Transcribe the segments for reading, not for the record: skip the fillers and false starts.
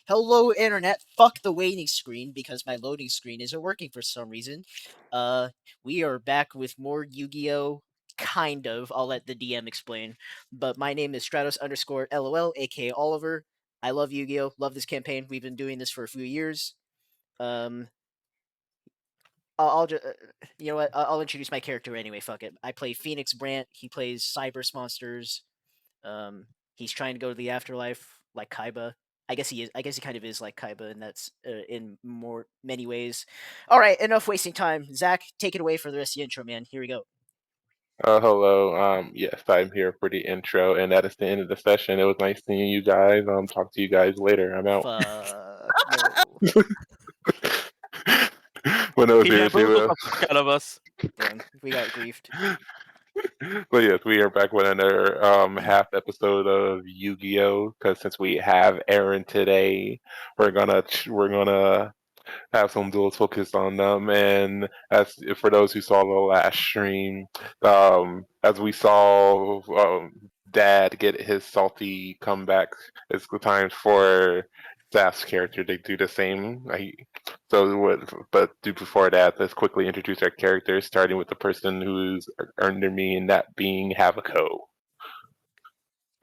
Hello, internet. Fuck the waiting screen because my loading screen isn't working for some reason. We are back with more Yu-Gi-Oh! Kind of. I'll let the DM explain. But my name is Stratos_LOL, aka Oliver. I love Yu-Gi-Oh! Love this campaign. We've been doing this for a few years. Um, I'll just, you know what? I'll introduce my character anyway. Fuck it. I play Phoenix Brant. He plays Cybers Monsters. Um, he's trying to go to the afterlife like Kaiba. I guess he is. I guess he kind of is like Kaiba, and that's in many ways. All right, enough wasting time. Zach, take it away for the rest of the intro, man. Here we go. Hello. Yes, I'm here for the intro, and that is the end of the session. It was nice seeing you guys. Talk to you guys later. I'm out. Fuck no. Well, no, He seriously. bamboozled the fuck out of us. Damn, we got griefed. But yes, we are back with another half episode of Yu-Gi-Oh! Because since we have Aaron today, we're gonna have some duels focused on them. And as for those who saw the last stream, as we saw Dad get his salty comeback, it's the time for Zaf's character to do the same. Before that, let's quickly introduce our characters, starting with the person who's under me, and that being Havico.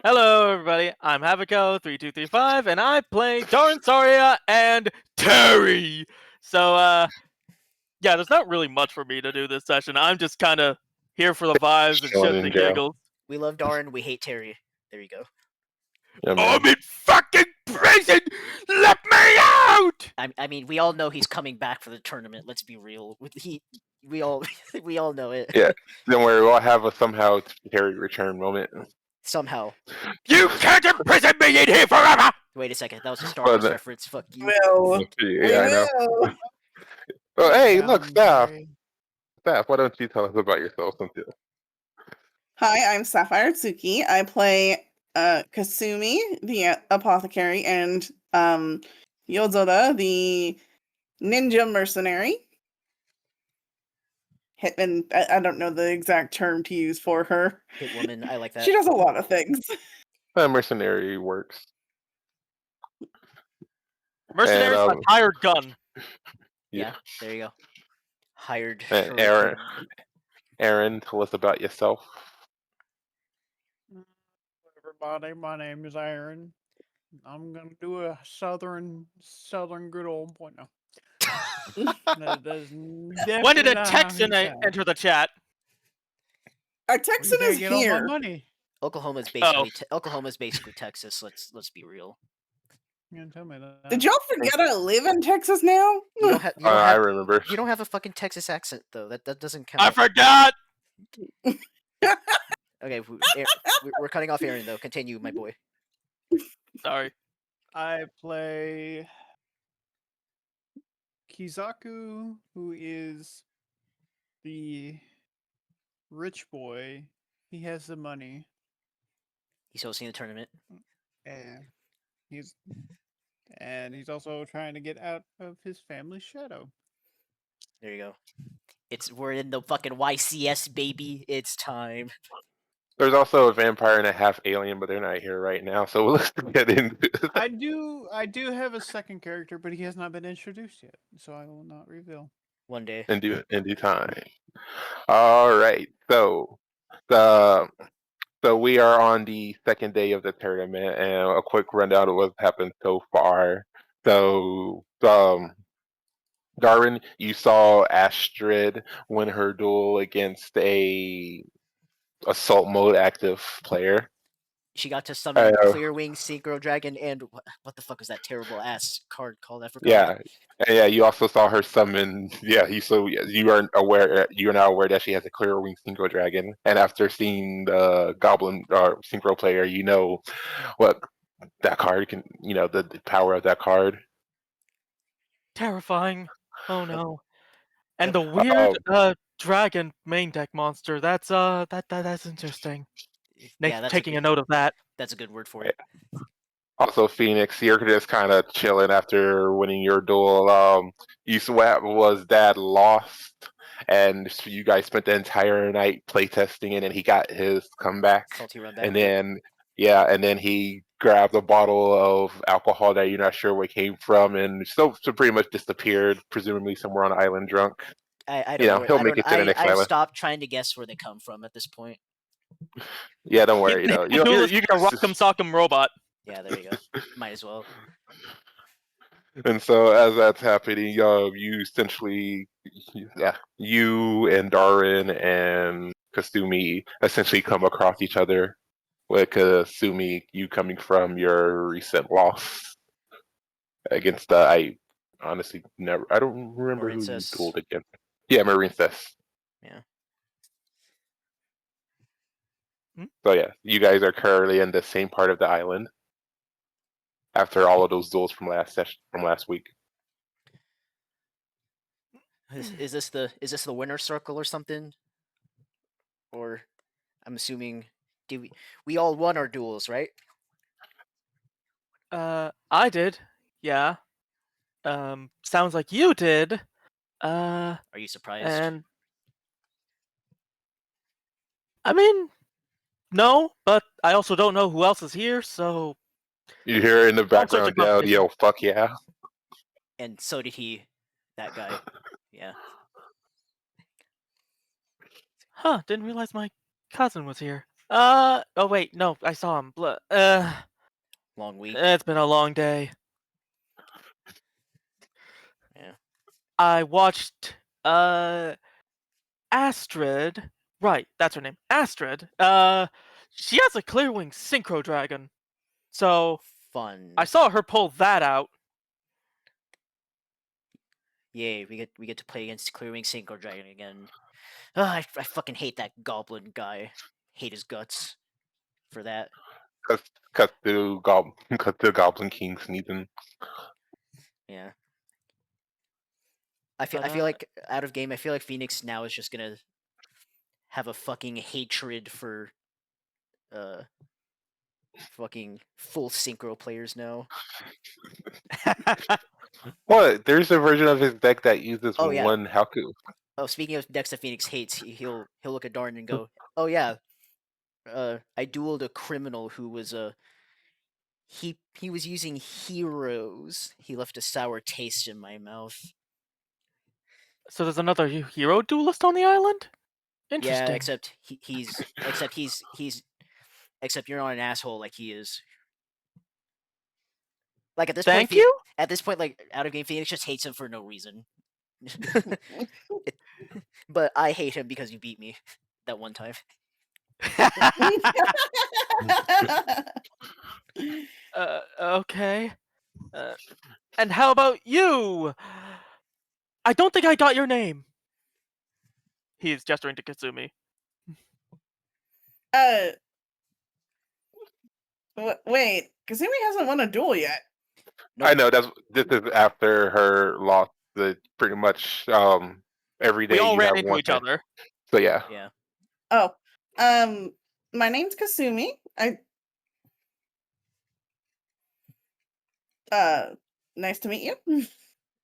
Hello, everybody. I'm Havico3235, and I play Darn Saria and Terry. So, yeah, there's not really much for me to do this session. I'm just kind of here for the vibes and Chilling shits in and jail. giggles. We love Darn. We hate Terry. There you go. Yeah, man. I'm in fucking prison. Let me out. I mean, we all know he's coming back for the tournament. Let's be real. We all we all know it. Yeah, don't worry, we'll have a somehow Terry return moment. Somehow. You can't imprison me in here forever. Wait a second. That was a Star Wars Well, reference. Fuck you. Yeah, I know. will. Well, hey, look, Sounds Steph. great. Steph, why don't you tell us about yourself, Cynthia? Hi, I'm Sapphire Tsuki. I play Kasumi, the apothecary, and Yozoda, the ninja mercenary. Hitman, I don't know the exact term to use for her. Hit woman. I like that. She does a lot of things. Mercenary works. Mercenaries, And, a hired gun. Yeah, there you go. Hired. And shuriken. Aaron, tell us about yourself. Everybody, my name is Aaron. I'm gonna do a southern good old point now. When did a Texan enter the chat? Our Texan is get all my here. money. Oklahoma's basically Oklahoma's basically Texas. Let's be real. You gonna tell me that? Did y'all forget I live in Texas now? You don't have. I remember. You don't have a fucking Texas accent though. That doesn't count. I forgot. Okay, we're cutting off Aaron though. Continue, my boy. Sorry. I play Kizaku, who is the rich boy. He has the money, He's hosting the tournament. and he's also trying to get out of his family's shadow. There you go. We're in the fucking YCS, baby. It's time. There's also a vampire and a half alien, but they're not here right now, so let's get into it. I do have a second character, but he has not been introduced yet, so I will not reveal. One day. in due time. All right, so we are on the second day of the tournament, and a quick rundown of what's happened so far. So, Darwin, you saw Astrid win her duel against a assault mode active player. She got to summon Clear Wing, Synchro Dragon, and what the fuck is that terrible ass card called? I forgot. Yeah. You also saw her summon. Yeah, you are aware. You are now aware that she has a Clear Wing Synchro Dragon, and after seeing the Goblin Synchro player, you know what that card can. You know the power of that card. Terrifying. Oh no. And the weird dragon main deck monster. That's interesting. Yeah, taking a note of that. That's a good word for it. Also, Phoenix, you're just kind of chilling after winning your duel. You swap was Dad lost, and you guys spent the entire night playtesting it, and he got his comeback. Salty run back. And then he grabbed a bottle of alcohol that you're not sure where it came from, and so pretty much disappeared, presumably somewhere on an island drunk. I You don't know, know. he'll I make don't. it to the next I've island. stopped trying to guess where they come from at this point. Yeah, don't He, worry. You know, he duelist you like a guys rock'em sock'em robot. Yeah, there you go. Might as well. And so as that's happening, you essentially, yeah, you and Darwin and Kasumi essentially come across each other. With Kasumi, you coming from your recent loss against I honestly never, I don't remember who you Marincess. dueled against. Yeah, Marincess. Yeah. So yeah, you guys are currently in the same part of the island after all of those duels from last session, from last week. Is this the winner circle or something? Or I'm assuming we all won our duels, right? I did. Yeah. Sounds like you did. Are you surprised? And I mean, no, but I also don't know who else is here, so You hear in the all sorts background of down, competition. yo, fuck yeah. And so did he, that guy. Yeah. Huh, didn't realize my cousin was here. Oh wait, no, I saw him. Long week. It's been a long day. Yeah. I watched, Astrid. Right, that's her name. Astrid. She has a Clearwing Synchro Dragon. So, Fun. I saw her pull that out. Yay, we get to play against Clearwing Synchro Dragon again. Ugh, I fucking hate that goblin guy. Hate his guts for that. Cut the Goblin King sneezing. Yeah. But, I feel like out of game, I feel like Phoenix now is just gonna have a fucking hatred for fucking full synchro players now. What? There's a version of his deck that uses Oh yeah. one Haku. Oh, speaking of decks that Phoenix hates, he'll look at Darn and go, "Oh yeah, I dueled a criminal who was he was using heroes. He left a sour taste in my mouth." so there's another hero duelist on the island? Yeah, Interesting. except you're not an asshole like he is. Like at this point, Thank you? at this point, like out of game Phoenix just hates him for no reason. But I hate him because you beat me that one time. Okay. And how about you? I don't think I got your name. He's gesturing to Kasumi. Wait, Kazumi hasn't won a duel yet. I Nope. know this is after her loss. The pretty much every We day all you ran have into one. each other. So yeah, Yeah. Oh, my name's Kasumi. Nice to meet you.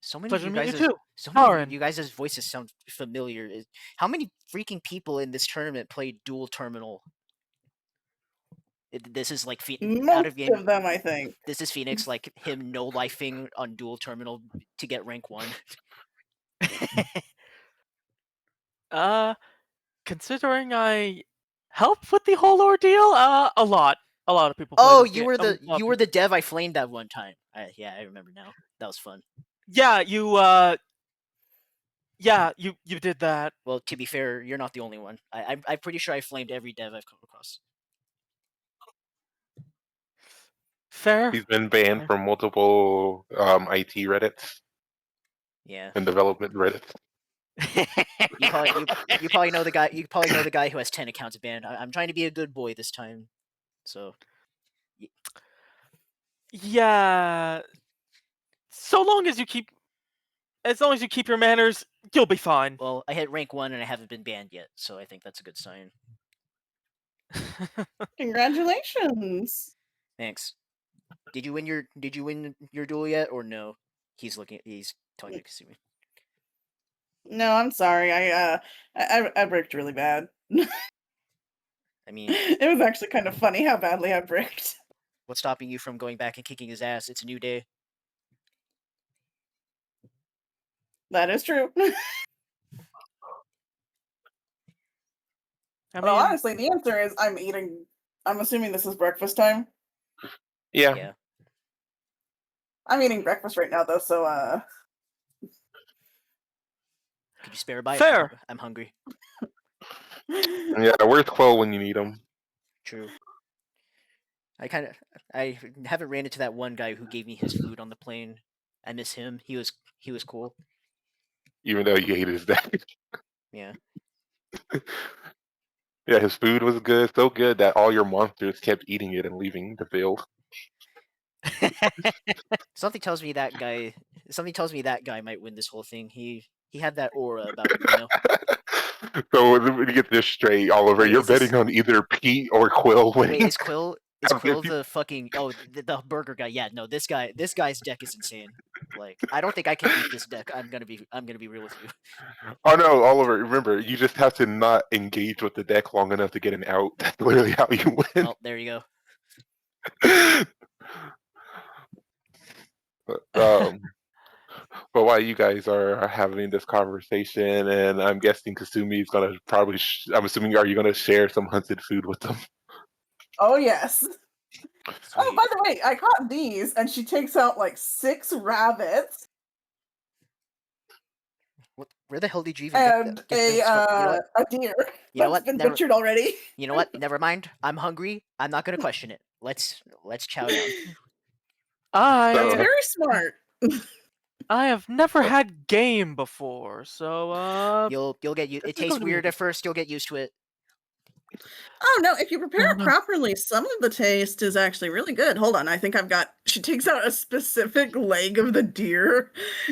So many of Pleasure you to meet you guys, too. so many of Aaron. you guys' voices sound familiar. How many freaking people in this tournament play dual terminal? This is like out of Most game. of them, I think. This is Phoenix, like him no lifing on dual terminal to get rank 1. Considering I helped with the whole ordeal, a lot of people play Oh, this game. you were the dev I flamed that one time. Yeah, I remember now. That was fun. Yeah, you did that. Well, to be fair, you're not the only one. I'm pretty sure I flamed every dev I've come across. Fair. he's been banned Okay. from multiple IT Reddits Yeah. and development Reddits. You probably know the guy. You probably know the guy who has 10 accounts banned. I'm trying to be a good boy this time, so Yeah. As long as you keep your manners, you'll be fine. well, I hit rank 1 and I haven't been banned yet, so I think that's a good sign. Congratulations. Thanks. Did you win your duel yet or no? He's talking to Kasumi. No, I'm sorry. I bricked really bad. I mean, It was actually kind of funny how badly I bricked. What's stopping you from going back and kicking his ass? It's a new day. That is true. I Well, mean, honestly, the answer is I'm eating. I'm assuming this is breakfast time. Yeah. Yeah. I'm eating breakfast right now, though, so Could you spare a bite? Fair. I'm hungry. Yeah, where's Quill when you need him? True. I haven't ran into that one guy who gave me his food on the plane. I miss him. He was cool. Even though you hated his dad. Yeah. Yeah, his food was good, so good that all your monsters kept eating it and leaving the field. Something tells me that guy. Something tells me that guy might win this whole thing. He had that aura about him, you know. So let me get this straight, Oliver. Wait, You're is this? betting on either Pete or Quill winning. Wait, is Quill? Is I'm Quill confused. the fucking? Oh, the burger guy. Yeah, no, this guy. This guy's deck is insane. Like, I don't think I can beat this deck. I'm gonna be real with you. Oh no, Oliver! Remember, you just have to not engage with the deck long enough to get an out. That's literally how you win. Well, there you um, but while you guys are having this conversation, and I'm guessing Kasumi is gonna probably. I'm assuming, are you gonna share some hunted food with them? oh yes. go. Oh, Sweet. by the way, I caught these, and she takes out like 6 rabbits Where the hell did you even get and get those from? You know what? a deer You know that's what? been Never. butchered already. You know what? Never mind. I'm hungry. I'm not gonna question it. Let's chow down. That's So, I very smart. I have never had game before, so You'll get you. this It is going tastes to be weird at interesting. first. You'll get used to it. Oh no, if you prepare it properly, some of the taste is actually really good. Hold on, I think I've got. She takes out a specific leg of the deer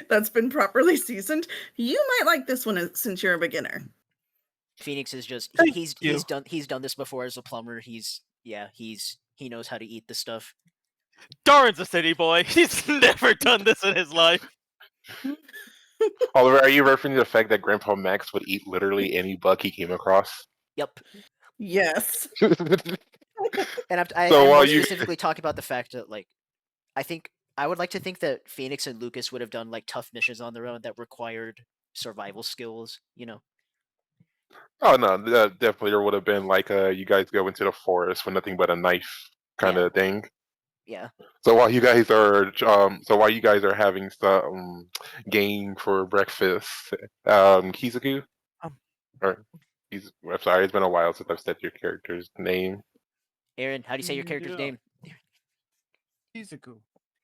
that's been properly seasoned. You might like this one since you're a beginner. Phoenix is just Thank he's you. he's done this before as a plumber. He knows how to eat the stuff. Darren's a city boy. He's never done this in his life. Oliver, are you referring to the fact that Grandpa Max would eat literally any bug he came across? Yep. Yes. And So I'm while more you specifically talking about the fact that like I would like to think that Phoenix and Lucas would have done like tough missions on their own that required survival skills. You know. Oh no, definitely there would have been like you guys go into the forest with nothing but a knife kind Yeah. of thing. Yeah. So while you guys are having some game for breakfast, Kizaku Um, or I'm sorry, it's been a while since I've said your character's name. Aaron, how do you say your character's Yeah. name? Kizaku.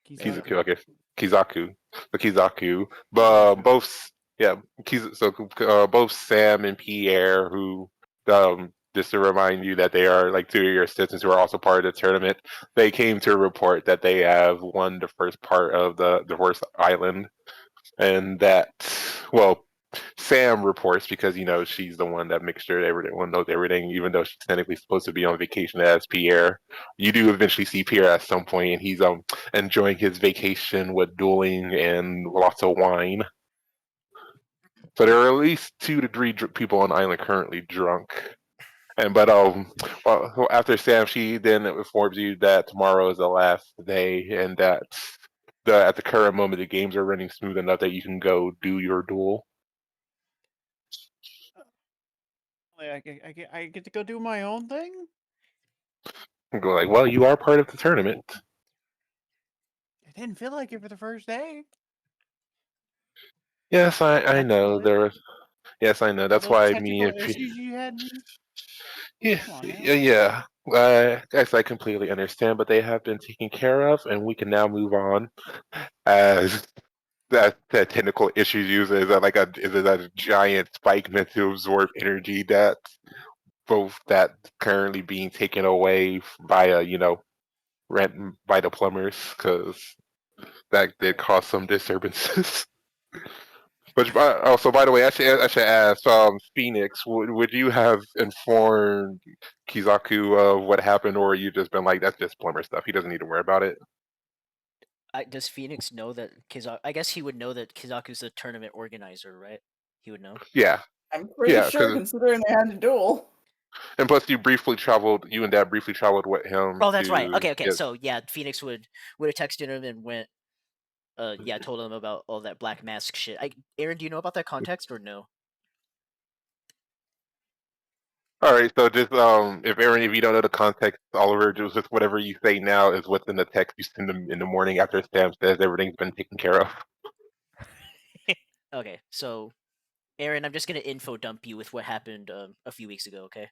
Kizaku, Kizaku. okay, Kizaku, the Kizaku, but Kizaku. both yeah, both Sam and Pierre, who just to remind you that they are like 2 of your assistants who are also part of the tournament. They came to report that they have won the first part of the horse island, and that well, Sam reports because she's the one that makes sure everyone knows everything, even though she's technically supposed to be on vacation as Pierre. You do eventually see Pierre at some point, and he's enjoying his vacation with dueling and lots of wine. So there are at least 2 to 3 people on the island currently drunk. Well, after Sam, she then informs you that tomorrow is the last day, and that at the current moment the games are running smooth enough that you can go do your duel. I get to go do my own thing. And go like, well, you are part of the tournament. It didn't feel like it for the first day. Yes, I know Technically, there was. Yes, I know. all That's those why me technical and issues you had. yeah, Come on now. yeah. Yes, I completely understand, but they have been taken care of, and we can now move on. As that technical issues uses is it a giant spike meant to absorb energy that both that currently being taken away by rent by the plumbers because that did cause some disturbances. But also, by the way, I should ask Phoenix, would you have informed Kizaku of what happened, or you just been like, that's just plumber stuff. He doesn't need to worry about it. Does Phoenix know that Kizaku? I guess he would know that Kizaku's the tournament organizer, right? He would know. Yeah, I'm pretty yeah, sure, because considering they had a duel. And plus, you and Dad briefly traveled with him Oh, that's right. to. Okay, okay. Yes. So yeah, Phoenix would have texted him and went. Yeah, told him about all that black mask shit. Aaron, do you know about that context or no? All right, so just if Aaron, if you don't know the context, Oliver, just whatever you say now is what's in the text you send them in the morning after Sam says everything's been taken care of. Okay, so Aaron, I'm just gonna info dump you with what happened a few weeks ago. Okay.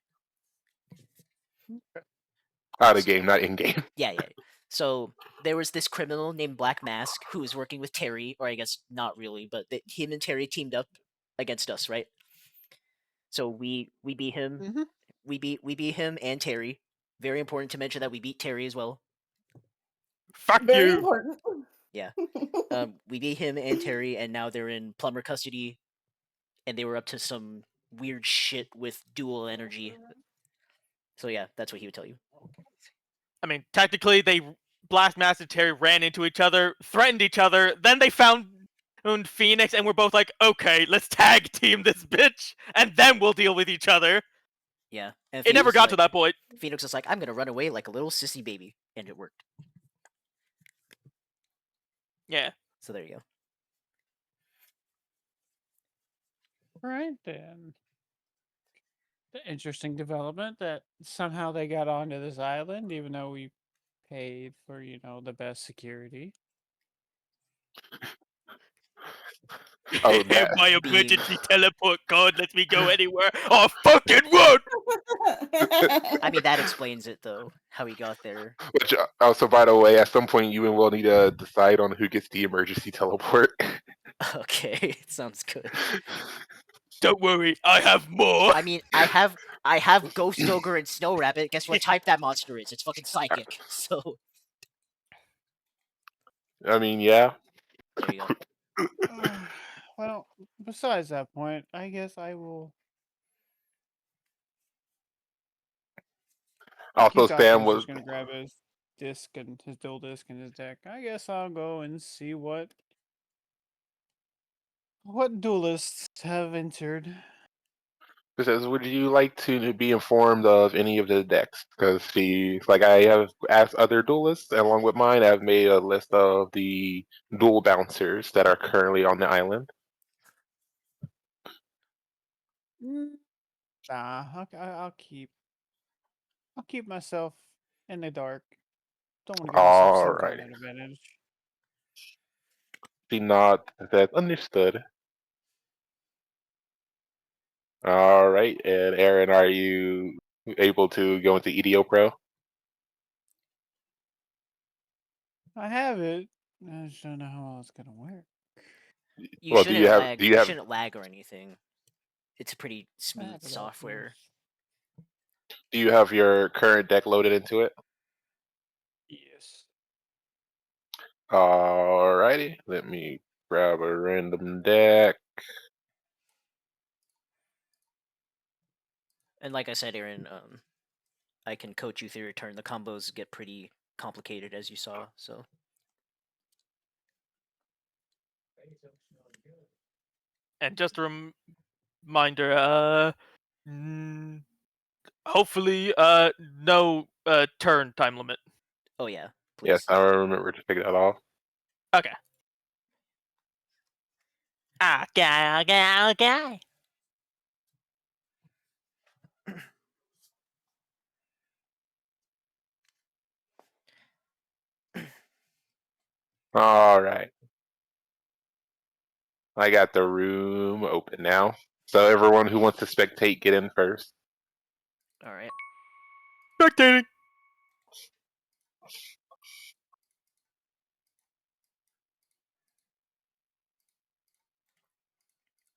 Out of game, not in game. Yeah, yeah. So there was this criminal named Black Mask who was working with Terry, or I guess not really, but him and Terry teamed up against us, right? So we beat him. Mm-hmm. We beat him and Terry. Very important to mention that we beat Terry as well. Fuck Very you. important. Yeah. We beat him and Terry, and now they're in plumber custody, and they were up to some weird shit with dual energy. So yeah, that's what he would tell you. I mean, technically, Blast Mask and Terry ran into each other, threatened each other, then they found Phoenix, and we're both like, okay, let's tag team this bitch, and then we'll deal with each other. Yeah, and It never Phoenix got is to that point. Phoenix is like, I'm gonna run away like a little sissy baby, and it worked. Yeah. So there you go. Right then. The interesting development that somehow they got onto this island, even though we paid for, the best security. Oh, that. My Being- emergency teleport card lets me go anywhere. Oh, fucking run! I mean, that explains it though, how he got there. Which also, by the way, at some point you and Will need to decide on who gets the emergency teleport. Okay, sounds good. Don't worry, I have more. I mean, I have Ghost Ogre and Snow Rabbit. Guess what type that monster is? It's fucking psychic. So I mean, yeah. there you go. Well, besides that point, I guess I will. Also, He thought he Sam was was. just gonna grab his disc and his dual disc and his deck. I guess I'll go and see what duelists have entered. Says, would you like to be informed of any of the decks? Because like I have asked other duelists, along with mine, I've made a list of the dual bouncers that are currently on the island. Nah, I'll keep myself in the dark. Don't want to give myself some kind Alright. of advantage. The nod says understood. Alright, and Aaron, are you able to go into EDO Pro? I have it. I just don't know how it's gonna work. You Well, shouldn't lag. do you You have shouldn't lag or anything. It's a pretty I smooth have it software. your current deck loaded into it? Yes. Alrighty, let me grab a random deck. And like I said, Aaron, I can coach you through your turn. The combos get pretty complicated, as you saw. So And just a reminder, hopefully, no turn time limit. oh yeah, Yes, please. I remember to pick that off. Okay. Okay. Alright. I got the room open now. So everyone who wants to spectate, get in first. All right. Spectating.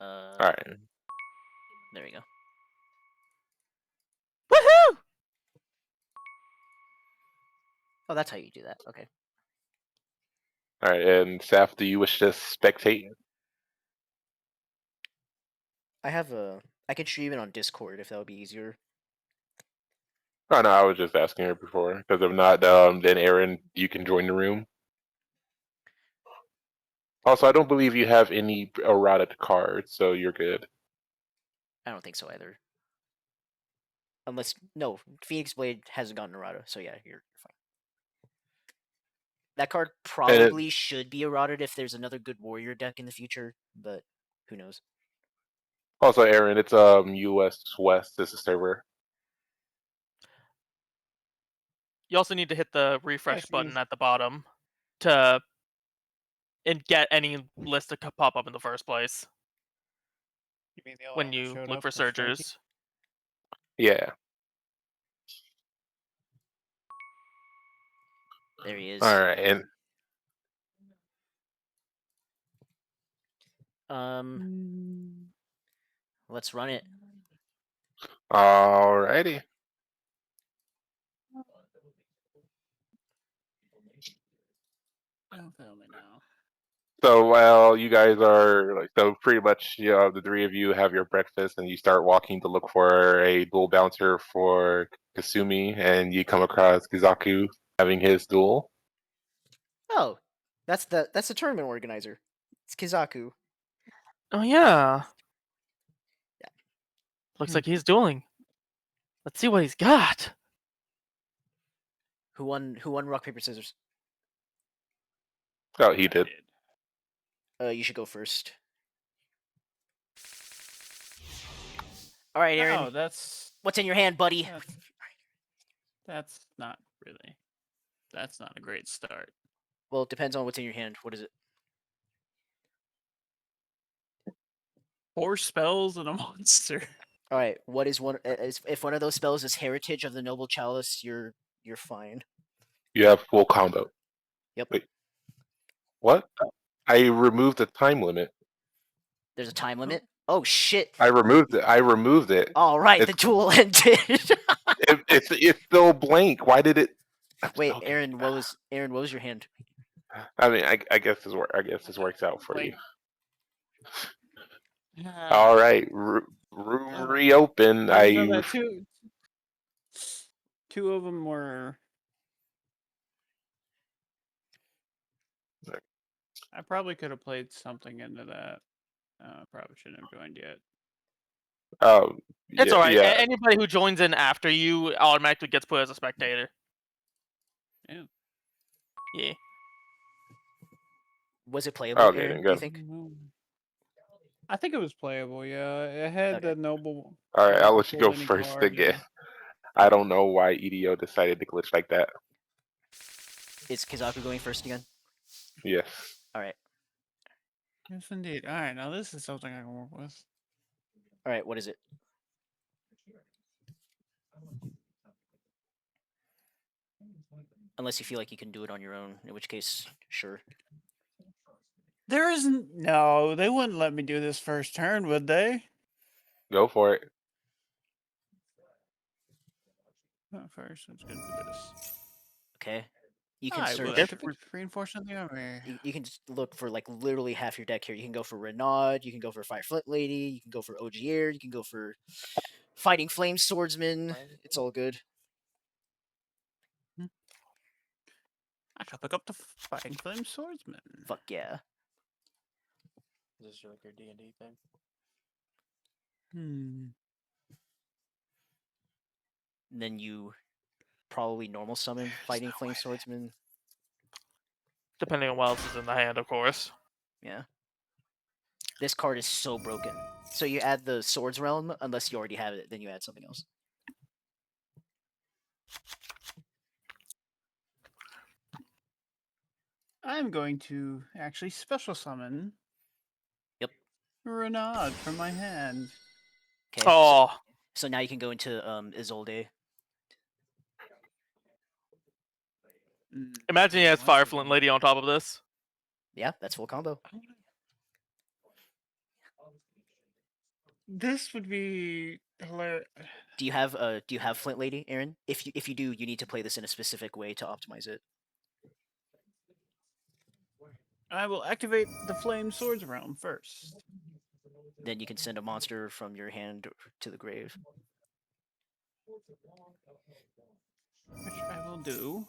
Alright. There we go. Woohoo! Oh, that's how you do that. Okay. Alright, and Saf, do you wish to spectate? I can stream it on Discord if that would be easier. Oh no, I was just asking her before. Because if not, then Aaron, you can join the room. Also, I don't believe you have any errata cards, so you're good. I don't think so either. Unless no, Phoenix Blade hasn't gotten errata, so yeah, you're fine. That card probably should be eroded if there's another good warrior deck in the future, but who knows? Also, Aaron, it's US West. This is server. You also need to hit the refresh Yes, button yes. at the bottom to and get any list to pop up in the first place You mean the only when one that you showed look up for was Strikey? searchers. Yeah. There he is. All right, and Um, let's run it. alrighty. Don't fail me now. So while you guys are like, so pretty much, the three of you have your breakfast and you start walking to look for a dual bouncer for Kasumi, and you come across Kizaku having his duel. Oh, that's the tournament organizer. It's Kizaku. Oh yeah. Yeah. Looks like he's dueling. Let's see what he's got. Who won? Who won? Rock paper scissors. Oh, he I did. You should go first. All right, Aaron. Oh, that's What's in your hand, buddy? that's not really. That's not a great start. Well, it depends on what's in your hand. What is it? 4 spells and a monster. All right. What is one? If one of those spells is Heritage of the Noble Chalice, you're fine. You have full combo. Yep. Wait. What? I removed the time limit. There's a time limit. Oh shit! I removed it. I removed it. All right, the It's- duel ended. It's still blank. Why did it? Wait, Okay. Aaron. What was your hand? I mean, I guess this works out for you. Wait. All right, room reopened. I know that two of them were. I probably could have played something into that. Probably shouldn't have joined yet. It's yeah, alright. yeah. Anybody who joins in after you automatically gets put as a spectator. Yeah. Yeah. Was it playable, Okay, Aaron? then Do you go. think? I think it was playable. Yeah, it had Okay. the noble. All right, I'll let you go pull any first card again. and- I don't know why EDO decided to glitch like that. Is Kizaku going first again? Yes. All right. Yes, indeed. All right, now this is something I can work with. All right. What is it? Unless you feel like you can do it on your own, in which case, sure. There isn't. No, they wouldn't let me do this first turn, would they? Go for it. Not first. Let's go for this. Okay. You can I will search. activate reinforcement of the army. You can just look for like literally half your deck here. You can go for Renaud. You can go for Fire Flint Lady. You can go for Ogier. You can go for Fighting Flame Swordsman. It's all good. I shall pick up the Fighting Flame Swordsman. Fuck yeah. Is this like your D&D thing? Hmm. And then you probably normal summon Fighting Flame Swordsman. Depending on what else is in the hand, of course. Yeah. This card is so broken. So you add the Swords Realm, unless you already have it, then you add something else. I'm going to actually special summon. Yep. Renaud from my hand. Okay. Oh, So now you can go into Isolde. imagine he has Fire Flint Lady on top of this. Yeah, that's full combo. This would be hilarious. Do you have Flint Lady, Aaron? If you do, you need to play this in a specific way to optimize it. I will activate the Flame Swords Realm first. Then you can send a monster from your hand to the grave. Which I will do.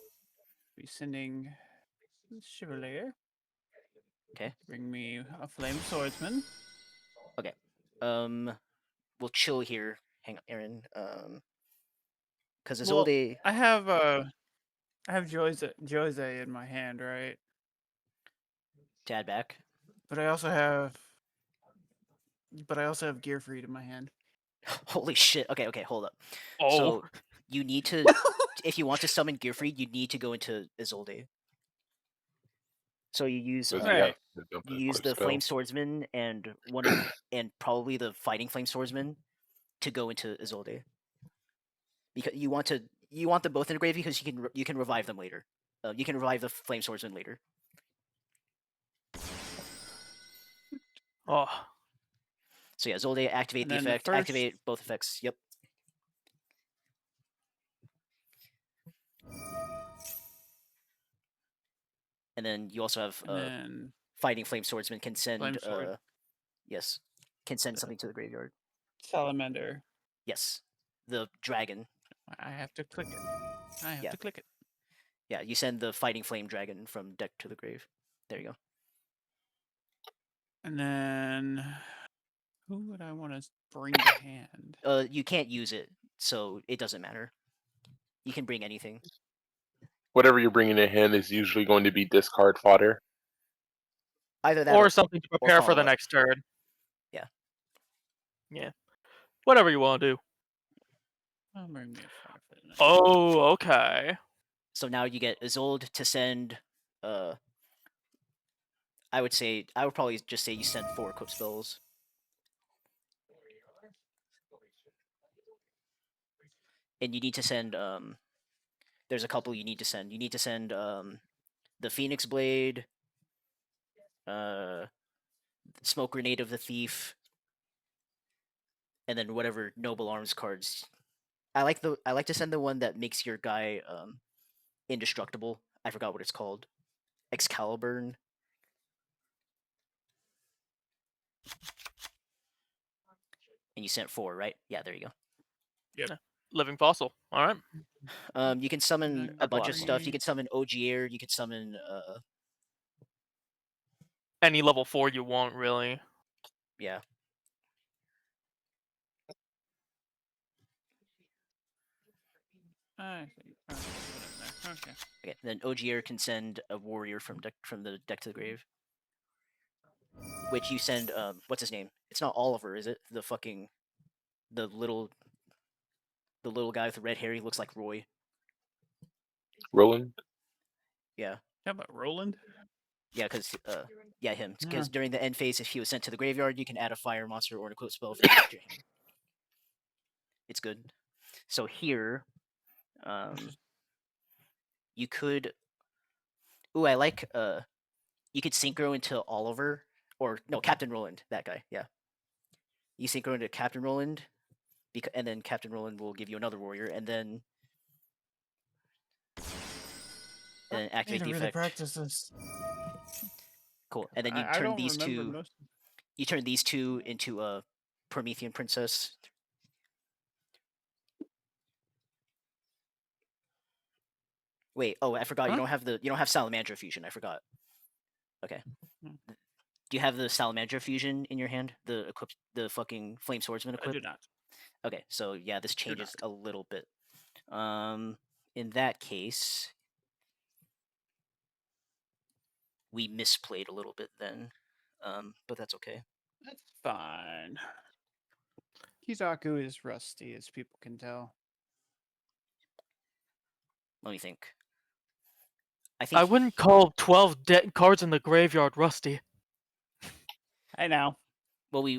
Be sending Chevalier. Okay. Bring me a Flame Swordsman. Okay. We'll chill here. Hang on, Aaron. because Well, Isolde. I have Jose in my hand, right? To add back. But I also have Gearfried in my hand. Holy shit. Okay, hold up. Oh, So you need to, if you want to summon Gearfried, you need to go into Isolde. So you use Because Right. you have to dump you a use quick the Flame spell. Swordsman and one of and probably the Fighting Flame Swordsman to go into Isolde. Because you want them both in the grave because you can revive them later. You can revive the Flame Swordsman later. oh, So yeah, Isolde, activate And the then the effect, first activate both effects. Yep. And then you also have and then Fighting Flame Swordsman can send Flame Sword, yes, can send the something to the graveyard. Salamander. Yes, the dragon. I have to click it. I have Yeah. to click it. Yeah, you send the Fighting Flame dragon from deck to the grave. There you go. And then who would I want to bring to hand? You can't use it, so it doesn't matter. You can bring anything. Whatever you're bringing in hand is usually going to be discard fodder. Either that or something to or prepare for follow the up. next turn. Yeah. Yeah. Whatever you want to do. I'll bring me a Firefly. Oh, okay. So now you get Isolde to send. I would probably just say you send 4 equip spells. And you need to send there's a couple you need to send. You need to send the Phoenix Blade, Smoke Grenade of the Thief, and then whatever Noble Arms cards. I like to send the one that makes your guy indestructible. I forgot what it's called. Excalibur. And you sent 4, right? Yeah, there you go. Living fossil. All right. You can summon a bunch of stuff. You Agree. can summon Ogier. You can summon Any level 4 you want, really. yeah. I see. Okay. Okay. Then Ogier can send a warrior from the deck to the grave. Which you send what's his name? It's not Oliver, is it? The little guy with the red hair, he looks like Roy. Roland? Yeah. How about Roland? Yeah, because yeah, him. Because Yeah. during the end phase, if he was sent to the graveyard, you can add a fire monster or an equip spell from your hand. It's good. So here, you could. Ooh, I like. You could synchro into Oliver or no Captain Roland. That guy. Yeah. You synchro into Captain Roland, and then Captain Roland will give you another warrior, and then I activate need to the really effect. practice this. Cool. And then you I turn don't these remember two. most. You turn these two into a Promethean princess. Wait, oh, I forgot. Huh? You don't have Salamander fusion. I forgot. Okay. Hmm. Do you have the Salamander fusion in your hand? The fucking Flame Swordsman I equip? do not. Okay, so yeah, this Do changes not. a little bit. In that case, we misplayed a little bit then. But that's okay. That's fine. Kizaku is rusty, as people can tell. Let me think. I I think wouldn't call 12 dead cards in the graveyard rusty. I know. well we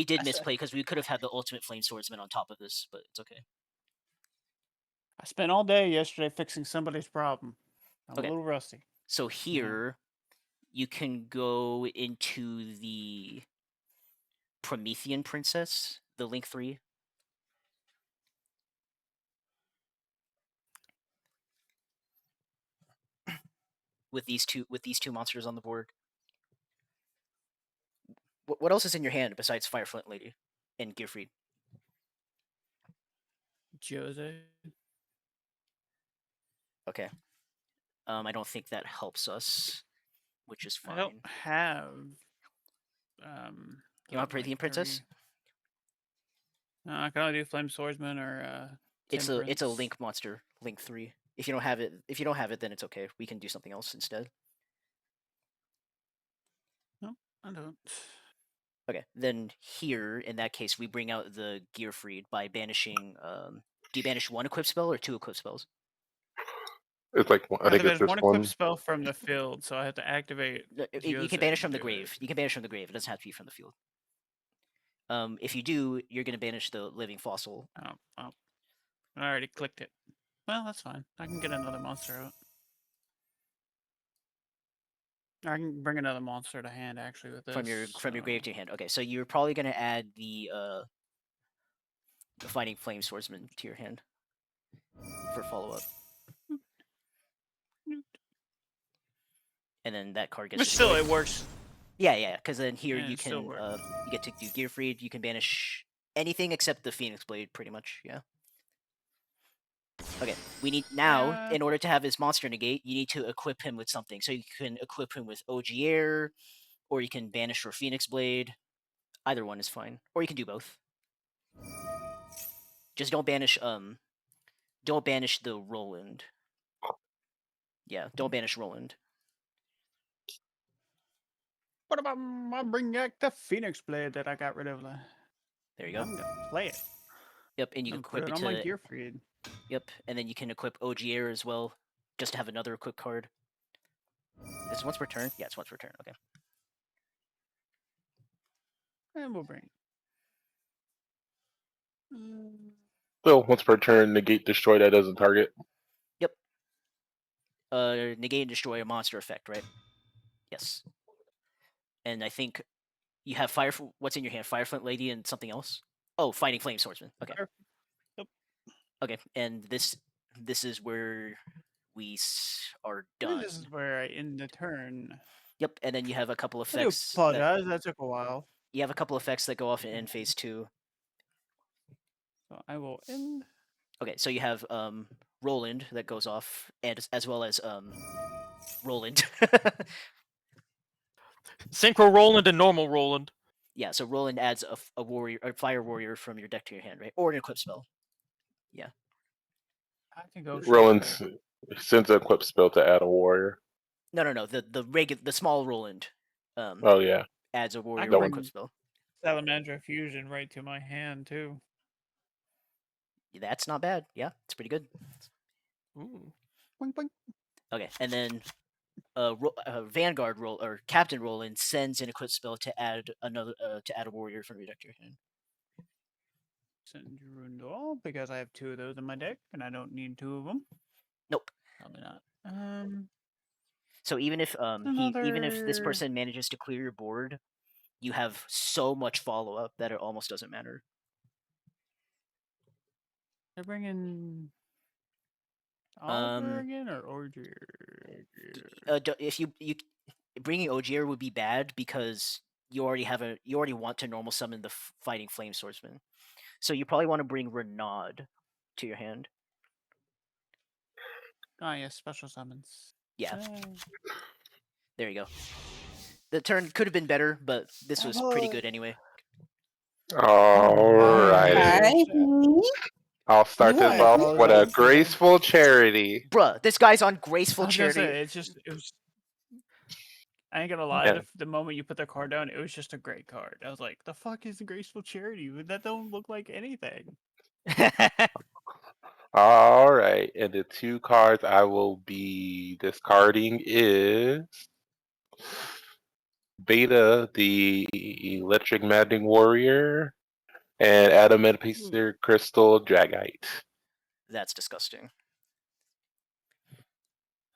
did misplay because we could have had the ultimate flame swordsman on top of this, but it's okay. I spent all day yesterday fixing somebody's problem. I'm Okay. a little rusty. So here you can go into the Promethean Princess, the Link 3. With these two monsters on the board. What else is in your hand besides Fireflint Lady and Gearfried? Jose. Okay. I don't think that helps us, which is fine. I don't have. You want Promethean Princess? No, I can only do Flame Swordsman or It's a Temperance. link monster, link 3. If you don't have it, then it's okay. We can do something else instead. No, I don't. Okay, then here in that case we bring out the Gearfried by banishing. Do you banish one equip spell or two equip spells? It's like I I have think to it's banish just one equip one. spell from the field, so I have to activate. You use can it banish to from the do grave. it. You can banish from the grave. It doesn't have to be from the field. If you do, you're gonna banish the living fossil. Oh, well, I already clicked it. Well, that's fine. I can get another monster out. I can bring another monster to hand actually with this. From your grave to your hand. Okay, so you're probably gonna add the fighting flame swordsman to your hand for follow up, and then that card gets But still, destroyed. it works. Yeah, because then here Yeah, you it still can works. you get to do Gearfried. You can banish anything except the Phoenix Blade, pretty much. Yeah. Okay, we need now Yeah. in order to have his monster negate, you need to equip him with something. So you can equip him with Ogier, or you can banish for Phoenix Blade. Either one is fine, or you can do both. Just don't banish the Roland. Yeah, don't banish Roland. What about I bring back the Phoenix Blade that I got rid of? There you go. I'm gonna play it. Yep, and you can I'm put equip it it on my to. Gearfried. Yep, and then you can equip Ogier as well, just to have another equip card. Is it once per turn? Yeah, it's once per turn. Okay. And we'll bring. Mm, So once per turn, negate destroy that doesn't target. Yep. Negate and destroy a monster effect, right? Yes. And I think you have fire. What's in your hand? Fireflint Lady and something else. Oh, Fighting Flame Swordsman. Okay. Yep. Okay, and this is where we are done. This is where I end the turn. Yep, and then you have a couple I do effects. apologize. That took a while. You have a couple effects that go off in end phase 2. So I will end. Okay, so you have Roland that goes off, and as well as Roland. Synchro Roland and normal Roland. Yeah, so Roland adds a warrior, a fire warrior from your deck to your hand, right? Or an equip spell. Yeah. I can go. Roland Shuffle. sends an equip spell to add a warrior. No. The small Roland. Oh yeah, Adds a I warrior can or one. equip bring spell. Salamander Fusion right to my hand too. That's not bad. Yeah, it's pretty good. Ooh. Boink, boink. Okay, and then Vanguard roll or Captain Roland sends an equip spell to add a warrior from your deck to your hand. Send Rundle because I have 2 of those in my deck and I don't need 2 of them. Nope. Probably not. So even if even if this Another. person manages to clear your board, you have so much follow up that it almost doesn't matter. I bring in Oliver again or Orger? If you bringing Ogier would be bad because you already want to normal summon the Fighting Flame Swordsman, so you probably want to bring Renaud to your hand. Ah, yes, special summons. Yeah, Ah. there you go. The turn could have been better, but this was pretty good anyway. Alrighty. Hi. I'll start I this off with a apologize. graceful charity. Bruh, this guy's on graceful I was gonna charity. say it was. I ain't gonna lie. Yeah. The moment you put the card down, it was just a great card. I was like, "The fuck is the graceful charity? That don't look like anything." All right, and the 2 cards I will be discarding is Beta, the Electric Maddening Warrior, and Adamantpacer Crystal Dragite. That's disgusting.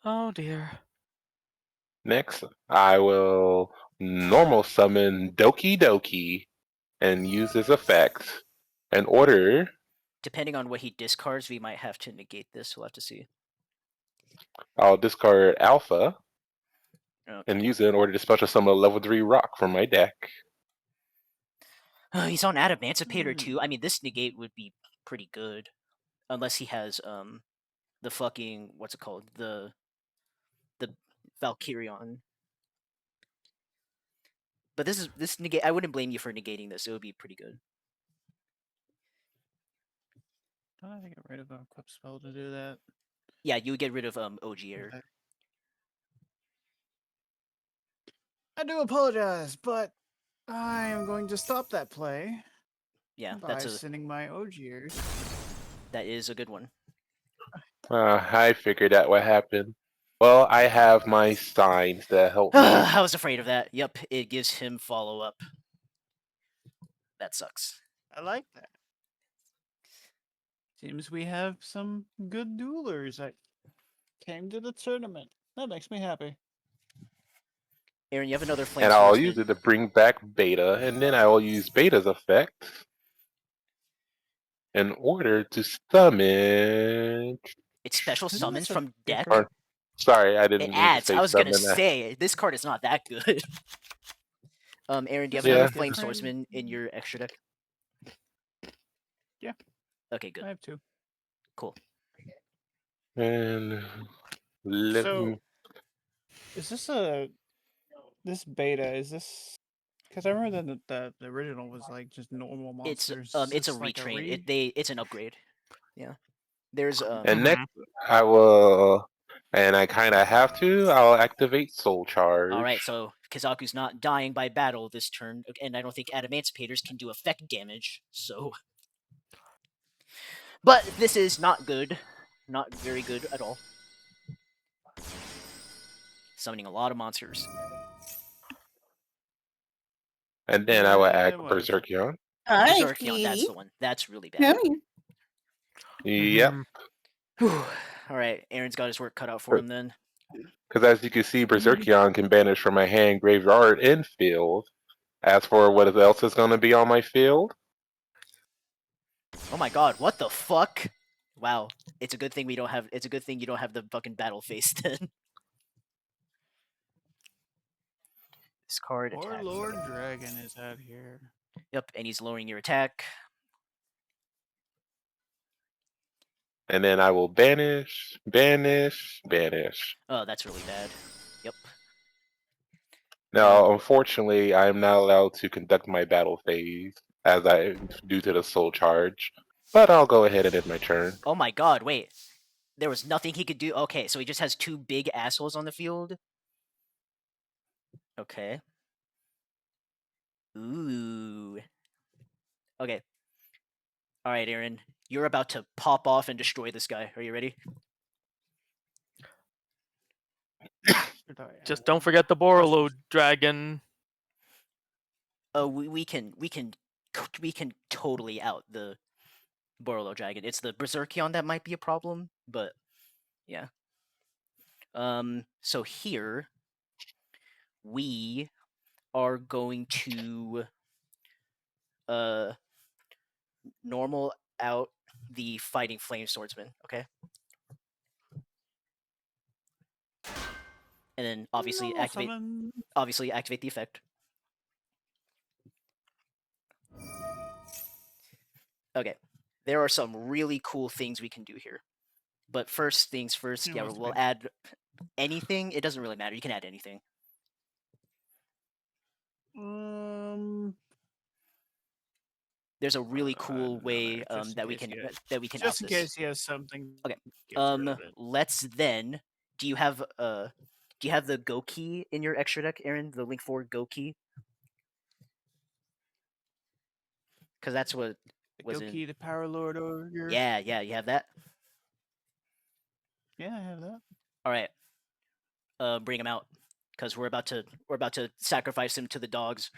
Oh dear. Next, I will normal summon Doki Doki and use his effect. In order, Depending on what he discards, we might have to negate this. We'll have to see. I'll discard Alpha Okay. and use it in order to special summon a level 3 rock from my deck. He's on Adamantipator too. I mean, this negate would be pretty good, unless he has the fucking what's it called, the Valkyrion. But this negate. I wouldn't blame you for negating this. It would be pretty good. How did I get rid of a equip spell to do that? Yeah, you would get rid of OG error. Okay. I do apologize, but I am going to stop that play Yeah, by sending my Ogiers. that is a good one. I figured that would happen. Well, I have my signs that help me. I was afraid of that. Yep, it gives him follow up. That sucks. I like that. Seems we have some good duelers that came to the tournament. That makes me happy. Aaron, you have another flame And I'll swordsman. use it to bring back Beta, and then I will use Beta's effect in order to summon. It special Isn't summons this a from deck. different- Sorry, I It didn't mean to adds. say I was gonna summon. say this card is not that good. Aaron, do you have Is it another Yeah. flame different? swordsman in your extra deck? Yeah. Okay, good. I have 2. Cool. And let So, me. is this beta? Is this because I remember that the original was like just normal monsters. It's a This like retrain. re- It's an upgrade. Yeah. There's And next, I will. And I kind of have to. I'll activate Soul Charge. all right. So Kizaku's not dying by battle this turn, and I don't think Adamanticators can do effect damage. So, but this is not good. Not very good at all. Summoning a lot of monsters. And then I will add what is it? Berserkion. Hi, Berserkion, that's the one. That's really bad. Come here. Yep. Whew. All right, Aaron's got his work cut out for him then. Because as you can see, Berserkion can banish from my hand, graveyard, and field. As for what else is going to be on my field, Oh my god, what the fuck? Wow. It's a good thing we don't have it's a good thing you don't have the fucking battle face then. This card Or attack. Lord Dragon is out here. Yep, and he's lowering your attack. and then I will banish, banish, banish. Oh, that's really bad. Yep. Now, unfortunately, I am not allowed to conduct my battle phase due to the soul charge. But I'll go ahead and end my turn. Oh my god, wait. There was nothing he could do. Okay, so he just has 2 big assholes on the field. Okay. Ooh. Okay. Alright, Aaron. You're about to pop off and destroy this guy. Are you ready? Just don't forget the Borolo dragon. Oh, we can totally out the Borolo dragon. It's the Berserkion that might be a problem, but yeah. So here we are going to normal out the fighting flame swordsman, okay? And then obviously Normal activate summon. activate the effect. Okay. There are some really cool things we can do here. But first things first, Yeah, yeah, what's the we'll big- add anything. It doesn't really matter. You can add anything. There's a really I cool don't know, way just in that we case can he has- that we can just out in this. case he has something. Okay. Gets rid of it. Let's then. Do you have the Go key in your extra deck, Aaron? The Link 4 Go key? Because that's what The was in. Goki, the Power Lord Ogre. Yeah, you have that. Yeah, I have that. All right. Bring him out, because we're about to sacrifice him to the dogs.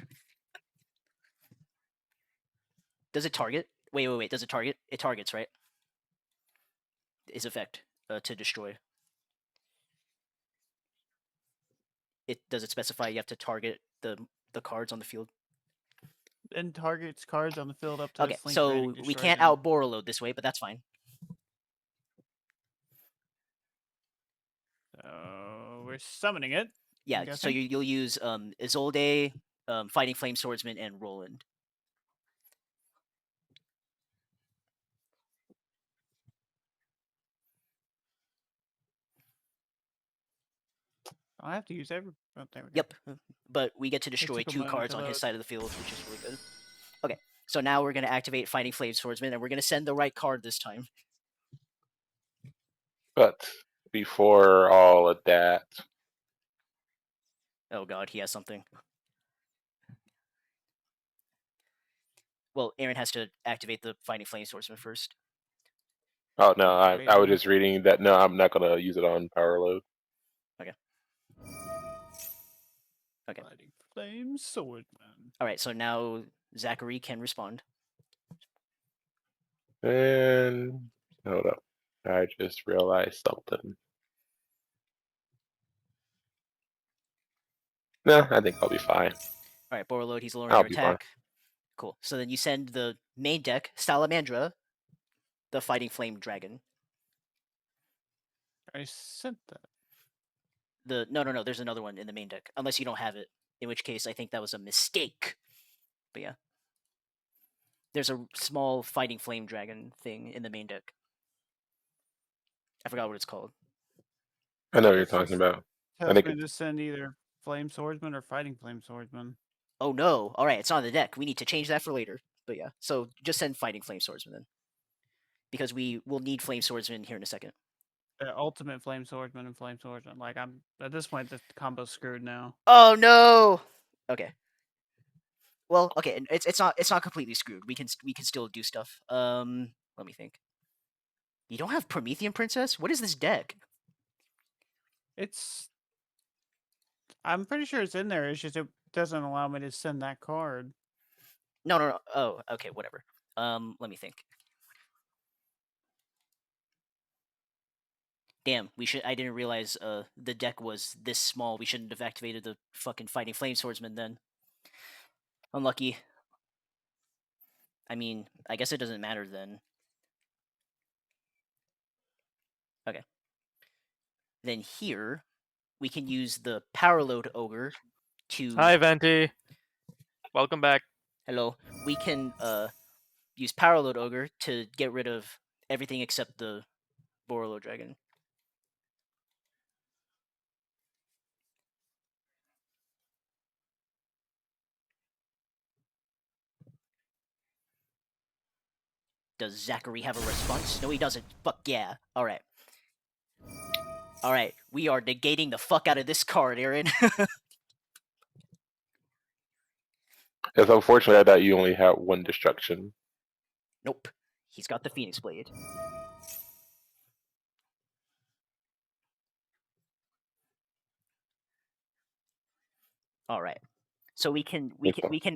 Does it target? Wait. Does it target? It targets, right? His effect to destroy. Does it specify you have to target the cards on the field? And targets cards on the field up to Okay, its link so rating we destroys can't them. out Borolo this way, but that's fine. We're summoning it. Yeah, so guessing? you'll use Isolde, Fighting Flame Swordsman, and Roland. I have to use every. Oh, there we go. Yep, but we get to destroy took a 2 moment cards to on his load. side of the field, which is really good. Okay, So now we're gonna activate Fighting Flame Swordsman, and we're gonna send the right card this time. But before all of that, Oh god, he has something. Well, Aaron has to activate the Fighting Flame Swordsman first. oh no, I was Waiting. just reading that. No, I'm not gonna use it on power load. Okay. Fighting Flame Swordman. All right, so now Zachary can respond. And hold up, I just realized something. No, I think I'll be fine. All right, Borreload, he's lowering I'll your be fine. attack. Cool. So then you send the main deck, Salamandra, the Fighting Flame Dragon. I sent that. No, there's another one in the main deck, unless you don't have it. In which case, I think that was a mistake. But yeah, there's a small Fighting Flame Dragon thing in the main deck. I forgot what it's called. I know what you're It's just- talking about. I Tells think me to send either Flame Swordsman or Fighting Flame Swordsman. Oh no! All right, it's on the deck. We need to change that for later. But yeah, so just send Fighting Flame Swordsman then, because we will need Flame Swordsman here in a second. Ultimate Flame Swordsman and Flame Swordsman. Like I'm at this point, the combo's screwed now. Oh no! Okay. Well, okay, it's not completely screwed. We can still do stuff. Let me think. You don't have Promethean Princess? What is this deck? It's. I'm pretty sure it's in there. It's just it doesn't allow me to send that card. No. Oh, okay, whatever. Let me think. Damn, I didn't realize the deck was this small. We shouldn't have activated the fucking Fighting Flame Swordsman then. Unlucky. I mean, I guess it doesn't matter then. Okay. Then here, we can use the Power Load Ogre to... Hi, Venti. Welcome back. Hello. We can use Power Load Ogre to get rid of everything except the Borolo Dragon. Does Zachary have a response? No, he doesn't. Fuck yeah. Alright. Alright, we are negating the fuck out of this card, Aaron. it's unfortunate that you only have one destruction. Nope. He's got the Phoenix Blade. Alright. So we can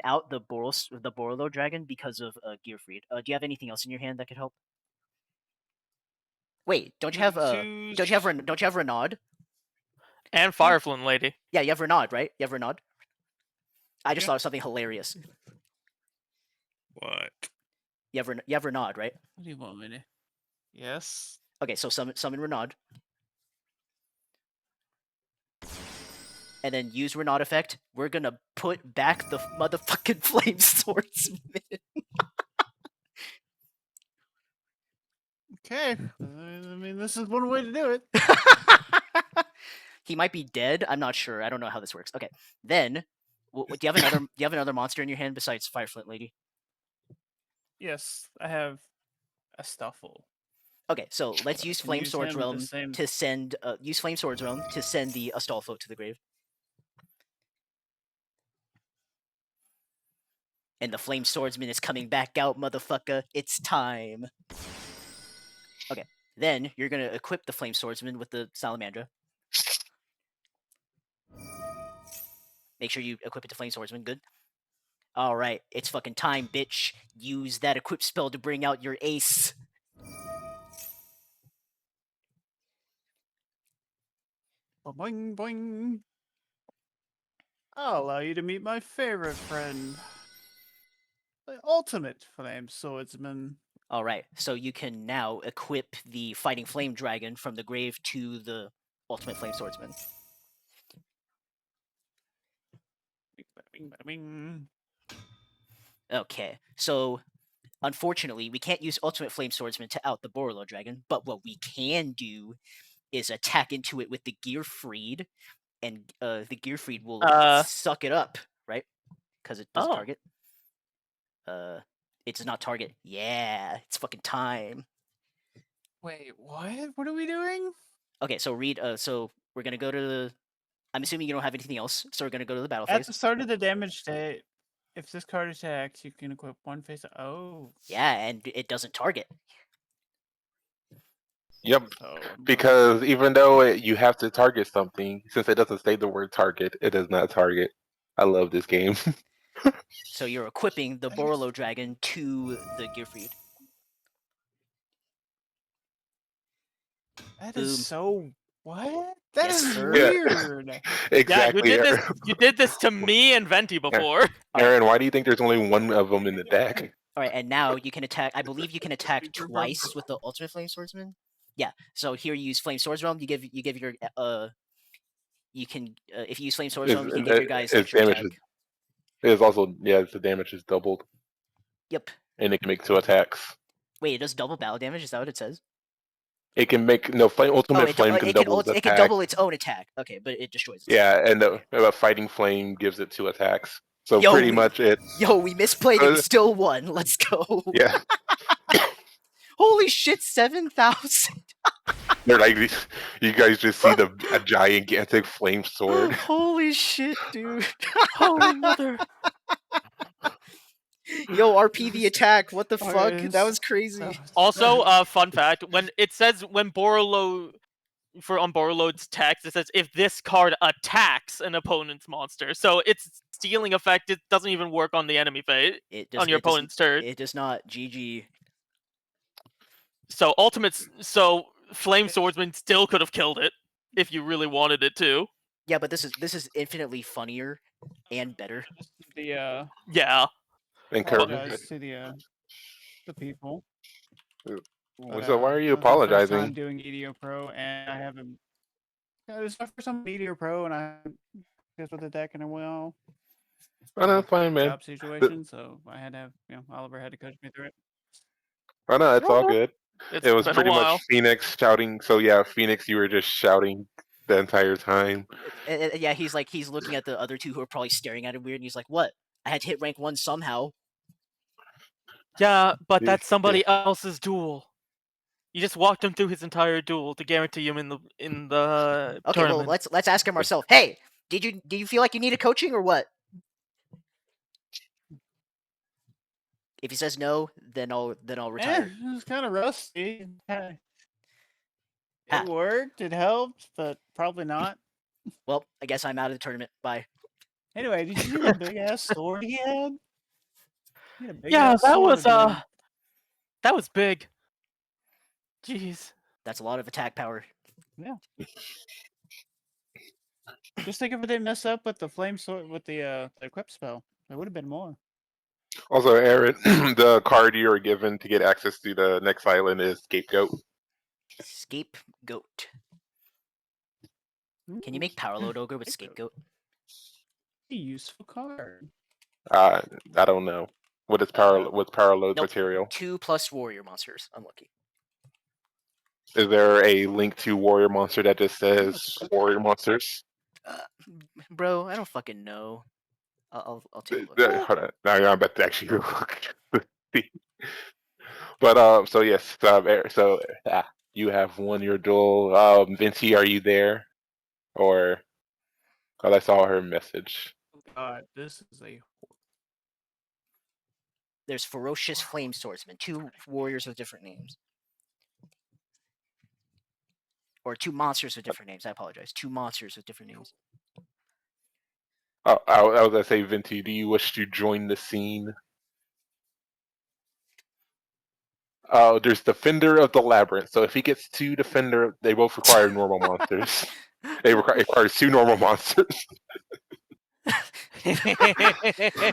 out the Borolo Dragon because of Gearfried. Do you have anything else in your hand that could help? Wait, don't you have Renaud? And Fireflint Lady. Yeah, you have Renaud, right? You have Renaud? I just Yeah. thought of something hilarious. What? You have Renaud, right? What do you want me to? Yes. Okay, so summon Renaud. And then use Renaud effect. We're gonna put back the motherfucking Flame Swordsman. Okay. I mean, this is one way to do it. He might be dead. I'm not sure. I don't know how this works. Okay, then do you have another monster in your hand besides Fireflint Lady? Yes, I have a Stuffle. Okay, so let's use can Flame use Swords him the Realm same- to send use Flame Swords Realm to send the Astolfo to the grave. And the Flame Swordsman is coming back out, motherfucker. It's time. Okay, then you're gonna equip the Flame Swordsman with the Salamandra. Make sure you equip it to Flame Swordsman. Good. All right, it's fucking time, bitch. Use that equip spell to bring out your ace. Boing boing. I'll allow you to meet my favorite friend, the ultimate flame swordsman. All right, so you can now equip the Fighting Flame Dragon from the grave to the Ultimate Flame Swordsman. Bing, bing, bing. Okay, so unfortunately, we can't use Ultimate Flame Swordsman to out the Borolo Dragon, but what we can do is attack into it with the Gearfried, and the Gearfried will suck it up, right? Because it doesn't Oh. target. It does not target. Yeah, it's fucking time. Wait, what? What are we doing? Okay, so read. So we're gonna go to the. I'm assuming you don't have anything else, so we're gonna go to the battle At phase. the start of the damage state, if this card attacks, you can equip one face. Oh. Yeah, and it doesn't target. Yep. So Because even though you have to target something, since it doesn't say the word target, it does not target. I love this game. So you're equipping the Borolo Dragon to the Gearfried. that Boom. is so what? That Yes, is sir. Yeah. weird. Exactly. Yeah, you did this to me and Venti before. Aaron, why do you think there's only one of them in the deck? All right, and now you can attack. I believe you can attack twice with the Ultimate Flame Swordsman. Yeah. So here you use Flame Swords Realm. You give your You can if you use Flame Swords Realm, you can give your guys Its extra damage attack. is also the damage is doubled, Yep. and it can make 2 attacks. Wait, it does double battle damage. Is that what it says? It can make ultimate flame can double its it attack. can double its own attack. Okay, but it destroys itself. Yeah, and the fighting flame gives it 2 attacks. So Yo, pretty much it. Yo, we misplayed it. We still won. Let's go. Yeah, Holy shit, 7,000. they're like you guys just see a gigantic flame sword. Holy shit, dude. Holy mother! Yo, RP the attack. What the Oh, fuck? it That is was crazy. Also, fun fact: when it says when Borolo on Borolo's text, it says if this card attacks an opponent's monster, so its stealing effect it doesn't even work on the enemy phase on your opponent's turn. It does not. GG. So Flame Swordsman still could have killed it if you really wanted it to. Yeah, but this is infinitely funnier and better. The Yeah. And Kirby. apologize to the people. But, So why are you it was my first time apologizing? doing EDO Pro, and I haven't. It was my first time doing EDO Pro, and I just with the deck, and well, Oh, no, it's fine, man. job situation, so I had to have Oliver had to coach me through it. Oh no, it's all good. It's It was been pretty a while. much Phoenix shouting. So yeah, Phoenix, you were just shouting the entire time. Yeah, he's looking at the other two who are probably staring at him weird, and he's like, "What? I had to hit rank 1 somehow." Yeah, but Yeah, that's somebody else's duel. You just walked him through his entire duel to guarantee him in the Okay, tournament. well let's ask him ourselves. Hey, do you feel like you needed coaching or what? If he says no, then I'll retire. It was kind of rusty. Ah. It worked. It helped, but probably not. Well, I guess I'm out of the tournament. Bye. Anyway, did you see the big ass sword he had? He had a big Yeah, ass that sword, was man. that was big. Jeez. That's a lot of attack power. Just think if it didn't mess up with the flame sword with the equip spell, there would have been more. Also, Aaron, the card you are given to get access to the next island is Scapegoat. Scapegoat. Can you make Power Load Ogre with Scapegoat? A useful card. I don't know. What's power load Nope. material? 2+ warrior monsters. Unlucky. Is there a link to warrior monster that just says warrior monsters? Bro, I don't fucking know. I'll take a look. Hold on. Now I'm about to actually look. But so yes, you have won your duel. Vinci, are you there? Or I saw her message. God, this is a There's Ferocious Flame Swordsman. 2 warriors with different names. Or 2 monsters with different names. I apologize. 2 monsters with different names. I was gonna say, Vinci, do you wish to join the scene? There's Defender of the Labyrinth. So if he gets 2 Defender, they both require normal monsters. It requires 2 normal monsters.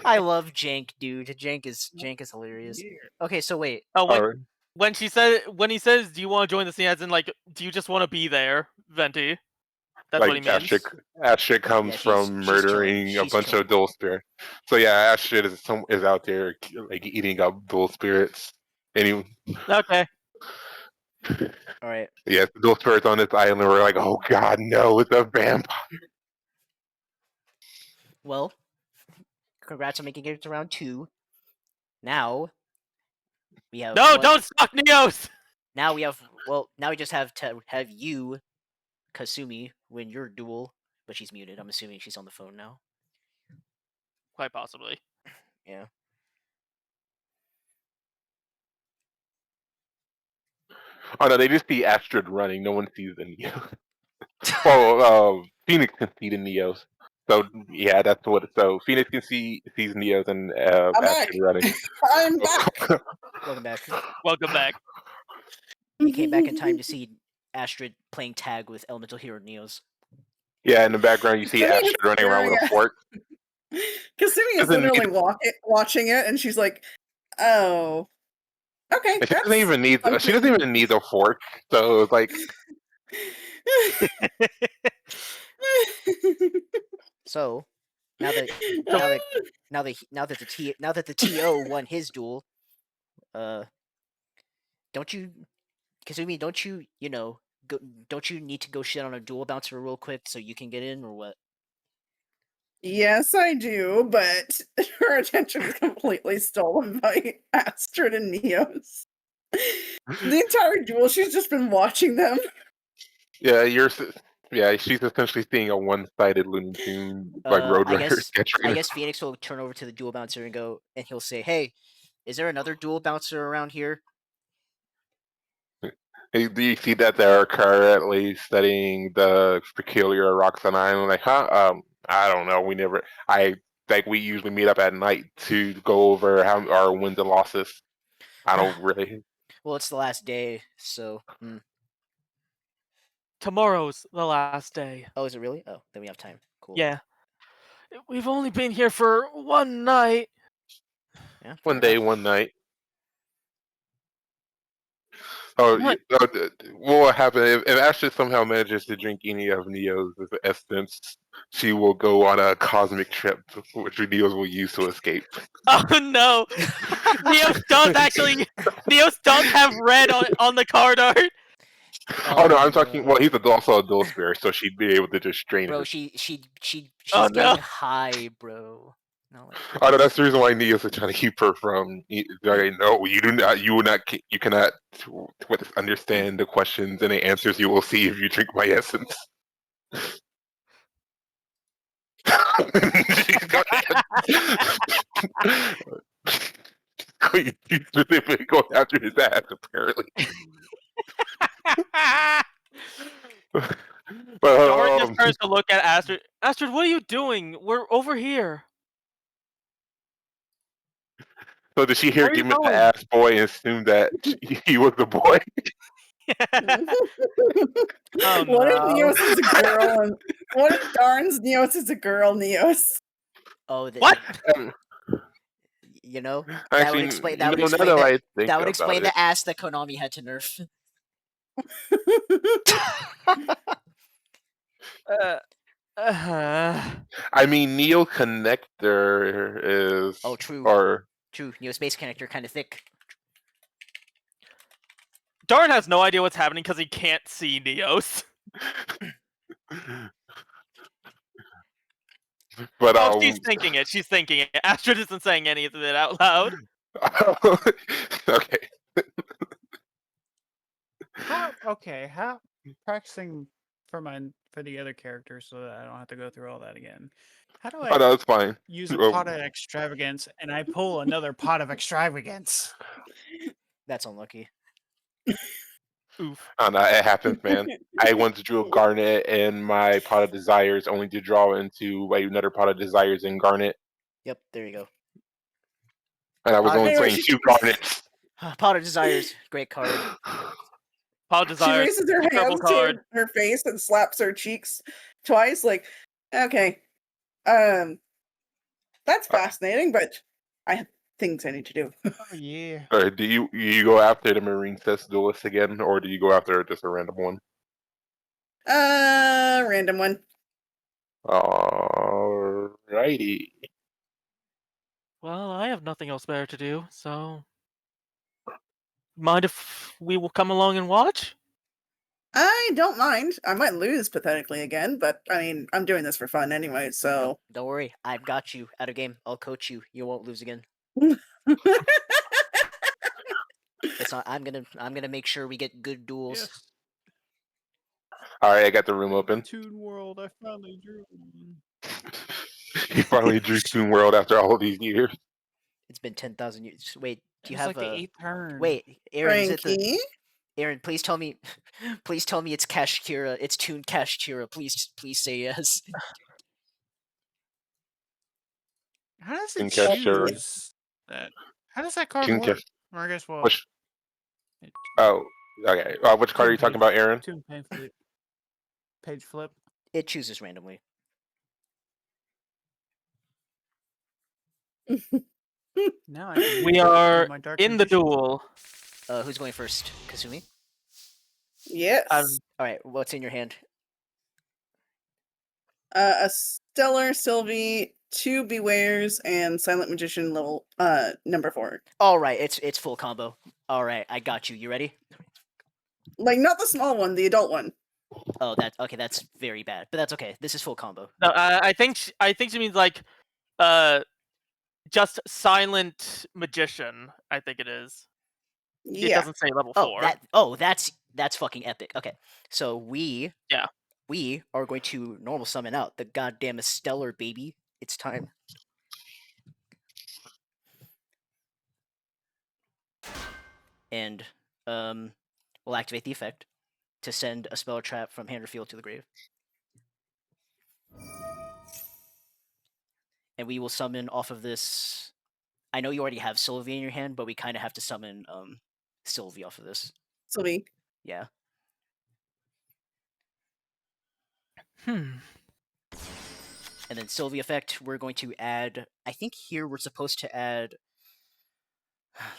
I love Jank, dude. Jank is hilarious. Okay, so wait. When he says, "Do you want to join the scene?" As in, like, do you just want to be there, Venti? That's what he means. Ashik comes from murdering a bunch of dual spirits. So yeah, Ashik is out there like eating up dual spirits. Anyway. Okay. All right. Yeah, the dual spirits on this island were like, oh god, no, it's a vampire. Well, congrats on making it to round 2. Now We have No, one. don't suck Neos! Now we have. Well, now we just have to have you, Kasumi, win your duel, but she's muted. I'm assuming she's on the phone now. Quite possibly. Yeah. Oh no, they just see Astrid running. No one sees the Neo. Well, Phoenix can see the Neos. So yeah, that's what. So Phoenix can sees Neos and I'm back. Astrid running. I'm back. Welcome back. Welcome back. You came back in time to see Astrid playing tag with Elemental Hero Neos. Yeah, in the background you see Kasumi is Astrid running around with a furious. fork. Kasumi is Doesn't literally need- watching it, and she's like, "Oh, okay." She doesn't even need. She doesn't even need a fork. So it's like, So now that the TO won his duel, don't you, Kazumi? Don't you go? Don't you need to go shit on a duel bouncer real quick so you can get in, or what? Yes, I do, but her attention is completely stolen by Astrid and Neos. The entire duel, she's just been watching them. yeah, she's essentially seeing a one-sided Looney Tune like I Roadrunner guess sketch. I guess Phoenix will turn over to the duel bouncer and go, and he'll say, "Hey, is there another duel bouncer around here?" Do you see that they're currently studying the peculiar rocks on island? Like, huh? I don't know. I think we usually meet up at night to go over how our wins and losses. I don't really. Well, it's the last day, so. Tomorrow's the last day. Oh, is it really? Oh, then we have time. Cool. Yeah. We've only been here for one night. Yeah. One fair day, enough. one night. Oh, What? what will happen if Ashley somehow manages to drink any of Neo's essence? She will go on a cosmic trip, which Neo's will use to escape. Oh no! Neos does have red on the card art. Oh, no, I'm talking. no. Well, he's also a dual spirit, so she'd be able to just strain Bro, her. she's Oh, getting no. high, bro. Not like Oh no, this. that's the reason why Neos is trying to keep her from. No, you do not. You will not. You cannot understand the questions and the answers you will see if you drink my essence. She's specifically going after his ass, apparently. But Doran just turns to look at Astrid. Astrid, what are you doing? We're over here. so did she hear Where are you "Give me the going? ass boy" and assume that he was the boy? Oh What if no. Neos is a girl, and what if Darn's Neos is a girl? Neos. Oh, What? that Actually, would explain. now That would explain that that. I think That would about explain it, the ass that Konami had to nerf. I mean, Neo Connector is, Oh, true. or True. Space connector kind of thick. Doran has no idea what's happening because he can't see Neos. but Oh, she's thinking it. She's thinking it. Astrid isn't saying any of it out loud. okay. How practicing for the other characters so that I don't have to go through all that again. How do Oh I no, it's fine. use a Well, pot of extravagance and I pull another pot of extravagance? That's unlucky. Oof. I don't know, it happens, man. I once drew a Garnet in my pot of desires, only to draw into another pot of desires in Garnet, Yep. There you go. and I was only Anyway, playing two Garnets. Pot of Desires. Great card. Paul She desires raises her purple hands card. to her face and slaps her cheeks twice. Like, okay, that's fascinating, but I have things I need to do. Oh yeah. Do you go after the Marine Cess duelist again, or do you go after just a random one? Random one. Alrighty. Well, I have nothing else better to do, so mind if we will come along and watch? I don't mind. I might lose pathetically again, but I mean, I'm doing this for fun anyway, so. Don't worry. I've got you. Out of game. I'll coach you. You won't lose again. It's not. I'm gonna make sure we get good duels. Yes. All right, I got the room open. Toon World, I finally drew one. You finally drew Toon World after all of these years. It's been 10,000 years. Wait, do It you was have like the a 8th turn. wait, Aaron? Is it the Frankie? Aaron? Please tell me, please tell me it's Cash Kira. It's Toon Cash Kira. Please say yes. How does Toon it Cash Kira. choose that? How does that card Toon work? Cash. Or I guess, well, Which? it- Oh, okay. Which card are you talking about, Aaron? Toon page flip. It chooses randomly. Now I can We do are my dark in the magician. duel. Who's going first? Kasumi. Yes. All right. What's in your hand? A Stellar, Sylvie, 2 Bewares, and Silent Magician level number 4. All right. It's full combo. All right. I got you. You ready? Like not the small one, the adult one. Oh, that's okay. That's very bad, but that's okay. This is full combo. No, I think she means like, just silent magician. I think it is. It Yeah. doesn't say level 4. That's fucking epic. Okay, so we are going to normal summon out the goddamn stellar baby. It's time. And we'll activate the effect to send a spell or trap from hand or field to the grave. And we will summon off of this. I know you already have Sylvie in your hand, but we kind of have to summon Sylvie off of this. Sylvie. Yeah. Hmm. And then Sylvie effect, we're going to add. I think here we're supposed to add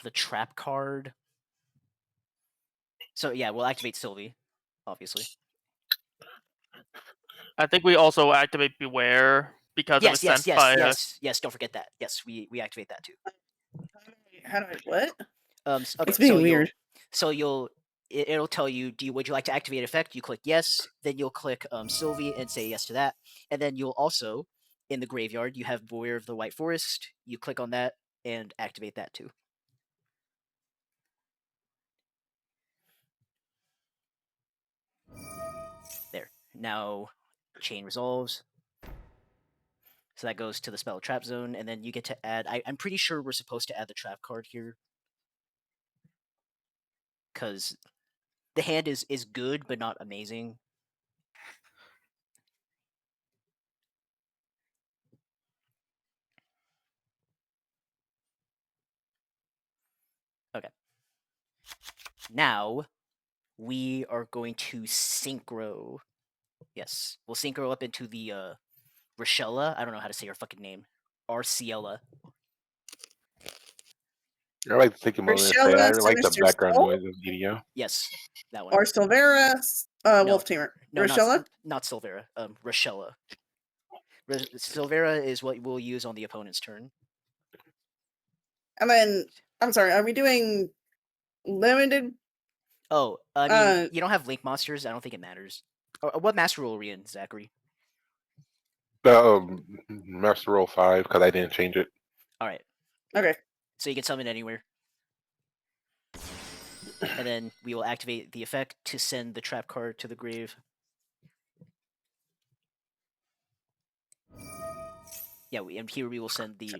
the trap card. So yeah, we'll activate Sylvie, obviously. I think we also activate Beware because it was sent by. Yes. Don't forget that. Yes, we activate that too. How do I what? Okay, It's being weird. It'll tell you, would you like to activate effect? You click yes, then you'll click Sylvie and say yes to that, and then you'll also in the graveyard you have Beware of the White Forest. You click on that and activate that too. There. Now, chain resolves. So that goes to the spell trap zone, and then you get to add. I'm pretty sure we're supposed to add the trap card here, because the hand is good but not amazing. Okay. Now we are going to synchro. Yes, we'll synchro up into the Rochella. I don't know how to say her fucking name. Arciella. I like to take a moment and say I Rochella, like the Sinister background Soul, noise of video. Yes, that one. or Silvera, No. Wolf Tamer. No, Rochella? not Silvera. Rochella. Silvera is what we'll use on the opponent's turn. And then, I'm sorry, are we doing limited? Oh, I mean, you don't have Link monsters. I don't think it matters. What master rule are we in, Zachary? Master Roll 5 because I didn't change it. All right. Okay. So you can summon anywhere. And then we will activate the effect to send the trap card to the grave. Yeah, and here we will send the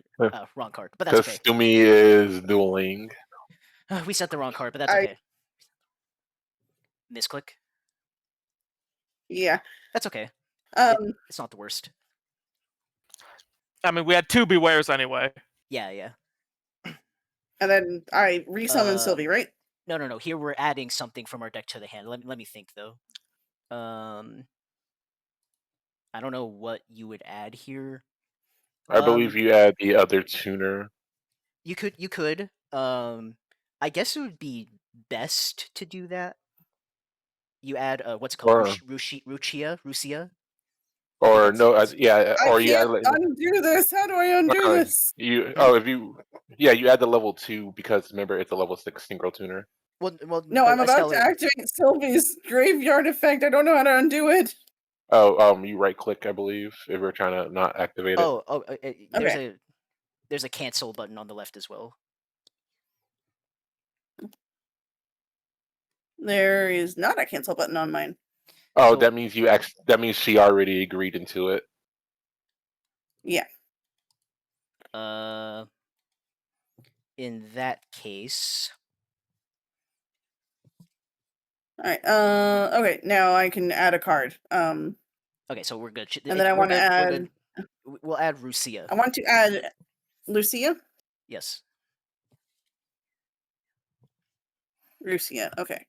wrong card, but that's okay. Kasumi is dueling. We sent the wrong card, but that's okay. Misclick. Yeah. That's okay. It's not the worst. I mean, we had 2 Bewares anyway. Yeah. And then I resummon Sylvie, right? No. Here we're adding something from our deck to the hand. Let me think though. I don't know what you would add here. I believe you add the other tuner. You could. I guess it would be best to do that. You add what's it called? Rucia. Or no, yeah, or I can't undo this. How do I undo this? You add the level 2 because remember it's a level 6 synchro tuner. Well, no, I'm about to activate Sylvie's graveyard effect. I don't know how to undo it. Oh, you right click, I believe, if we're trying to not activate it. There's a cancel button on the left as well. There is not a cancel button on mine. Oh, So- that means that means she already agreed into it. Yeah. In that case, All right. Okay. Now I can add a card. okay, so we're good. And then I We're want to good, we're add. good. We'll add Rusia. I want to add Lucia. Yes. Rucia. Okay.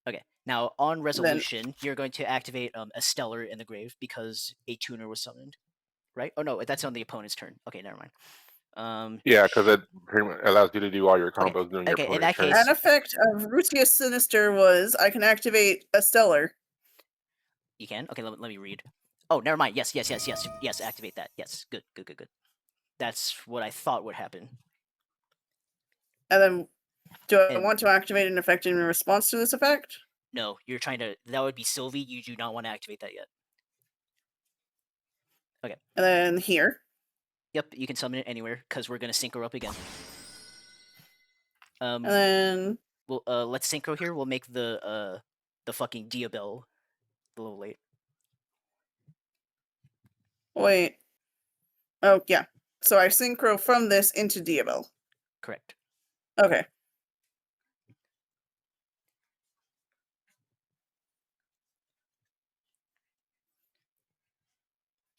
Okay. Now on resolution, you're going to activate a stellar in the grave because a tuner was summoned, right? Oh no, that's on the opponent's turn. Okay, never mind. Yeah, because it pretty much allows you to do all your combos during your Okay, in opponent's that turn. case- An effect of Rucia Sinister was I can activate a stellar. You can. Okay, let me read. Oh, never mind. Yes. Activate that. Yes. Good. That's what I thought would happen. And then, do I And- want to activate an effect in response to this effect? No, you're trying to. That would be Sylvie. You do not want to activate that yet. Okay. And then here. Yep, you can summon it anywhere because we're gonna synchro up again. And then We'll let's synchro here. We'll make the fucking Diabell a little late. wait. Oh yeah. So I synchro from this into Diabell. Correct. Okay.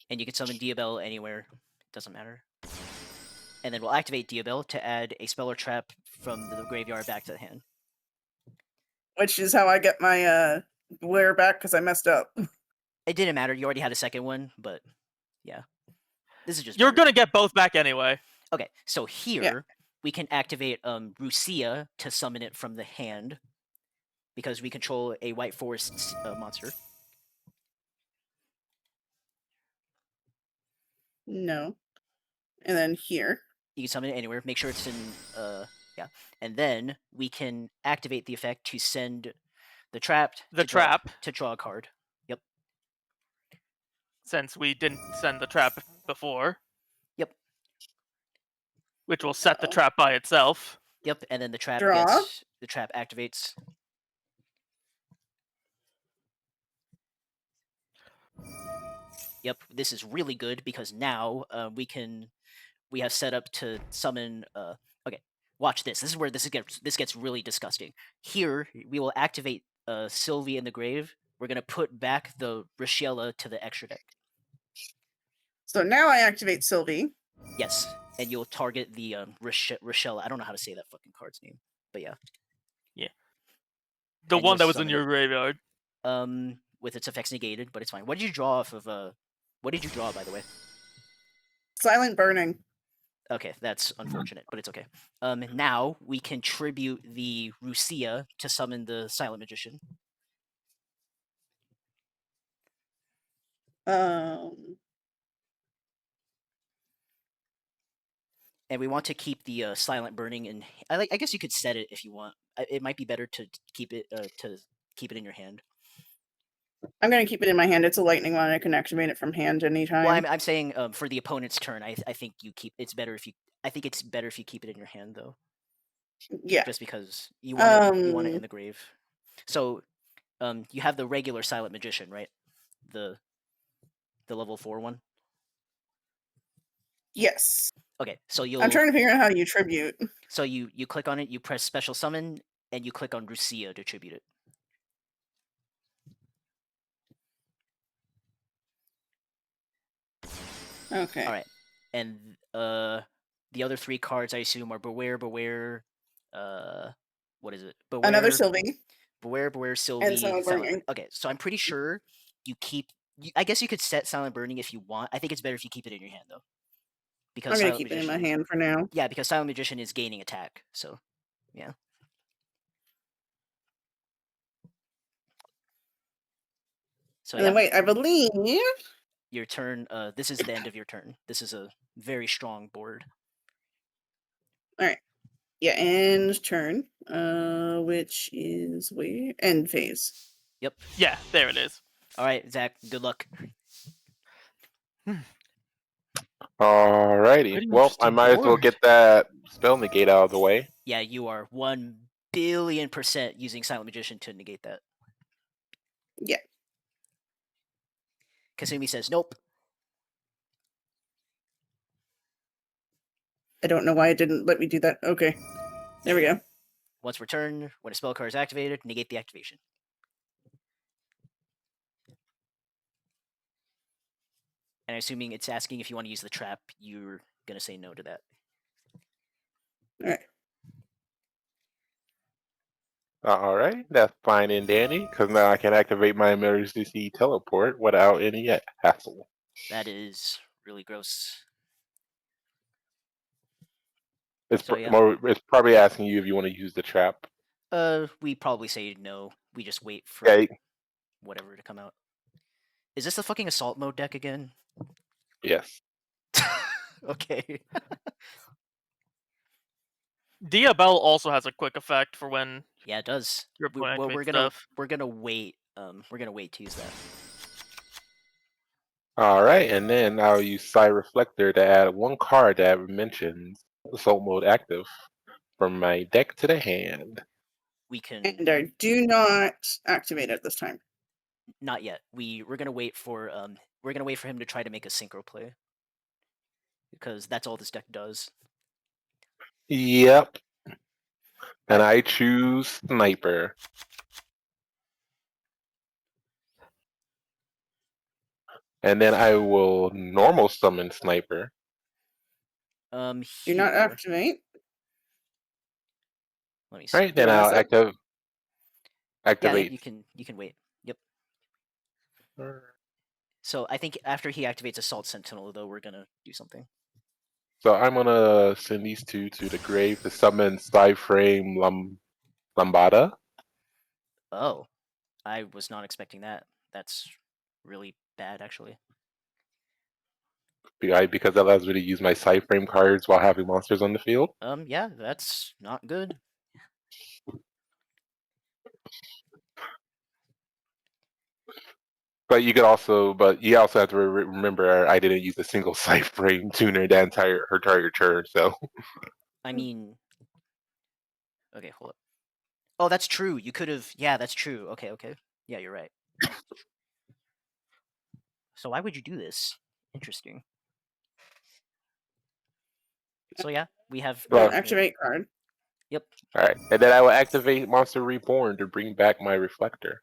And you can summon Diabell anywhere. Doesn't matter. And then we'll activate Diabell to add a spell or trap from the graveyard back to the hand. Which is how I get my Blair back because I messed up. It didn't matter. You already had a second one, but yeah. This is just You're better. gonna get both back anyway. Okay, so here we can activate Rucia to summon it from the hand because we control a white forest monster. No. And then here. You can summon it anywhere. Make sure it's in yeah. And then we can activate the effect to send the trapped The to draw, trap, to draw a card. Yep. since we didn't send the trap before. Yep. Which will set the Uh-oh. trap by itself. Yep. And then the trap Draw. activates. Yep. This is really good because now we have set up to summon. Okay, watch this. This is where this gets really disgusting. Here we will activate Sylvie in the grave. We're gonna put back the Rochella to the extra deck. So now I activate Sylvie. Yes, and you'll target the Rochella. I don't know how to say that fucking card's name, but yeah. The And one you'll that was in summon your it. graveyard. With its effects negated, but it's fine. What did you draw off of? What did you draw, by the way? Silent Burning. Okay, that's unfortunate, but it's okay. Now we can tribute the Rucia to summon the Silent Magician. And we want to keep the Silent Burning, and I guess you could set it if you want. It might be better to keep it in your hand. I'm gonna keep it in my hand. It's a lightning one. I can activate it from hand anytime. Well, I'm saying for the opponent's turn, I think you keep. It's better if you. I think it's better if you keep it in your hand though. Yeah. Just because you want it in the grave. So, you have the regular Silent Magician, right? The level 4 one. Yes. Okay, so I'm trying to figure out how you tribute. So you click on it, you press Special Summon, and you click on Rucia to tribute it. Okay. All right, and the other 3 cards I assume are Beware, what is it? Beware, Another Sylvie. Beware, Sylvie, Silent Burning. Okay, so I'm pretty sure you keep. I guess you could set Silent Burning if you want. I think it's better if you keep it in your hand though, because I'm gonna Silent keep it in my Magician- hand for now. Yeah, because Silent Magician is gaining attack, so yeah. So And then wait, I believe your turn. This is the end of your turn. This is a very strong board. yeah, end turn. Which is where end phase. Yep. Yeah, there it is. All right, Zach. Good luck. Alrighty. Pretty Well, I interesting might as well board. get that spell negate out of the way. Yeah, you are one billion% using Silent Magician to negate that. Yeah. Kasumi says nope. I don't know why it didn't let me do that. Okay. There we go. Once per turn, when a spell card is activated, negate the activation. And assuming it's asking if you want to use the trap, you're going to say no to that. All right. All right, that's fine and dandy, because now I can activate my emergency teleport without any hassle. That is really gross. It's, So, yeah. it's probably asking you if you want to use the trap. We probably say no. We just wait for Yeah, whatever to come out. Is this the fucking assault mode deck again? yes. Okay. Diabell also has a quick effect for when Yeah, it does. you're playing We're stuff. gonna wait. We're gonna wait to use that. All right, and then I'll use Psi Reflector to add one card that mentions Assault Mode active from my deck to the hand. We can And I do not activate it this time. not yet. We're gonna wait for him to try to make a synchro play. Because that's all this deck does. Yep. And I choose Sniper. And then I will normal summon Sniper. Do not Here. activate. Let me see. Right, then I'll activate. Yeah, you can wait. Yep. So I think after he activates Assault Sentinel, though, we're gonna do something. So I'm gonna send these two to the grave to summon Psyframe Lambada. Oh, I was not expecting that. That's really bad, actually. Because that allows me to use my Psyframe cards while having monsters on the field. Yeah, that's not good. But you also have to remember I didn't use a single Psyframe tuner the entire turn. So I mean, okay, hold up. Oh, that's true. You could have. Yeah, that's true. Okay. Yeah, you're right. So why would you do this? Interesting. So yeah, we have. Activate card. Yep. All right, and then I will activate Monster Reborn to bring back my Reflector.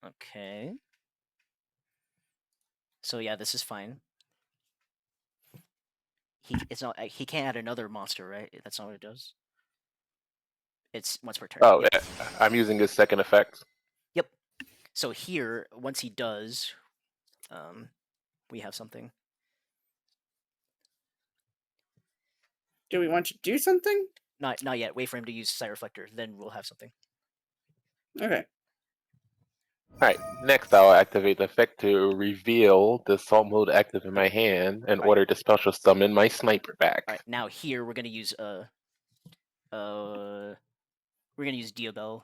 Okay. So yeah, this is fine. He can't add another monster, right? That's not what it does. It's once per turn. Oh, yep. Yeah, I'm using his second effect. Yep. So here, once he does, we have something. Do we want to do something? Not yet. Wait for him to use Psi Reflector, then we'll have something. Okay. Alright, next I'll activate the effect to reveal the Assault Mode active in my hand in order to special summon my Sniper back. Alright, now here we're gonna use Diabell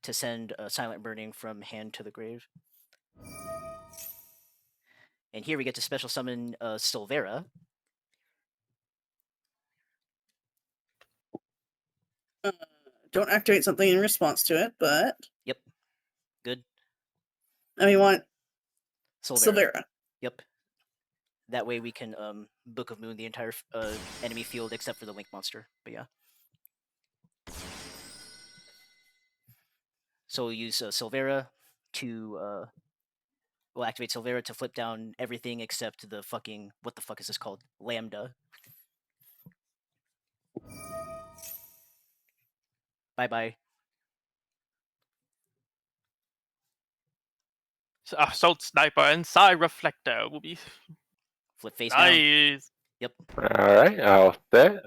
to send Silent Burning from hand to the grave. And here we get to special summon Silvera. Don't activate something in response to it, but Yep. Good. and we want Silvera. Silvera. Yep. That way we can Book of Moon the entire enemy field except for the Link monster. But yeah. So we'll use Silvera to we'll activate Silvera to flip down everything except the fucking what the fuck is this called? Lambda. Bye. Assault Sniper and Psi Reflector will be Flip face down. nice. Yep. Alright, I'll set.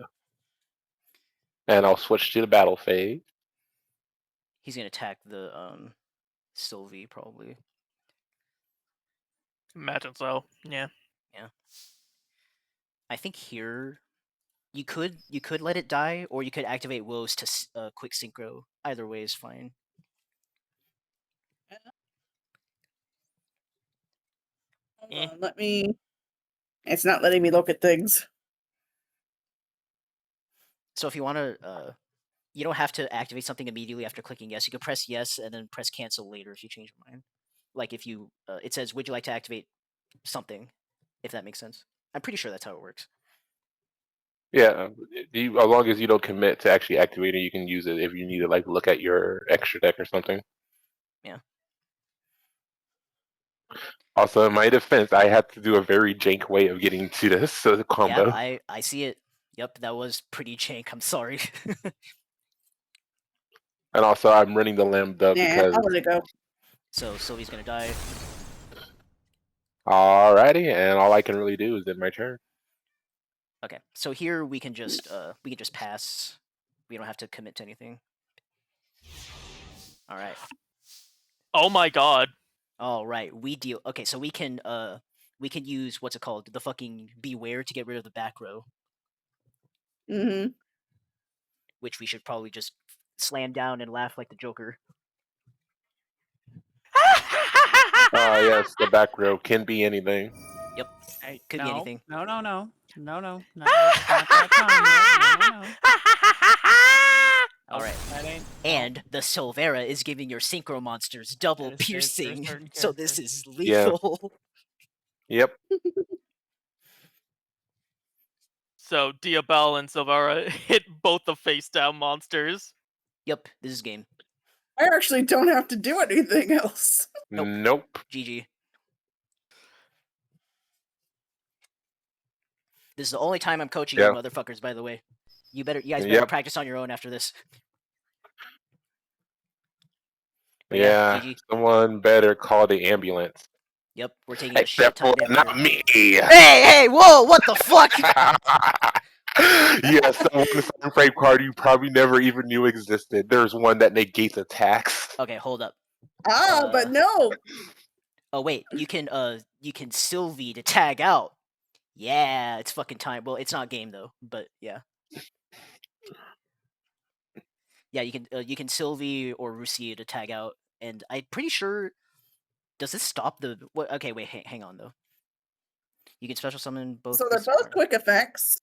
And I'll switch to the battle phase. He's gonna attack the Sylvie probably. Imagine so. Yeah. Yeah. I think here you could let it die, or you could activate Woes to quick synchro. Either way is fine. Hold on, let me. It's not letting me look at things. So if you want to you don't have to activate something immediately after clicking yes. You can press yes and then press cancel later if you change your mind. Like if you, it says, "Would you like to activate something?" If that makes sense. I'm pretty sure that's how it works. Yeah, as long as you don't commit to actually activating, you can use it if you need to like look at your extra deck or something. Yeah. Also, in my defense, I had to do a very jank way of getting to this combo. Yeah, I see it. Yep, that was pretty jank. I'm sorry. And also, I'm running the Lambda Nah, because. I'll let it go. So Sylvie's gonna die. Alrighty, and all I can really do is end my turn. Okay, so here we can just pass. We don't have to commit to anything. All right. Oh my god. All right. We deal. Okay, so we can use what's it called? The fucking beware to get rid of the back row, Mm-hmm. which we should probably just slam down and laugh like the Joker. Yes, the back row can be anything. Yep. Hey, Could be no, anything. no, no, no, no, no, no. It's not that time yet. No, no, no. All right. That ain't. And the Silvera is giving your synchro monsters double That is saved for a piercing, certain so this character. is Yeah. lethal. Yep. So Diabell and Silvera hit both the face down monsters. Yep, this is game. I actually don't have to do anything else. Nope. Nope. GG. This is the only time I'm coaching you Yeah. motherfuckers, by the way. You guys better Yep. practice on your own after this. But Yeah. GG. Someone better call the ambulance. Yep, we're taking a shit Except ton for damage. not me. Hey, whoa, what the fuck? Yes, the one frame card you probably never even knew existed. There's one that negates attacks. Okay, hold up. But no. Oh wait, you can Sylvie to tag out. Yeah, it's fucking time. Well, it's not game though, but yeah. Yeah, you can Sylvie or Rusia to tag out, and I'm pretty sure. Does this stop the? What? Okay, wait, hang on though. You can special summon both. So they're both quick effects.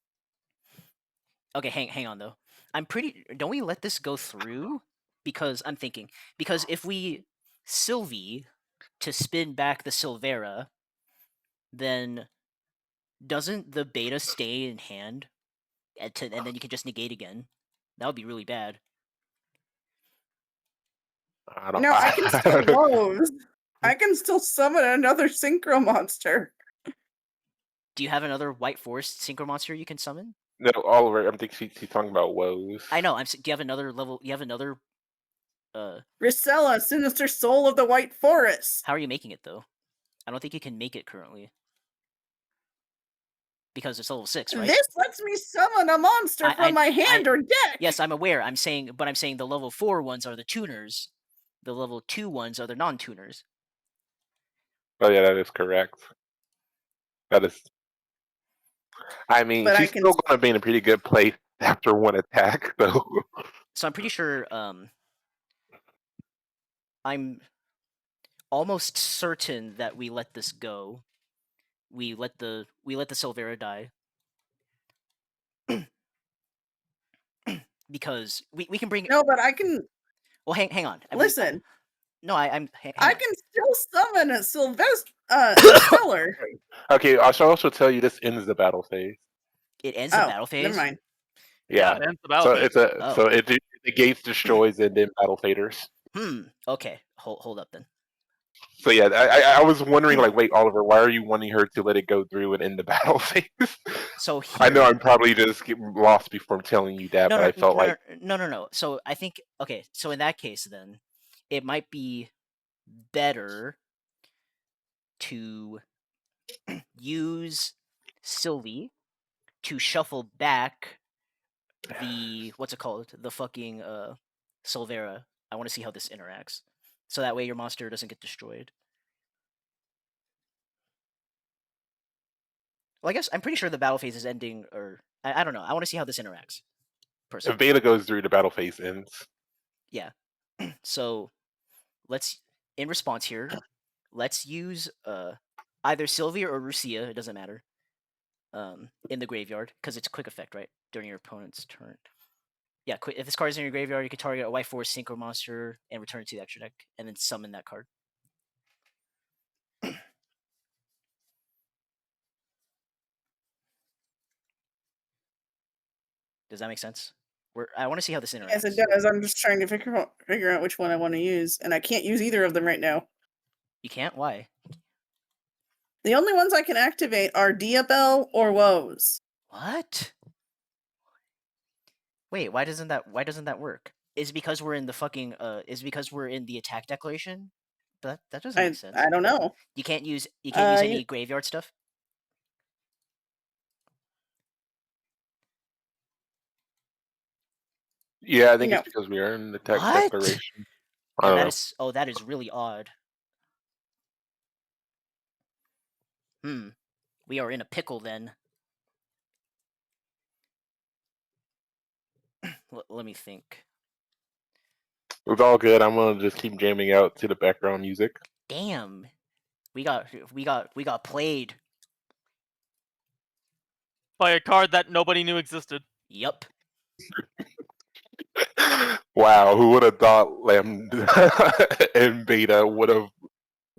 Okay, hang on though. I'm pretty. Don't we let this go through? Because I'm thinking. Because if we Sylvie to spin back the Silvera, then doesn't the beta stay in hand? And then you can just negate again. That would be really bad. No, I can still woes. I can still summon another synchro monster. Do you have another White Forest synchro monster you can summon? No, Oliver. I think she's talking about woes. I know. Do you have another level? You have another. Rissella, Sinister Soul of the White Forest. How are you making it though? I don't think you can make it currently. Because it's level 6, right? This lets me summon a monster from my hand or deck. Yes, I'm aware. I'm saying the level 4 ones are the tuners. The level 2 ones are the non-tuners. Oh yeah, that is correct. That is. I mean, But she's still going to be in a pretty good place after one attack, though. So I'm pretty sure. I'm almost certain that we let this go. We let the Silvera die. Because we can bring. No, but I can. Well, hang on. Listen. I can still summon a Stellar. Okay, I shall also tell you this ends the battle phase. It ends the battle phase. Never mind. Yeah, it ends the battle phase. So it negates, destroys, and then battle faders. Okay. Hold up then. So yeah, I was wondering, like, wait, Oliver, why are you wanting her to let it go through and end the battle phase? So I know I'm probably just getting lost before telling you that, but I felt like no. So I think okay. So in that case, then it might be better to use Sylvie to shuffle back the what's it called? The fucking Silvera. I want to see how this interacts. So that way your monster doesn't get destroyed. Well, I guess I'm pretty sure the battle phase is ending, or I don't know. I want to see how this interacts. Personally. if beta goes through, the battle phase ends. Yeah. So let's in response here, let's use either Sylvia or Rusia, it doesn't matter. In the graveyard, because it's a quick effect, right? During your opponent's turn. Yeah, if this card is in your graveyard, you can target a white force synchro monster and return it to the extra deck, and then summon that card. Does that make sense? I want to see how this interacts. Yes, it does. I'm just trying to figure out which one I want to use, and I can't use either of them right now. You can't? Why? The only ones I can activate are Diabell or Woes. What? Wait, why doesn't that work? Is it because we're in the fucking is it because we're in the attack declaration? But that doesn't make sense. I don't know. You can't use any You- graveyard stuff? Yeah, I think No. it's because we are in the text What? declaration. I Yeah, don't that know. is that is really odd. We are in a pickle then. Let me think. It's all good. I'm gonna just keep jamming out to the background music. Damn. We got played. By a card that nobody knew existed. Yup. Wow, who would have thought Lambda and Beta would have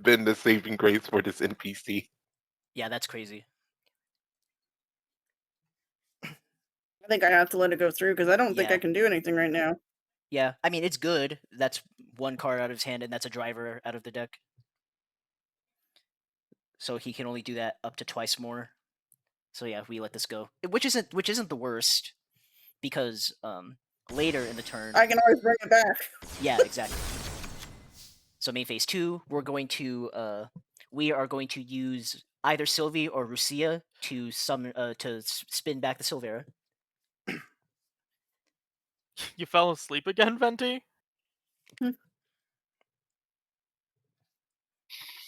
been the saving grace for this NPC? Yeah, that's crazy. I think I have to let it go through because I don't think Yeah. I can do anything right now. Yeah, I mean it's good. That's one card out of his hand, and that's a driver out of the deck. So he can only do that up to twice more. So yeah, we let this go, which isn't the worst, because later in the turn, I can always bring it back. yeah, exactly. So main phase 2, we are going to use either Sylvie or Rucia to summon to spin back the Silvera. You fell asleep again, Venti?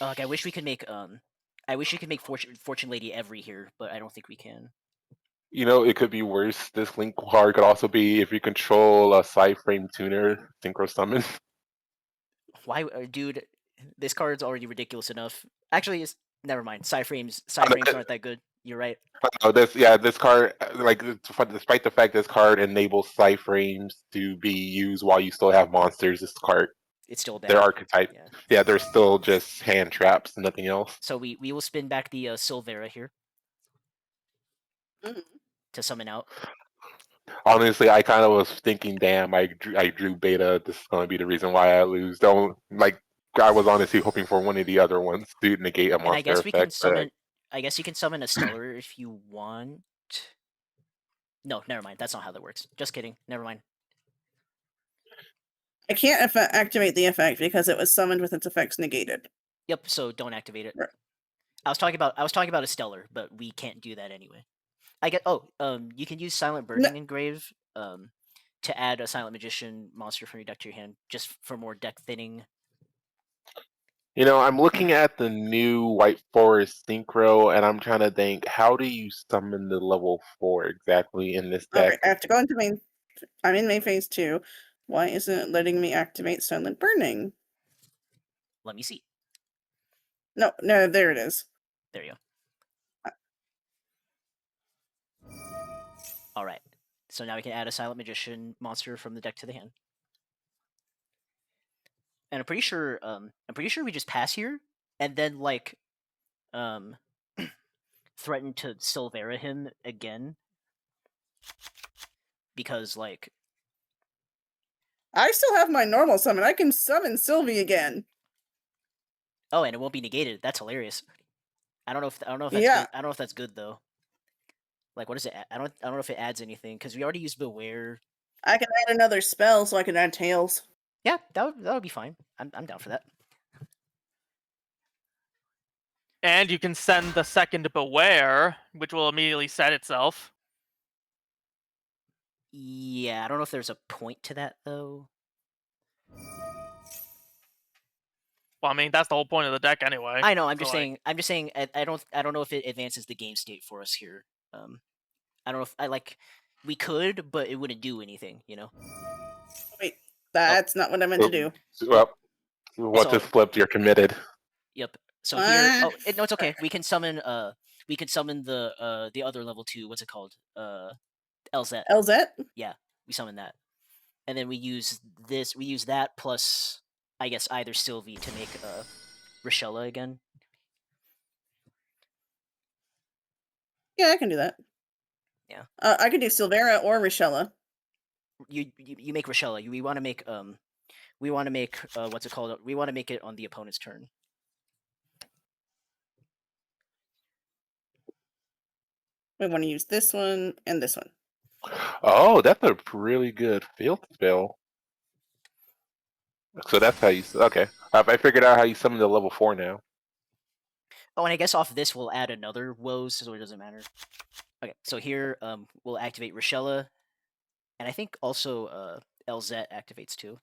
Like I wish we could make Fortune Lady every here, but I don't think we can. You know, it could be worse. This link card could also be if you control a side frame tuner, synchro summon. Why, dude? This card's already ridiculous enough. Actually, never mind. Side frames aren't that good. You're right. This card, like, despite the fact this card enables side frames to be used while you still have monsters, this card, It's still bad. their archetype, Yeah. they're still just hand traps, nothing else. So we will spin back the Silvera here Mhm. to summon out. Honestly, I kind of was thinking, damn, I drew Beta. This is going to be the reason why I lose. Don't like. I was honestly hoping for one of the other ones to negate a monster And I guess we can effect. summon. I guess you can summon a Stellar if you want. No, never mind. That's not how that works. Just kidding. Never mind. I can't activate the effect because it was summoned with its effects negated. Yep. So don't activate it. Right. I was talking about a Stellar, but we can't do that anyway. You can use Silent Burning Engrave to add a Silent Magician monster from your deck to your hand, just for more deck thinning. You know, I'm looking at the new White Forest Synchro, and I'm trying to think, how do you summon the level 4 exactly in this deck? Okay, I have to go into main. I'm in main phase 2. Why isn't it letting me activate Silent Burning? Let me see. No, there it is. There you go. All right. So now we can add a Silent Magician monster from the deck to the hand. And I'm pretty sure we just pass here and then threaten to Silvera him again, because I still have my normal summon. I can summon Sylvie again. oh, and it won't be negated. That's hilarious. I don't know if that's Yeah. good. I don't know if that's good though. Like, what does it? I don't know if it adds anything, because we already used Beware. I can add another spell, so I can add Tails. Yeah, that would be fine. I'm down for that. And you can send the second Beware, which will immediately set itself. Yeah, I don't know if there's a point to that though. Well, I mean, that's the whole point of the deck anyway. I know. I'm So, just like- saying. I don't know if it advances the game state for us here. I don't know if we could, but it wouldn't do anything. You know. Wait, that's not what I meant to do. Well, what just flipped? You're committed. Yep. So here, no, it's okay. We can summon the other level 2. What's it called? LZ. LZ? Yeah, we summon that. and then we use this. We use that plus, I guess, either Sylvie to make Rochella again. Yeah, I can do that. Yeah. I can do Silvera or Rochella. You make Rochella. We want to make what's it called? We want to make it on the opponent's turn. We want to use this one and this one. Oh, that's a really good field spell. So that's how you. Okay, I figured out how you summon the level 4 now. Oh, and I guess off this we'll add another woes, so it doesn't matter. Okay, so here we'll activate Rochella, and I think also LZ activates too.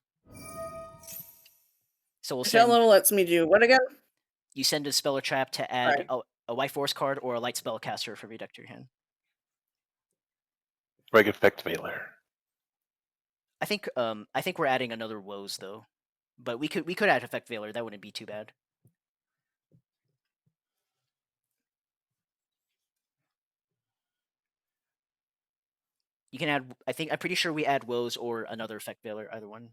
So we'll send. Rochella lets me do what again? You send a spell or trap to add Right. a White Force card or a Light Spellcaster for every deck to your hand. Break Effect Veiler. I think we're adding another woes though, but we could add Effect Veiler. That wouldn't be too bad. You can add. I'm pretty sure we add woes or another Effect Veiler. Either one.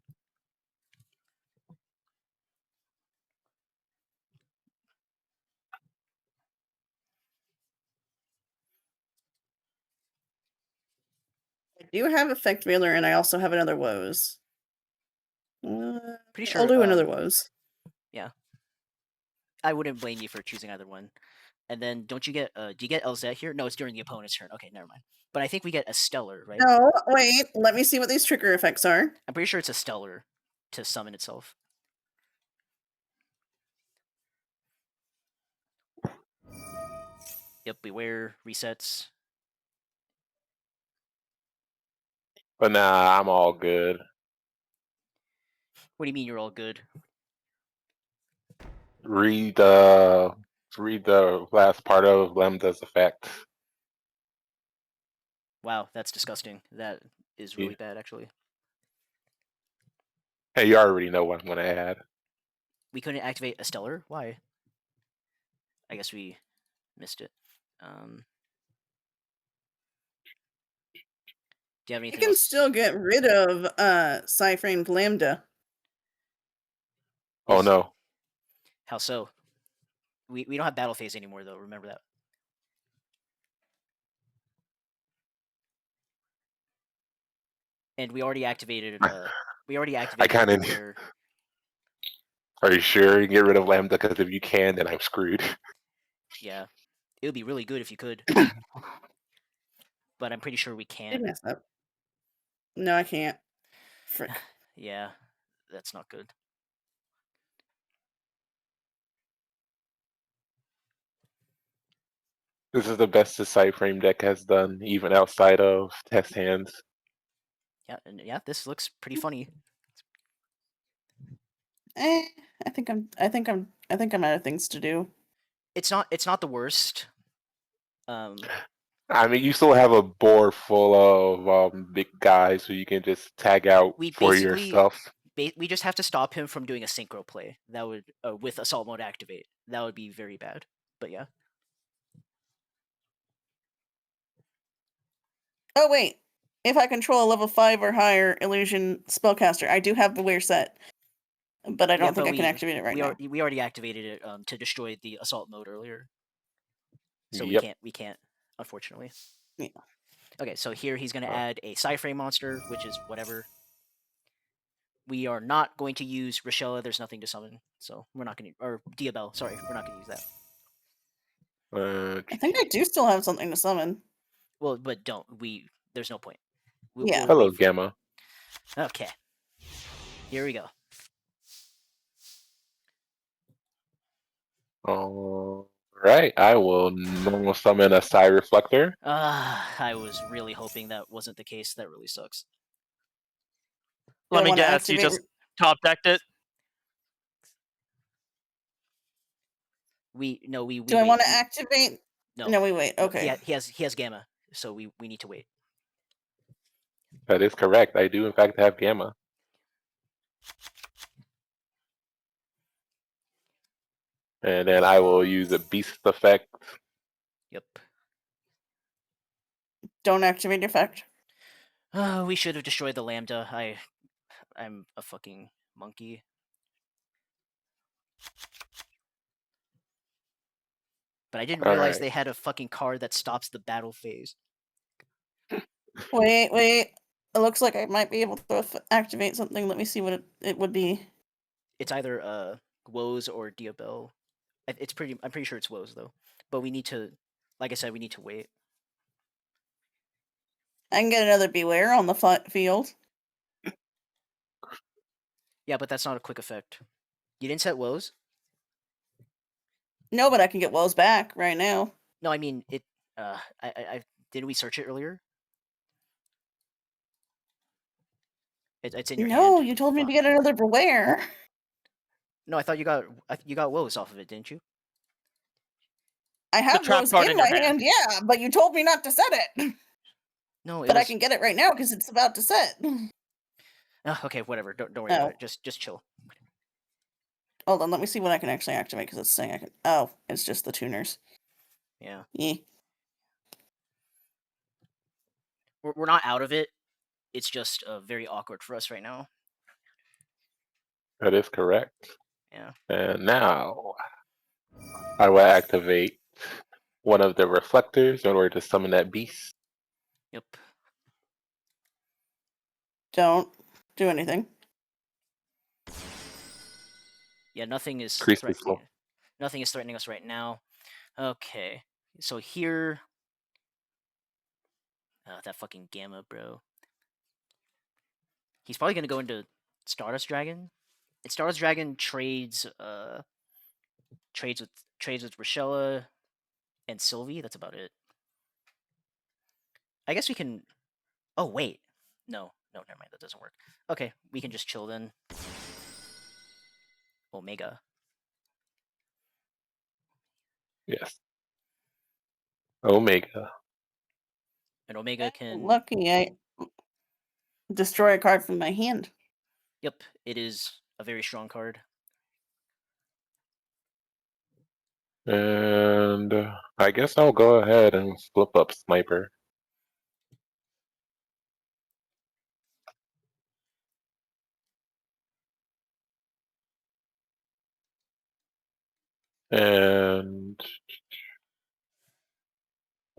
I do have Effect Veiler, and I also have another Woes. Pretty sure. I'll do another Woes. Yeah. I wouldn't blame you for choosing either one. And then don't you get do you get LZ here? No, it's during the opponent's turn. Okay, never mind. But I think we get a stellar, right? No, wait. Let me see what these trigger effects are. I'm pretty sure it's a stellar to summon itself. Yep, beware resets. But nah, I'm all good. What do you mean you're all good? Read the last part of Lambda's effect. Wow, that's disgusting. That is really bad, actually. Hey, you already know what I'm gonna add. We couldn't activate a stellar? Why? I guess we missed it. Do you have You anything can else? still get rid of Psyframed Lambda. Oh no. How so? We don't have battle phase anymore though, remember that. And we already activated I kind of. where. Are you sure you can get rid of Lambda? Because if you can, then I'm screwed. Yeah. It would be really good if you could. But I'm pretty sure we Did can't. mess up. No, I can't. Frick. Yeah, that's not good. This is the best the Cyframe deck has done, even outside of test hands. Yeah, and yeah, this looks pretty funny. I think I'm out of things to do. It's not the worst. I mean, you still have a board full of big guys, so you can just tag out We for your basically- stuff. We just have to stop him from doing a synchro play. That would with assault mode activate. That would be very bad. But yeah. Oh wait, if I control a level 5 or higher illusion spellcaster, I do have Beware set, but I don't think I can activate it right now. We already activated it to destroy the assault mode earlier. So Yep. we can't, unfortunately. Yeah. Okay, so here he's gonna add a Psyframe monster, which is whatever. We are not going to use Rochella. There's nothing to summon, so we're not gonna. Or Diabel, sorry, we're not gonna use that. I think I do still have something to summon. Well, but don't. There's no point. Yeah. Hello, Gamma. Okay. Here we go. All right, I will normal summon a Psy Reflector. I was really hoping that wasn't the case. That really sucks. Let me wanna guess, you activate just top decked it? We Do I wait. want to activate? No, No, we wait. no, Okay. he has Gamma, so we need to wait. That is correct. I do, in fact, have Gamma. And then I will use a Beast effect. Yep. Don't activate effect. We should have destroyed the Lambda. I I'm a fucking monkey. But I didn't realize Alright. they had a fucking card that stops the battle phase. Wait. It looks like I might be able to activate something. Let me see what it would be. It's either Woes or Diabel. It's pretty. I'm pretty sure it's Woes though. But we need to, like I said, we need to wait. I can get another Beware on the field. Yeah, but that's not a quick effect. You didn't set Woes? No, but I can get Wells back right now. No, I mean it. I didn't we search it earlier? It's in your No, hand. you told me to Fuck. get another Beware. No, I thought you got Woes off of it, didn't you? I have trap Woes card in in your my hand, yeah, but you told me not to set it. No, it But I was. can get it right now because it's about to set. Okay, whatever. Don't worry Oh. about it. Just chill. Hold on, let me see what I can actually activate because it's saying I can. Oh, it's just the tuners. Yeah, Yeah. we're not out of it. It's just very awkward for us right now. That is correct. Yeah. And now I will activate one of the reflectors in order to summon that beast. Yep. Don't do anything. Yeah, nothing is Increase the threatening. slow. Nothing is threatening us right now. Okay, so here, that fucking Gamma, bro. He's probably gonna go into Stardust Dragon. And Stardust Dragon trades with Rochella and Sylvie. That's about it. I guess we can. Oh wait, no, never mind. That doesn't work. Okay, we can just chill then. Omega. Yes. Omega. And Omega can. Lucky I destroy a card from my hand. Yep, it is a very strong card. And I guess I'll go ahead and flip up Sniper. And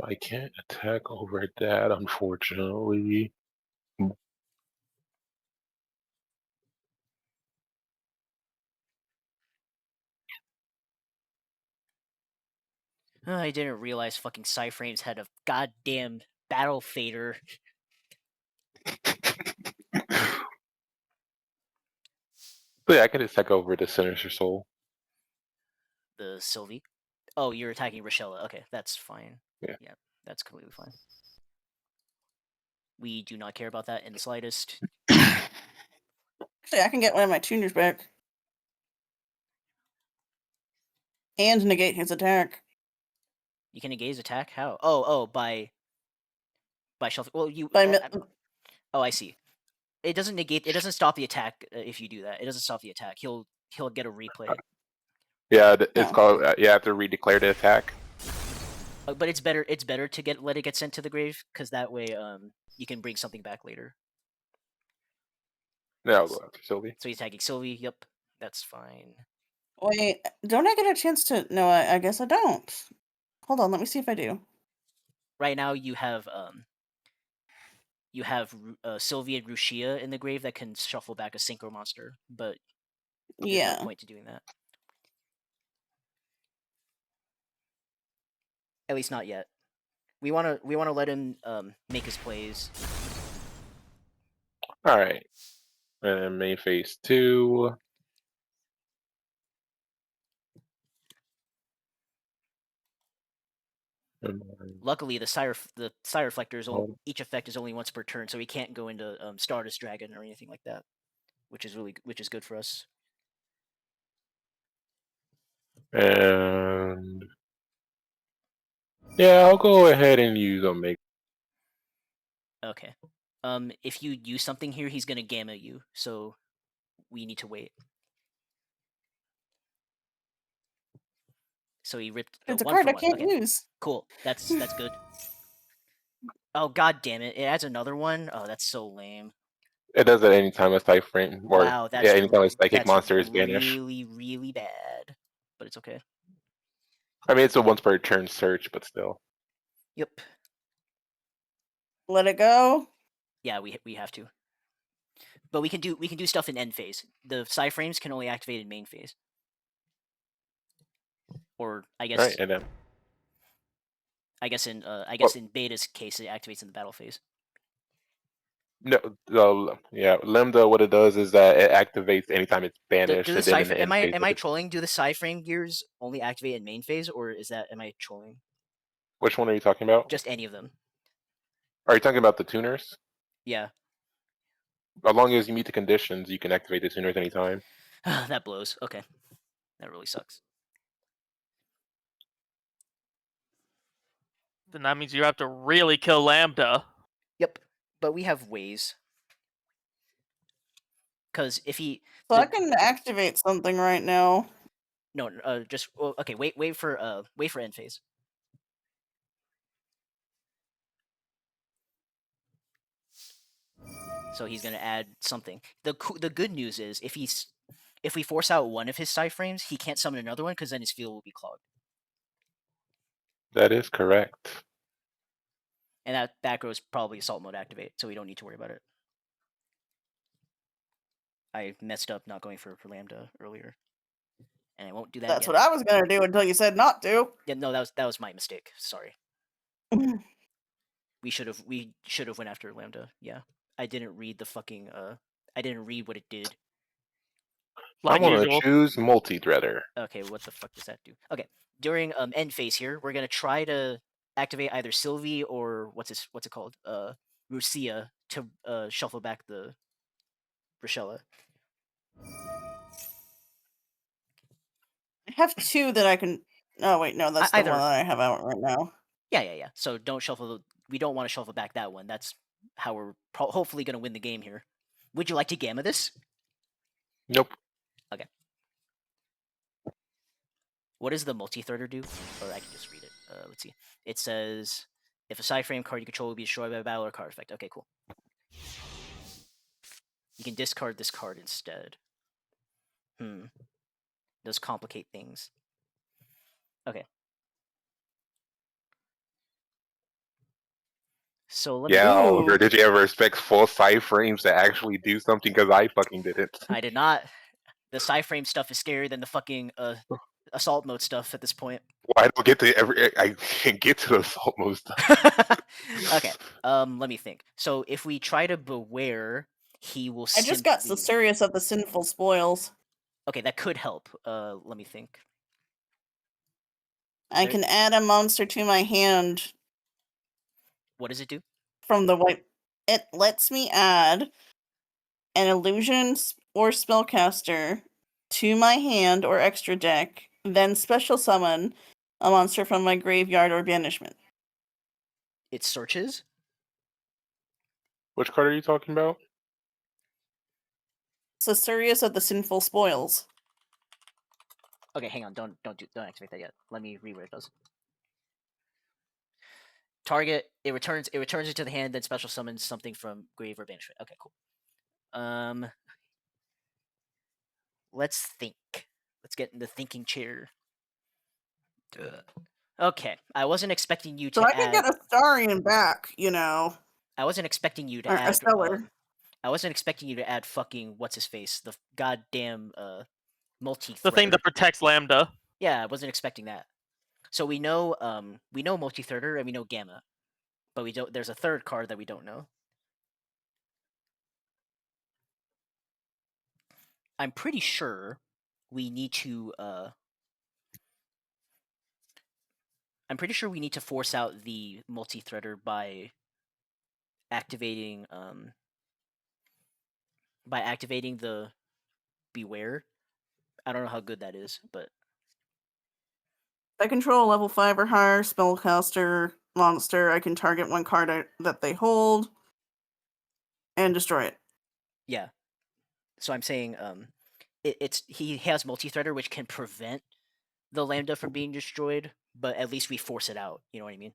I can't attack over that, unfortunately. I didn't realize fucking Cyframes had a goddamn battle fader. So yeah, I can attack over the Sinister Soul. The Sylvie. Oh, you're attacking Rochella. Okay, that's fine. Yeah. That's completely fine. We do not care about that in the slightest. Actually, I can get one of my tuners back. And negate his attack. You can negate his attack? How? Oh, by shelter. Well, you. By Oh, I see. It doesn't negate. It doesn't stop the attack if you do that. It doesn't stop the attack. He'll get a replay. Yeah, it's Oh. called. You have to redeclare the attack. But it's better. It's better to let it get sent to the grave because that way, you can bring something back later. Yeah, I'll go after Sylvie. So he's attacking Sylvie. Yep, that's fine. Wait, don't I get a chance to? No, I guess I don't. Hold on, let me see if I do. Right now, you have Sylvie and Rushia in the grave that can shuffle back a synchro monster, but there's Yeah. no point to doing that. At least not yet. We wanna let him make his plays. All right. And main phase 2. Luckily, the Sire Reflector is each effect is only once per turn, so he can't go into Stardust Dragon or anything like that, which is good for us. And yeah, I'll go ahead and use Omega. Okay. If you use something here, he's gonna Gamma you, so we need to wait. So he ripped It's a one card for I one. can't Okay. use. Cool. That's good. Oh god damn it! It adds another one. Oh, that's so lame. It does it anytime a Psy frame, or Wow, yeah, anytime a psychic that's monster is banished. really, really bad. But it's okay. I mean, it's a once per turn search, but still. Yep. Let it go. Yeah, we have to. But we can do stuff in end phase. The Psy frames can only activate in main phase. Or I guess Right, and then I guess in well, in Beta's case it activates in the battle phase. no, yeah, Lambda. What it does is that it activates anytime it's Do banished, the and then Psy in the end phase. am I trolling? Do the Psy frame gears only activate in main phase, or is that am I trolling? Which one are you talking about? Just any of them. Are you talking about the tuners? Yeah. As long as you meet the conditions, you can activate the tuners anytime. That blows. Okay. That really sucks. Then that means you have to really kill Lambda. Yep. But we have ways. Because if he So I can activate something right now. no just okay wait for end phase. So he's gonna add something. The good news is if we force out one of his Psy frames, he can't summon another one because then his field will be clogged. That is correct. And that goes probably assault mode activate, so we don't need to worry about it. I messed up not going for Lambda earlier, and I won't do that That's again. what I was gonna do until you said not to. Yeah, no, that was my mistake. Sorry. we should have went after Lambda. Yeah, I didn't read the fucking I didn't read what it did. Like I'm gonna usual. choose multi-threader. Okay, what the fuck does that do? Okay, during end phase here, we're gonna try to activate either Sylvie or what's it called? Rucia to shuffle back the Rochella. I have two that I can. Oh wait, no, that's the Either one that I have out right now. yeah. So don't shuffle. We don't want to shuffle back that one. That's how we're hopefully gonna win the game here. Would you like to gamma this? Nope. Okay. What does the multi-threader do? Or I can just read it. Let's see. It says if a side frame card you control will be destroyed by a battle or card effect. Okay, cool. You can discard this card instead. Does complicate things. Okay. So let me. Yeah, Ooh. Oliver, did you ever expect full Psy frames to actually do something? Because I fucking didn't. I did not. The Psy frame stuff is scarier than the fucking assault mode stuff at this point. Well, I don't get to I can't get to the assault mode stuff. Okay. Let me think. So if we try to beware, he will. I just got simply... Caesarius of the Sinful Spoils. Okay, that could help. Let me think. I can add a monster to my hand. What does it do? From the white. It lets me add an illusion or spellcaster to my hand or extra deck, then special summon a monster from my graveyard or banishment. It searches. Which card are you talking about? Caesarius of the Sinful Spoils. Okay, hang on. Don't activate that yet. Let me read what it does. Target. It returns it to the hand, then special summons something from grave or banishment. Okay, cool. Let's think. Let's get in the thinking chair. Okay, I wasn't expecting you to So I add. can get a Starion back, you know. I wasn't expecting you to Or add. a Stellar. I wasn't expecting you to add fucking what's his face, the goddamn multi. The thing that protects Lambda. Yeah, I wasn't expecting that. So we know multi-threader and we know gamma, but we don't. There's a third card that we don't know. I'm pretty sure we need to. I'm pretty sure we need to force out the multi-threader by activating the beware. I don't know how good that is, but If I control a level 5 or higher spellcaster monster, I can target one card that they hold and destroy it. yeah. So I'm saying he has multi-threader, which can prevent the Lambda from being destroyed, but at least we force it out. You know what I mean?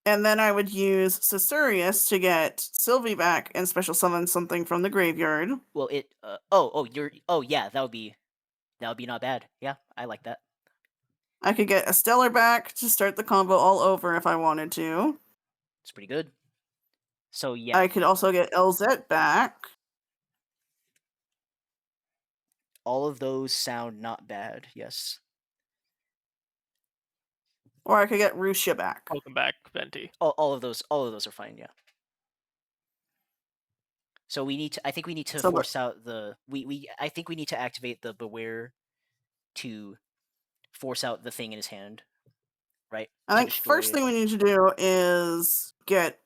And then I would use Caesarius to get Sylvie back and special summon something from the graveyard. Well, yeah, that would be not bad. Yeah, I like that. I could get a Stellar back to start the combo all over if I wanted to. It's pretty good. So yeah, I could also get LZ back. all of those sound not bad. Yes. Or I could get Rusha back. Welcome back, Venti. All of those are fine. Yeah. So I think we need to So force out the I think we need to activate the Beware to force out the thing in his hand, right? I To think destroy first it. thing we need to do is get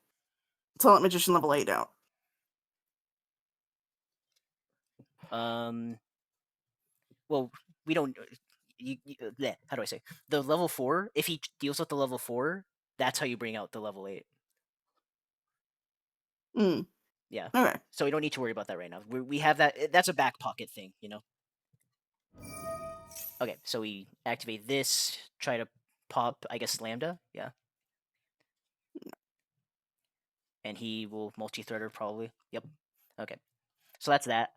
Silent Magician level 8 out. Well, we don't. How do I say the level 4? If he deals with the level 4, that's how you bring out the level 8. Mm. Yeah. Okay. So we don't need to worry about that right now. We have that. That's a back pocket thing, you know. Okay, so we activate this. Try to pop, I guess, Lambda. Yeah. And he will multi-threader probably. Yep. Okay. So that's that.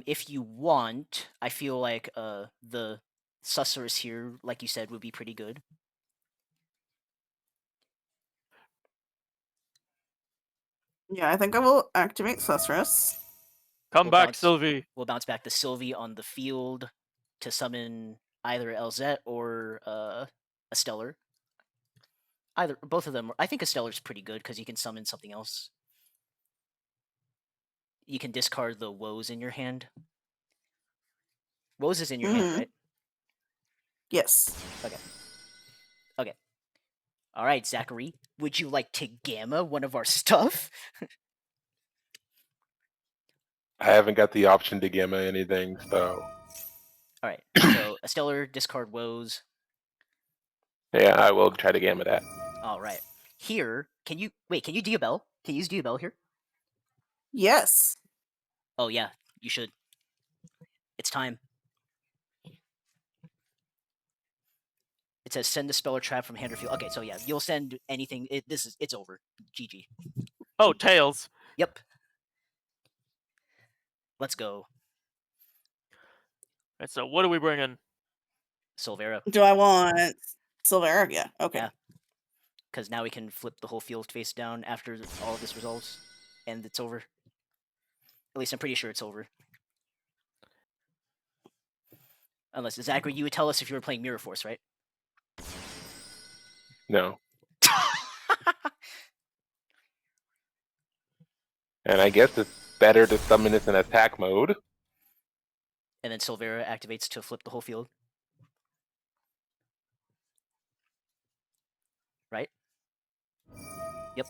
If you want, I feel like the Susurrus here, like you said, would be pretty good. Yeah, I think I will activate Susurrus. Come We'll back, bounce- Sylvie. We'll bounce back the Sylvie on the field to summon either LZ or a Stellar. Both of them. I think a Stellar's pretty good because you can summon something else. You can discard the Woes in your hand. Woes is in your hand, Mhm. right? Yes. Okay. All right, Zachary. Would you like to gamma one of our stuff? I haven't got the option to gamma anything, so All right. So a Stellar, discard Woes. yeah, I will try to gamma that. All right. Here, can you Diabell? Can you use Diabell here? Yes. Oh yeah, you should. It's time. It says send a spell or trap from hand or field. Okay, so yeah, you'll send anything. It's over. GG. Oh, Tails. Yep. Let's go, Right, so what are we bringing? Silvera. Do I want Silvera? Yeah. Okay. Yeah. Because now we can flip the whole field face down after all of this resolves, and it's over. At least I'm pretty sure it's over. Unless Zachary, you would tell us if you were playing Mirror Force, right? No. And I guess it's better to summon this in attack mode. And then Silvera activates to flip the whole field. Right? Yep.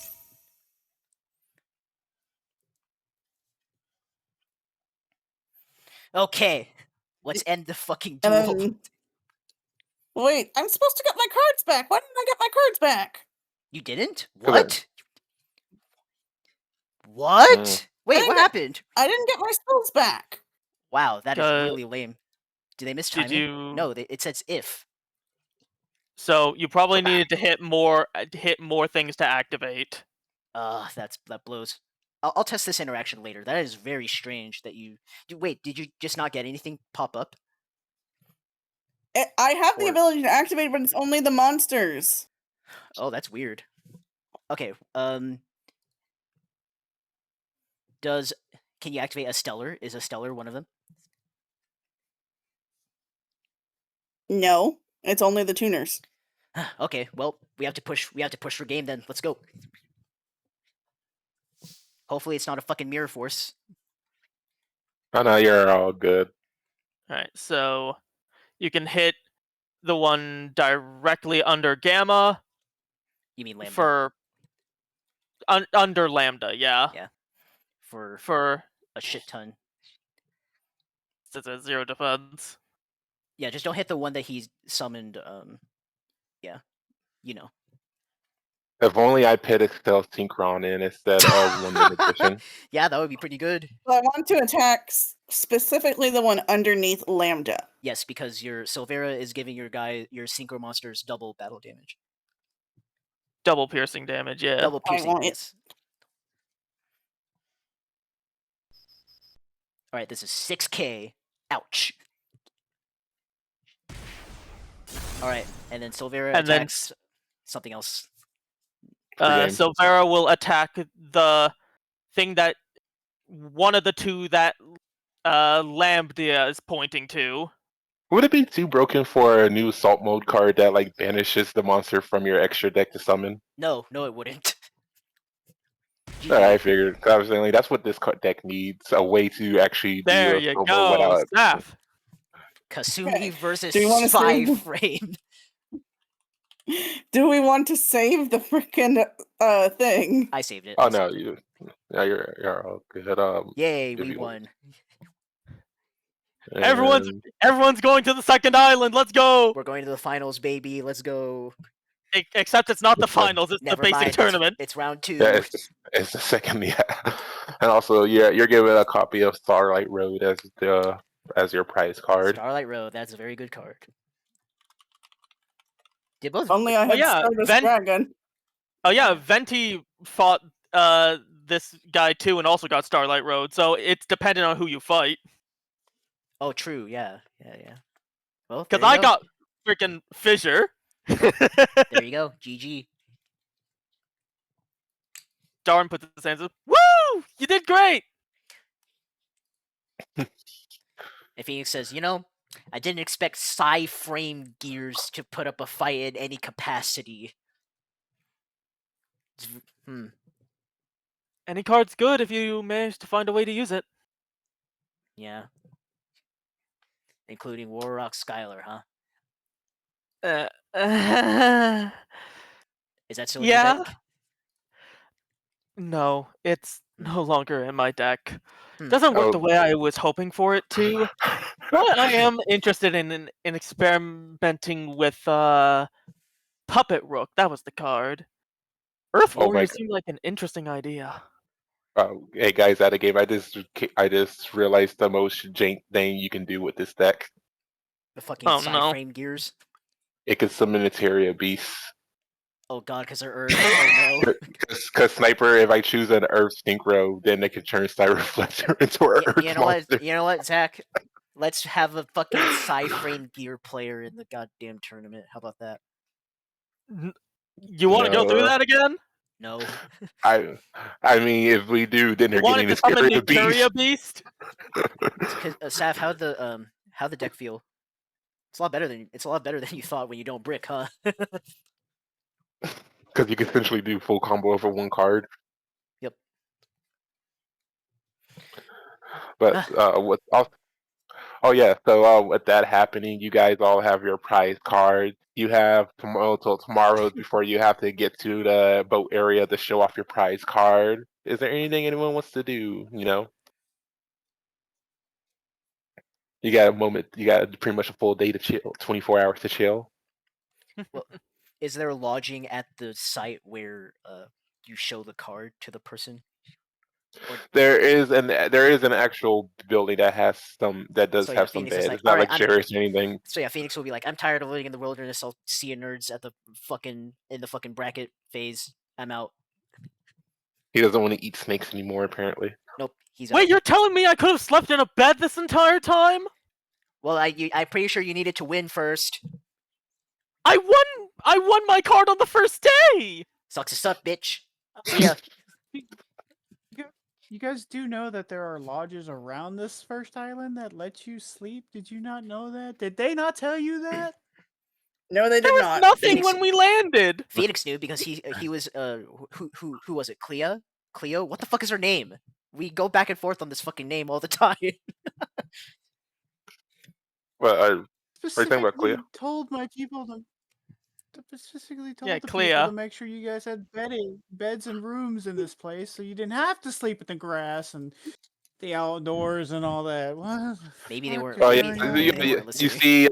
Okay. Let's end the fucking And duel. then, wait, I'm supposed to get my cards back. Why didn't I get my cards back? You didn't? Come What? What? Mm. Wait, what happened? I didn't get my spells back. Wow, that is Uh, really lame. Did they miss timing? you? No, it says if. So you probably needed to hit more things to activate. That blows. I'll test this interaction later. That is very strange that you... Wait, did you just not get anything pop up? I have the Or- ability to activate, but it's only the monsters. Oh, that's weird. Okay, can you activate a Stellar? Is a Stellar one of them? No, it's only the tuners. Okay, well, we have to push for game then. Let's go. Hopefully it's not a fucking Mirror Force. Oh no, you're all good. Alright, so you can hit the one directly under Gamma You mean Lambda? for under Lambda, yeah. Yeah. For For a shit ton. it's a 0 defense. Yeah, just don't hit the one that he's summoned, yeah. You know. If only I put Excel Synchron in instead of Wonder Magician. Yeah, that would be pretty good. So I want to attack specifically the one underneath Lambda. Yes, because your Silvera is giving your Synchro monsters double battle damage. double piercing damage. Yeah. Double piercing. want it. Yes. All right, this is 6K. Ouch. All right, and then Silvera And then attacks something else. Pre-game. Silvera will attack the thing that one of the two that Lambda is pointing to. Would it be too broken for a new assault mode card that like banishes the monster from your extra deck to summon? No, it wouldn't. I GG. figured. 'Cause I was saying like that's what this deck needs, a way to actually There do a you assault mode go, without. Staff. Kasumi Okay. versus Do you wanna Spy save- Frame. Do we want to save the freaking thing? I saved it. Oh I no, saved it. you're all good. Yay, if we you- won. Everyone's and- going to the second island. Let's go. We're going to the finals, baby. Let's go. Except it's not the Looks like- finals. It's the Never basic mind. tournament. It's round 2. Yeah, it's the second, yeah. And also, yeah, you're given a copy of Starlight Road as your prize card. Starlight Road. That's a very good card. Did both? Only I had yeah, Stardust Ven- Dragon. Oh yeah, Venti fought this guy too, and also got Starlight Road. So it's dependent on who you fight. Oh, true. Yeah. Well, Because there you I go. got freaking Fissure. There you go. GG. Darwin puts his hands up. Woo! You did great. And Phoenix says, I didn't expect Frame Gears to put up a fight in any capacity. Any card's good if you manage to find a way to use it. Yeah. Including Warrock Skylar, huh? Is that still in your Yeah. deck? No, it's no longer in my deck. Hmm. Doesn't work the Oh. way I was hoping for it to. But I am interested in experimenting with Puppet Rook. That was the card. Earth Oh my Warrior God. seemed like an interesting idea. Hey guys, out of game, I just realized the most jank thing you can do with this deck. The fucking Oh, no. Frame Gears? It can summon Eteria Beasts. Oh god, because they're Earth. Oh no. Because Sniper, if I choose an Earth Synchro, then they can turn Star Reflector into an Earth You know monster. what? You know what, Zach? Let's have a fucking Frame Gear player in the goddamn tournament. How about that? You want to go through No. that again? No. I mean, if we do, then they're You wanted getting to the summon Eteria Nucleria Beast. Beast? Saf, how'd the deck feel? It's a lot better than you thought when you don't brick, huh? Because you can essentially do full combo over one card. Yep. But with oh yeah, so with that happening, you guys all have your prize cards. You have tomorrow before you have to get to the boat area to show off your prize card. Is there anything anyone wants to do? You got a moment. You got pretty much a full day to chill, 24 hours to chill. Is there lodging at the site where you show the card to the person? There is an actual building that has does So, yeah, have some Phoenix is beds. like, It's not "Alright, luxurious or anything. So yeah, Phoenix will be like, I'm tired of living in the wilderness. I'll see you nerds at the fucking bracket phase. I'm out. He doesn't want to eat snakes anymore, apparently. Nope, he's Wait, out. you're telling me I could have slept in a bed this entire time? Well, I'm pretty sure you needed to win first. I won my card on the first day. Sucks to suck, bitch. See ya. You guys do know that there are lodges around this first island that let you sleep? Did you not know that? Did they not tell you that? No, they There did was not. nothing Phoenix- when we landed. Phoenix knew because he was who was it? Cleo? What the fuck is her name? We go back and forth on this fucking name all the time. Well, talking about Cleo? Told my people to specifically told Yeah, the Cleo. people to make sure you guys had beds and rooms in this place, so you didn't have to sleep in the grass and the outdoors and all that. What? Maybe they weren't- Oh maybe yeah, they weren't you listening. see,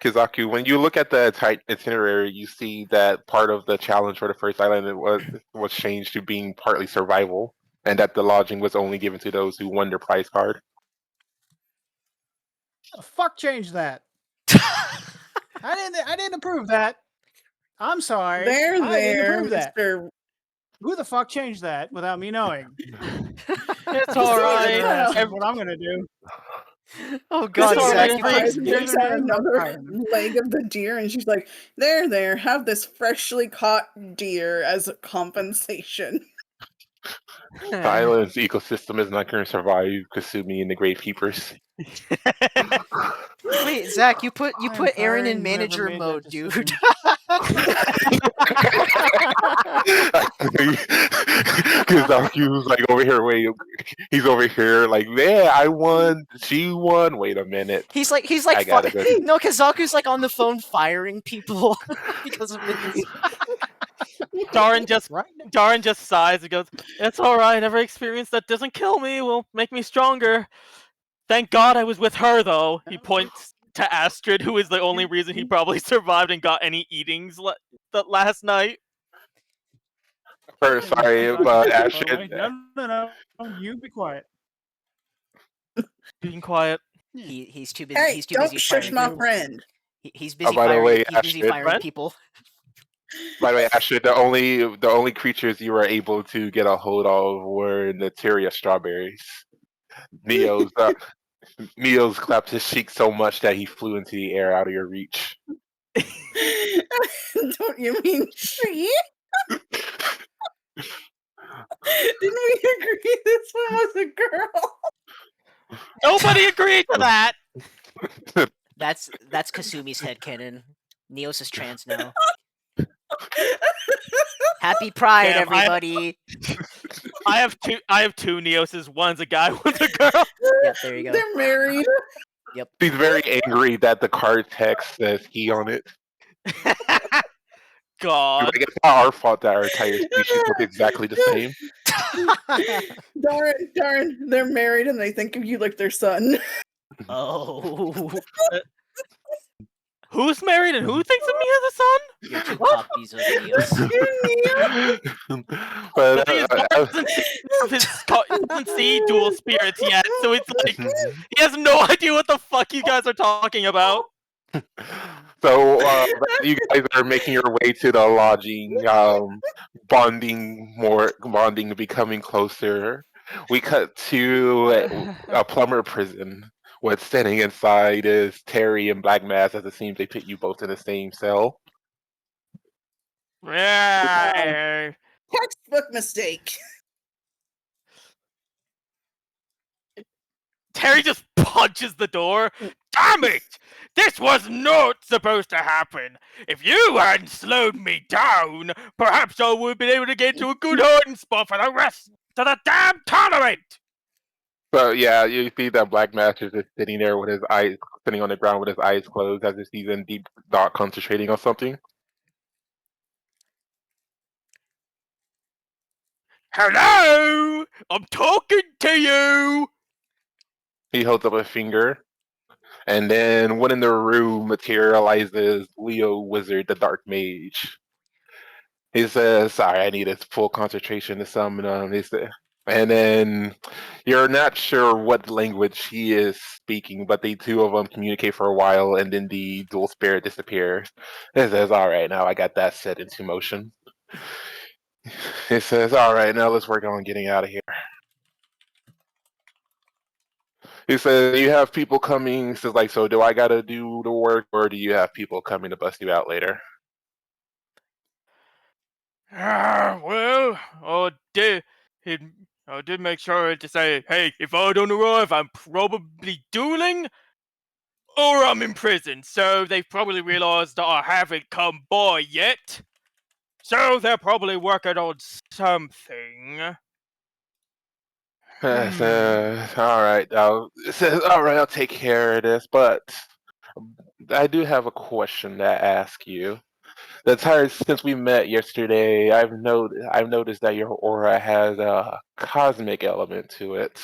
Kizaku. When you look at the itinerary, you see that part of the challenge for the first island was changed to being partly survival, and that the lodging was only given to those who won their prize card. Fuck, change that. I didn't approve that. I'm sorry. There, I didn't there, approve that. Mr. Who the fuck changed that without me knowing? It's So all it's right. kind of- That's what I'm gonna do. Oh This God, all is right, Zach, like you every put Five and takes Neither out does another Iron. leg of the deer, and she's like, "There, there, have this freshly caught deer as a compensation." The island's ecosystem is not going to survive Kasumi and the Gravekeepers. wait, Zach, you put I am Aaron in firing whoever manager made that mode, dude. decision. Because he was like over here, wait, he's over here like, yeah, I won, she won. Wait a minute, he's like I gotta go. no, Kazaku's like on the phone firing people because of this. Darren just Right now. Darren just sighs and goes, "It's all right. Every experience that doesn't kill me will make me stronger. Thank God I was with her, though." He points to Astrid, who is the only reason he probably survived and got any eatings last night. First, Mr. sorry, Saki, but by the Astrid, way. No. You be quiet. Being quiet. He's too busy. Hey, He's too don't busy shush firing my people. friend. He's busy by the firing. way, He's busy Astrid, firing What? people. by the way, Astrid, the only creatures you were able to get a hold of were the Tyria strawberries. Neo's Neo's clapped his cheek so much that he flew into the air out of your reach. Don't you mean she? Didn't we agree this one was a girl? Nobody agreed to that. That's Kasumi's headcanon. Neos is trans now. Happy Pride, Damn, everybody! I have two Neoses. One's a guy, one's a girl. Yep, there you go. They're married. He's very angry that the card text says he on it. God. Like, it's not our fault that our entire species look exactly the same. Darn, they're married and they think of you like their son. Oh, Who's married and who thinks of me as a son? you're two What? copies of Neos. The But thing is, Darren doesn't see dual spirits yet, so it's like he has no idea what the fuck you guys are talking about. so you guys are making your way to the lodging, bonding, becoming closer. We cut to a plumber prison. What's standing inside is Terry and Black Mass, as it seems they put you both in the same cell. Yeah. Textbook mistake. Terry just punches the door. Damn it! This was not supposed to happen. If you hadn't slowed me down, perhaps I would have been able to get to a good hiding spot for the rest of the damn tournament. So yeah, you see that Black Mass is just sitting there with his eyes sitting on the ground with his eyes closed, as if he's in deep thought, concentrating on something. Hello? I'm talking to you. He holds up a finger, and then one in the room materializes Leo Wizard, the Dark Mage. He says, "Sorry, I need his full concentration to summon him." He said, and then you're not sure what language he is speaking, but the two of them communicate for a while, and then the dual spirit disappears. He says, "All right, now I got that set into motion." He says, "All right, now let's work on getting out of here." He says, "You have people coming." He says, "Like, so do I gotta do the work, or do you have people coming to bust you out later?" Well, I did make sure to say, hey, if I don't arrive, I'm probably dueling or I'm in prison. So they've probably realized that I haven't come by yet. So they're probably working on something. All right, says, "All right, I'll take care of this, but I do have a question to ask you. The entire since we met yesterday, I've noticed that your aura has a cosmic element to it."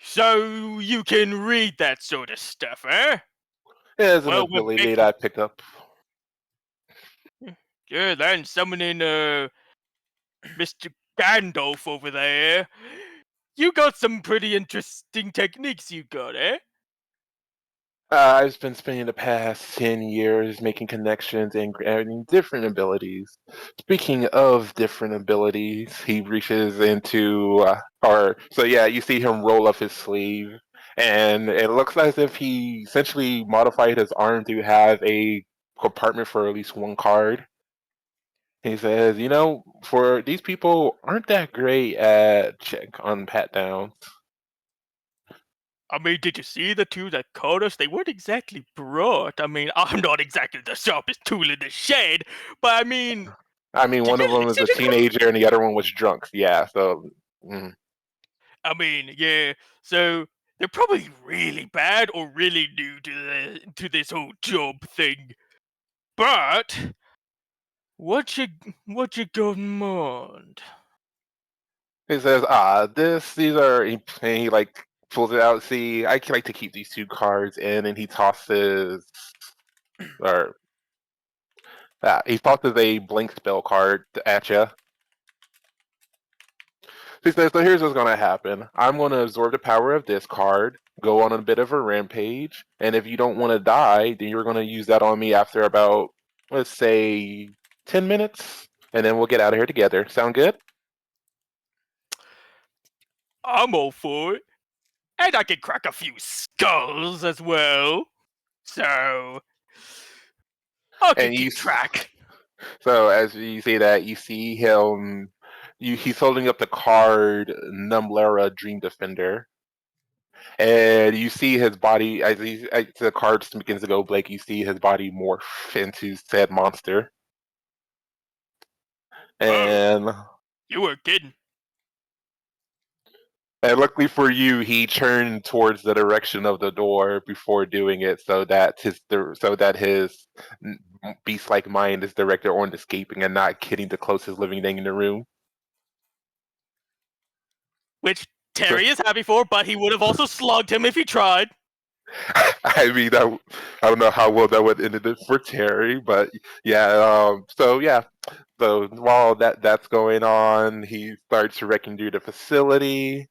So you can read that sort of stuff, eh? It is an Well, we're ability that I picked up. good then. Summoning Mr. Gandalf over there. You got some pretty interesting techniques you got, eh? I've been spending the past 10 years making connections and grabbing different abilities. Speaking of different abilities, he reaches into, so yeah, you see him roll up his sleeve, and it looks as if he essentially modified his arm to have a compartment for at least one card. He says, for these people aren't that great at check on pat downs. I mean, did you see the two that caught us? They weren't exactly brought. I mean, I'm not exactly the sharpest tool in the shed, but I mean, I mean, did one you of them is listen a to them? teenager and the other one was drunk. Yeah, so. I mean, yeah. So they're probably really bad or really new to this whole job thing. But what you got in mind? He says, these are, and he like pulls it out. See, I like to keep these two cards in, and he tosses, or he tosses a blank spell card at you. He says, so here's what's going to happen. I'm going to absorb the power of this card, go on a bit of a rampage, and if you don't want to die, then you're going to use that on me after about, let's say, 10 minutes, and then we'll get out of here together. Sound good? I'm all for it. And I can crack a few skulls as well. So I can And keep track. so as you say that, you see him. He's holding up the card Numblera Dream Defender, and you see his body as the card begins to go blank. You see his body morph into said monster, Whoa, and you weren't kidding. luckily for you, he turned towards the direction of the door before doing it, so that his beast-like mind is directed on escaping and not hitting the closest living thing in the room. Which So, Terry is happy for, but he would have also slugged him if he tried. I mean, I don't know how well that would end it for Terry, but yeah. So yeah. So while that's going on, he starts wrecking through the facility,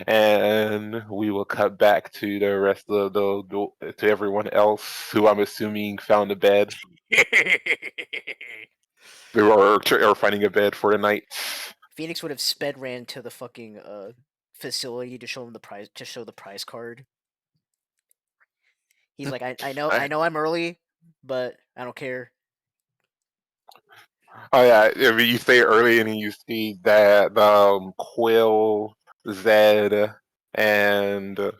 and we will cut back to the rest of to everyone else who I'm assuming found a bed or finding a bed for the night. Phoenix would have sped ran to the fucking facility to show him the prize to show the prize card. He's like, I know I'm early, but I don't care. Oh yeah, I mean, you say early and you see that Quill, Zed, and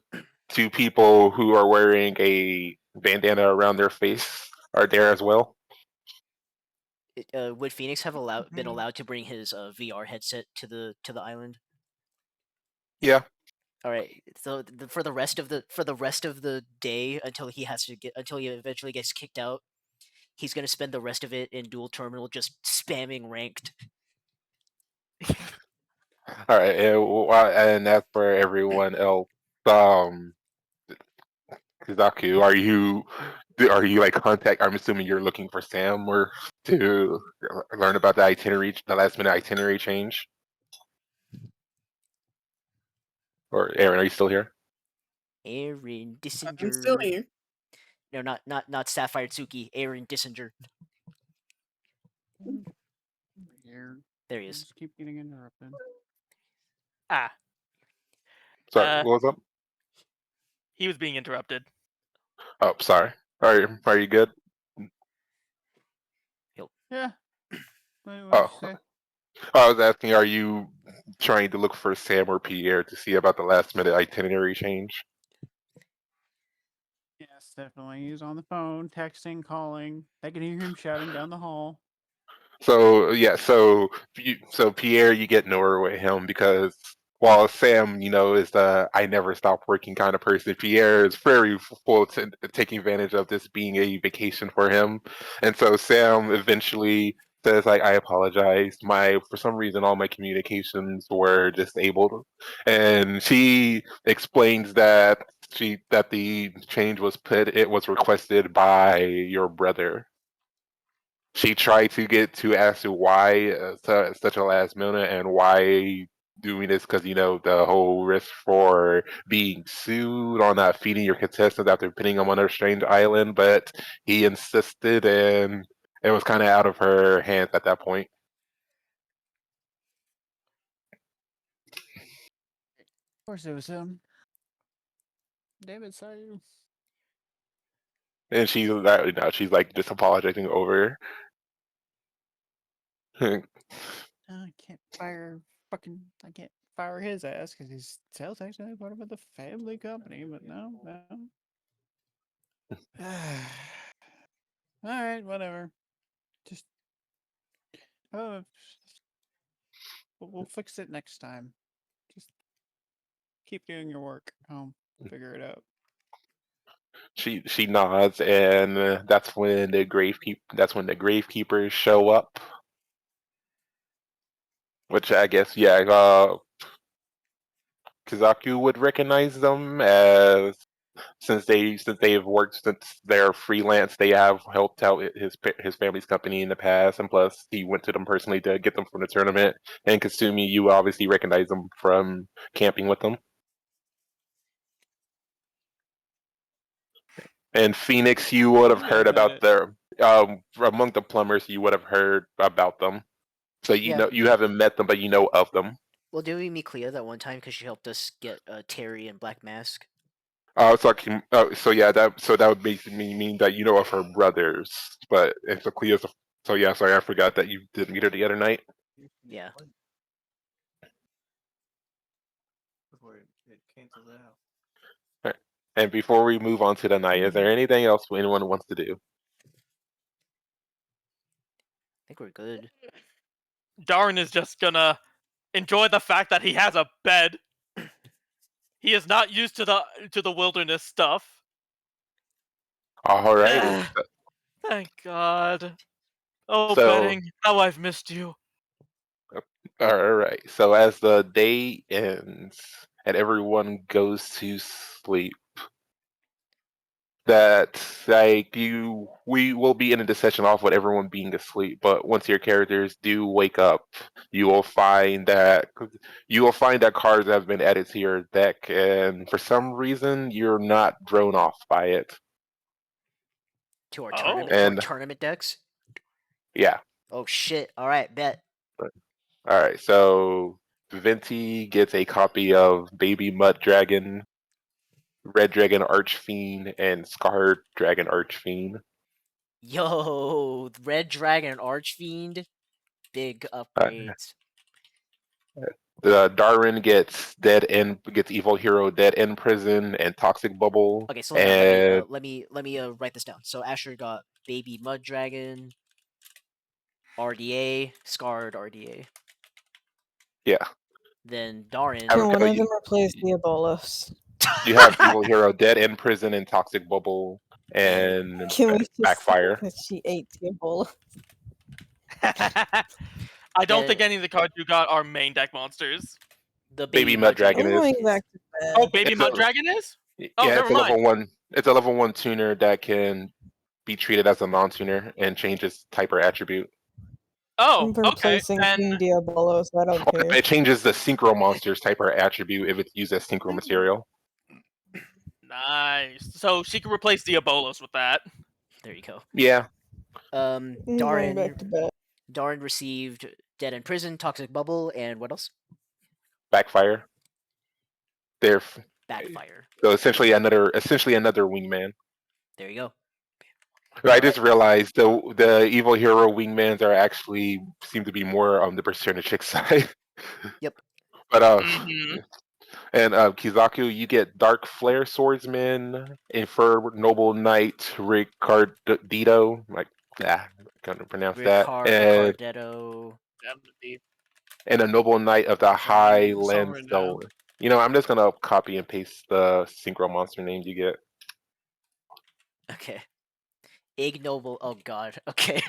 two people who are wearing a bandana around their face are there as well. Would Phoenix have been allowed to bring his VR headset to the island? Yeah. All right. So for the rest of the day until he eventually gets kicked out, he's gonna spend the rest of it in dual terminal just spamming ranked. All right, and that's for everyone else. Um, Kizaku, are you like contact? I'm assuming you're looking for Sam or to learn about the last minute itinerary change. Or Aaron, are you still here? Aaron I'm still Dissinger. here. No, not Sapphire Tsuki. Aaron Dissinger. Here. There he I is. just keep getting interrupted. Ah, Sorry, what was up? he was being interrupted. Oh, sorry. Are you good? Yeah. What Oh, you say? I was asking, are you trying to look for Sam or Pierre to see about the last minute itinerary change? Yes, definitely. He's on the phone, texting, calling. I can hear him shouting down the hall. So yeah, so Pierre, you get nowhere with him because while Sam, is the I never stop working kind of person, Pierre is very full to taking advantage of this being a vacation for him, and so Sam eventually says like, I apologize, my for some reason all my communications were disabled, and she explains that the change it was requested by your brother. She tried to get to ask you why such a last minute and why doing this because the whole risk for being sued on not feeding your contestants after putting them on a strange island, but he insisted, and it was kind of out of her hands at that point. Of course, it was him. David saw you. And she's like just apologizing over. I can't fire I can't fire his ass because he's still technically part of the family company. But no. All right, whatever. Just oh, we'll fix it next time. Just keep doing your work. I'll figure it out. She nods, and that's when the gravekeepers show up. Which I guess, yeah, Kizaku would recognize them as since they've worked since they're freelance, they have helped out his family's company in the past, and plus he went to them personally to get them from the tournament. And Kasumi, you obviously recognize them from camping with them. And Phoenix, you would have heard about their among the plumbers. You would have heard about them. So Yeah. you haven't met them, but you know of them. Well, did we meet Clea that one time because she helped us get Terry and Black Mask? So yeah, that would basically mean that you know of her brothers, but and so Cleo's. So yeah, sorry, I forgot that you did meet her the other night. Yeah. Before it cancels out. Right. And before we move on to the night, is there anything else anyone wants to do? I think we're good. Darren is just gonna enjoy the fact that he has a bed. He is not used to the wilderness stuff. Alrighty. Thank God. Oh, So- bedding, how I've missed you. All right. So as the day ends and everyone goes to sleep, that we will be ending the session off with everyone being asleep. But once your characters do wake up, you will find that cards have been added to your deck, and for some reason you're not thrown off by it. To our Oh. tournament, And- our tournament decks. Yeah. Oh shit! All right, bet. All right. So Venti gets a copy of Baby Mud Dragon, Red Dragon Archfiend, and Scarred Dragon Archfiend. Yo, Red Dragon Archfiend, big upgrades. Darwin gets Evil Hero, Dead End Prison, and Toxic Bubble. Okay, slow down. And Let me write this down. So Asher got Baby Mud Dragon, RDA, Scarred RDA. yeah, Then Darin. Have- Can one oh, of you- them replace Diabolos? you have Evil Hero, Dead End Prison, and Toxic Bubble, and Can we just Backfire. that she ate Diabolos? I don't think any of the cards you got are main deck monsters. The Baby Mud Dragon I'm is. going back to bed. Oh, Baby It's Mud a- Dragon is? Yeah, Oh, it's never a level mind. one. It's a level 1 tuner that can be treated as a non-tuner and change its type or attribute. Oh, I'm okay. replacing Then King Diabolos. I don't care. It changes the synchro monster's type or attribute if it's used as synchro material. nice. So she can replace Diabolos with that. There you go. Yeah. I'm going back to bed. Darin received Dead End Prison, Toxic Bubble, and what else? Backfire. They're Backfire. so essentially another wingman. There you go. I just realized the evil hero wingmans are actually seem to be more on the Persona chick side. Yep. But Mhm. and Kizaku, you get Dark Flare Swordsman, Infer Noble Knight, Ricardito, like I can't pronounce that, and Ricardetto. a Noble Knight of the Highland right now. Soul. You know, I'm just gonna copy and paste the synchro monster names you get. Okay. Ignoble. Oh god. Okay.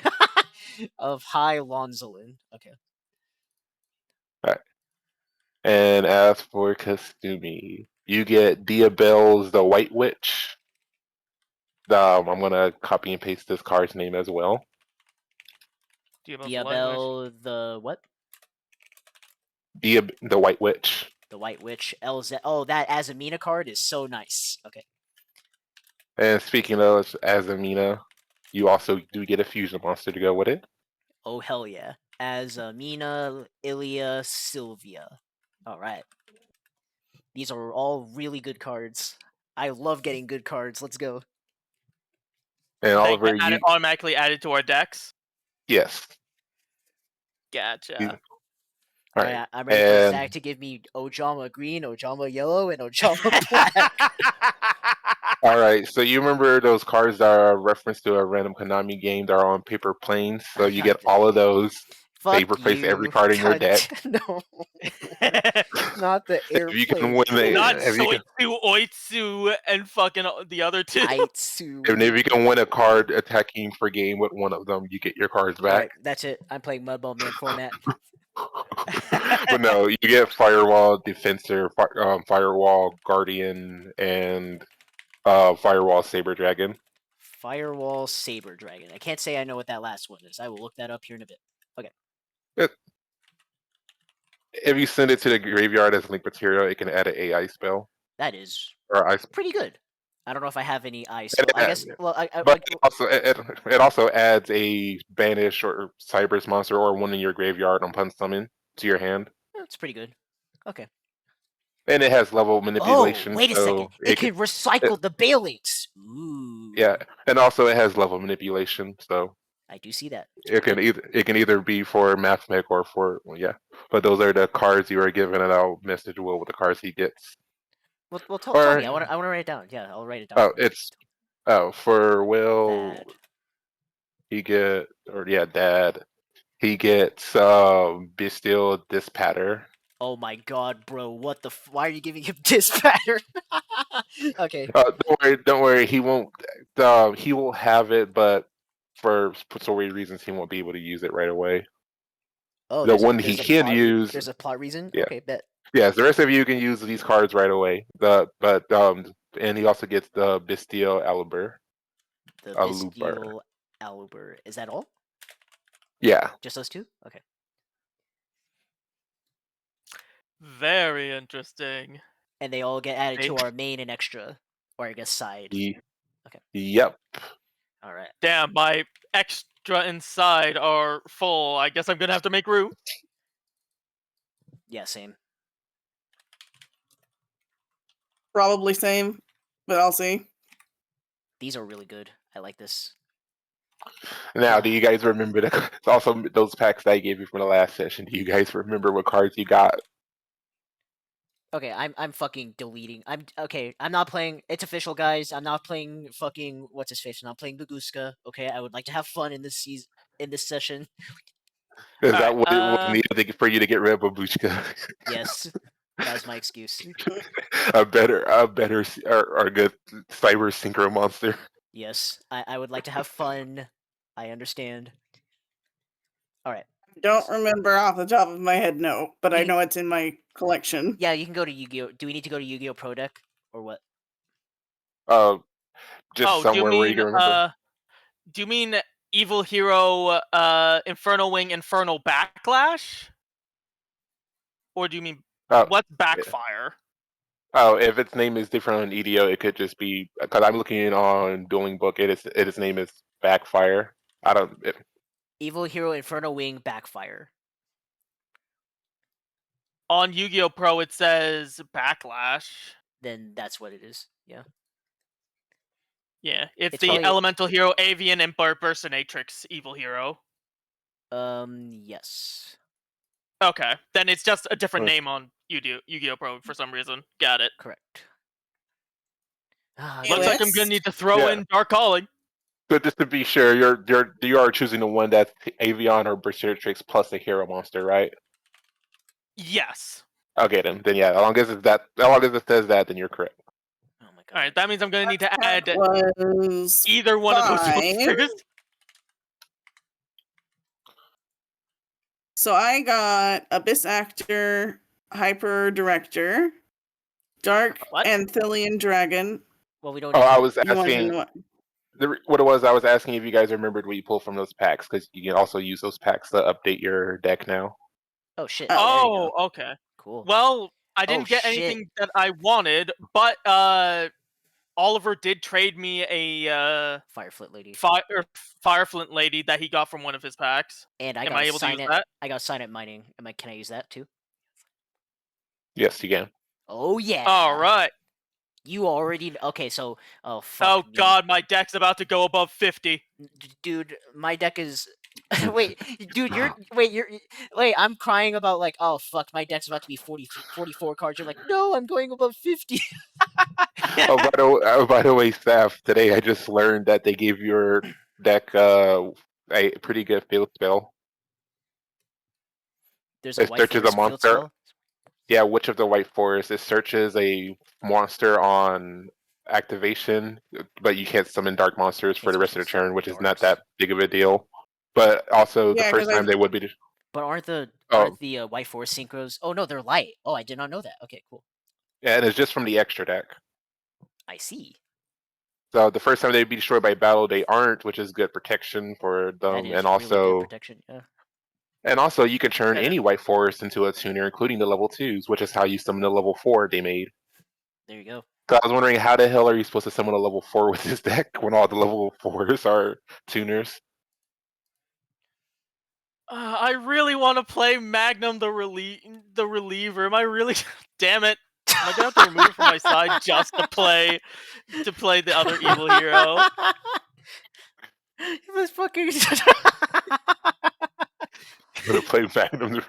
Of High Lonzelin. Okay. And as for Kasumi, you get Diabelle's the White Witch. I'm gonna copy and paste this card's name as well. Diabel's the Light Witch. Diabel the what? The White Witch. The White Witch. LZ. Oh, that Azamina card is so nice. Okay. And speaking of Azamina, you also do get a fusion monster to go with it. Oh, hell yeah. Azamina, Ilia, Sylvia. All right. These are all really good cards. I love getting good cards. Let's go. And They Oliver, get you automatically added to our decks. yes. Gotcha. All All right. right, I'm ready for And Zach to give me Ojama green, Ojama yellow, and Ojama black. all right, so you remember those cards that are referenced to a random Konami game that are on paper planes? So you get all of those. They Fuck replace every you. card in your God, deck. no. Not the If you can airplane win Not if you can, Soitsu, Oitsu, and fucking the other two. Aitsu. if you can win a card attacking for game with one of them, you get your cards back. Alright, that's it. I'm playing Mudball Man format. But no, you get Firewall Defensor, Firewall Guardian, and Firewall Saber Dragon. Firewall Saber Dragon. I can't say I know what that last one is. I will look that up here in a bit. Okay. If you send it to the graveyard as link material, it can add an AI spell That is or ice. pretty good. I don't know if I have any ice. And Well, I guess. Well, But it also adds a banish or Cyberse monster or one in your graveyard upon summon to your hand. it's pretty good. Okay. And it has level Oh, manipulation. wait a second. so It can recycle the Bailings. Ooh. Yeah, and also it has level manipulation, so I do see that. it can either be for Mathmech or for But those are the cards you are given, and I'll message Will with the cards he gets. Well, tell me. I want to write it down. Yeah, I'll write it down. For Will, Bad. he Dad. He gets Bestial Dispatter. Oh my god, bro! What the? Why are you giving him this pattern? Okay. Don't worry. He won't. He will have it, but for story reasons, he won't be able to use it right away. Oh, The one he can use. There's a plot reason. Yeah. Okay, bet. Yes, the rest of you can use these cards right away. And he also gets the Bestial Aluber. The Aluber. Bestial Aluber. Is that all? Yeah. Just those two? Okay. Very interesting. And they all get added to our main and extra, or I guess side. Okay. Yep. All right. Damn, my extra inside are full. I guess I'm gonna have to make room. Yeah, same. Probably same, but I'll see. These are really good. I like this. Now, do you guys remember also those packs that I gave you from the last session? Do you guys remember what cards you got? Okay, I'm fucking deleting. I'm not playing. It's official, guys. I'm not playing fucking what's his face. I'm not playing Baguska. Okay, I would like to have fun in this session. Is that what it was needed for you to get rid of Babushka? Yes, that was my excuse. a better or good cyber synchro monster. Yes, I would like to have fun. I understand. All right. Don't remember off the top of my head, no, but I know it's in my collection. Yeah, you can go to Yu-Gi-Oh. Do we need to go to Yu-Gi-Oh Pro Deck or what? Just somewhere where you can remember. Do you mean Evil Hero, Infernal Wing, Infernal Backlash? Or do you mean what's Backfire? Oh, if its name is different on EDO, it could just be because I'm looking on Dueling Book. Its name is Backfire. I don't. Evil Hero Inferno Wing Backfire. On Yu-Gi-Oh! Pro, it says Backlash. Then that's what it is. Yeah. Yeah, it's the Elemental Hero Avian Impersonatrix Evil Hero. Yes. Okay, then it's just a different name on Yu-Gi-Oh! Pro for some reason. Got it. Correct. Looks like I'm gonna need to throw in Dark Calling. But just to be sure, you are choosing the one that's Avian or Bersertrix plus a hero monster, right? Yes. Okay, then yeah, as long as it says that, then you're correct. Oh my god. All right, that means I'm gonna need to add was either one of those monsters. So I got Abyss Actor, Hyper Director, Dark Anthillian Dragon. Well, we don't. Oh, I was asking. What it was, I was asking if you guys remembered what you pulled from those packs, because you can also use those packs to update your deck now. Oh shit! Oh. There you go. Oh, okay. Cool. Well, I Oh, didn't get shit. anything that I wanted, but Oliver did trade me a Fireflit lady. Fireflint lady that he got from one of his packs. And I Am got I able to use it. that? I got sign it mining. Can I use that too? Yes, you can. Oh yeah. All right. You already okay? So fuck. Oh god, my deck's about to go above 50. Dude, my deck is. Wait, dude, wait. I'm crying about like, oh fuck, my deck's about to be 44 cards. You're like, no, I'm going above 50. By the way, Seth, today I just learned that they gave your deck a pretty good field spell. There's a It white searches a forest field monster. spell. Yeah, Witch of the White Forest. It searches a monster on activation, but you can't summon dark monsters for the rest of the turn, which is not that big of a deal. But also, the Yeah, first 'cause time they would be. But aren't the Oh, white forest synchros? Oh no, they're light. Oh, I did not know that. Okay, cool. yeah, and it's just from the extra deck. I see. So the first time they'd be destroyed by battle, they aren't, which is good protection for That them, is and really good also. protection. Yeah. And also, you can turn Yeah. any white forest into a tuner, including the level 2s, which is how you summon the level 4 they made. There you go. So I was wondering, how the hell are you supposed to summon a level 4 with this deck when all the level 4s are tuners? I really want to play Magnum the reliever. Am I really? Damn it! Am I gonna have to remove it from my side just to play the other evil hero? This fucking I'm gonna play Magnum.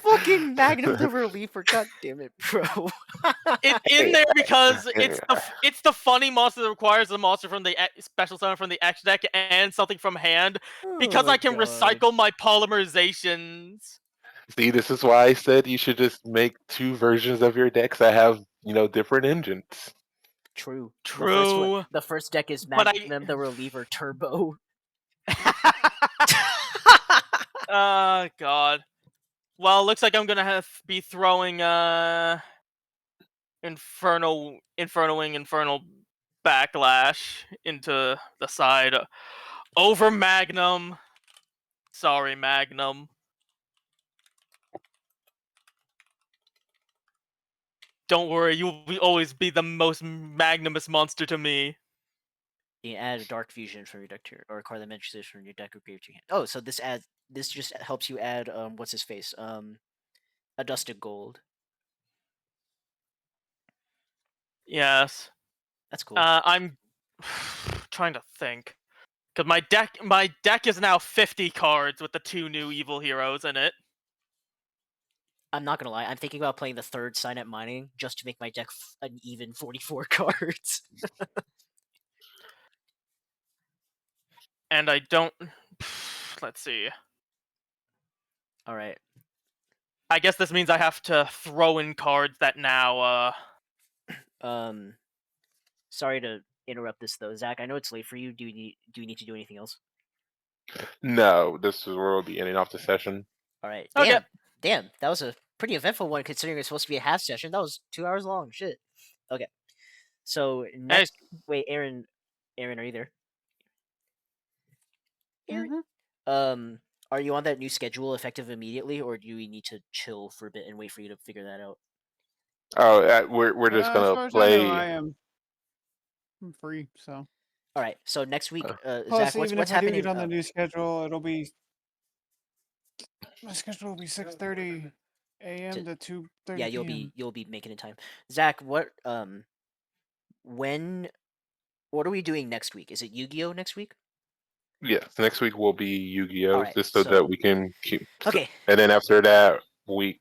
fucking Magnum the Reliever. God damn it, bro. It's in there because it's the funny monster that requires a monster from the special summon from the X deck and something from hand because Oh, I can God. recycle my polymerizations. See, this is why I said you should just make 2 versions of your decks that have, different engines. True. True. The first deck is But Magnum the Reliever Turbo. God. Well, looks like I'm gonna be throwing Infernal Backlash into the side over Magnum. Sorry, Magnum. Don't worry, you will always be the most magnanimous monster to me. You can add a Dark Fusion from your deck to or a card that mentions this from your deck or grave to your hand. Oh, so this just helps you add what's his face? A Dusted Gold. Yes. That's cool. I'm trying to think. Cause my deck is now 50 cards with the 2 new evil heroes in it. I'm not gonna lie. I'm thinking about playing the third sign at mining just to make my deck an even 44 cards. And I don't. Let's see. All right. I guess this means I have to throw in cards that now. Sorry to interrupt this though, Zach. I know it's late for you. Do you need to do anything else? No, this is where we'll be ending off the session. All right. Okay. Damn. That was a pretty eventful one considering it's supposed to be a half session. That was 2 hours long. Shit. Okay. So next, wait, Aaron, are you there? Aaron? Are you on that new schedule effective immediately, or do we need to chill for a bit and wait for you to figure that out? Oh, we're just As gonna far as play. I know, I'm free, so. All right. So next week, Plus, Zach, even what's if I do happening? get on the new schedule, it'll be my schedule will be 6:30 a.m. to 2:30 yeah, p.m. you'll be making it time. Zach, what are we doing next week? Is it Yu-Gi-Oh next week? Yes, next week will be Yu-Gi-Oh, Alright, just so that we can keep. Okay. And then after that week,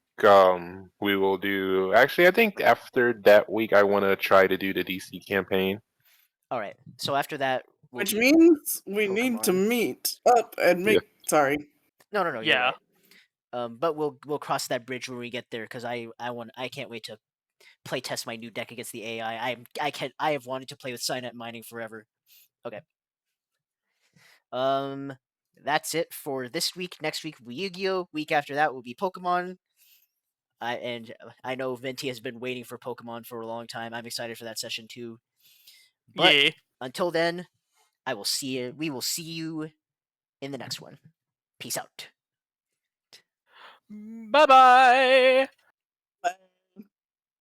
we will do. Actually, I think after that week, I want to try to do the DC campaign. All right. So after that, which means we Pokemon. need to meet up and make. Sorry. No. Yeah. Right. But we'll cross that bridge when we get there because I can't wait to play test my new deck against the AI. I have wanted to play with Signet mining forever. Okay. That's it for this week. Next week will be Yu-Gi-Oh. Week after that will be Pokemon. I know Venti has been waiting for Pokemon for a long time. I'm excited for that session too. But until then, we will see you in the next one. Peace out. Bye bye.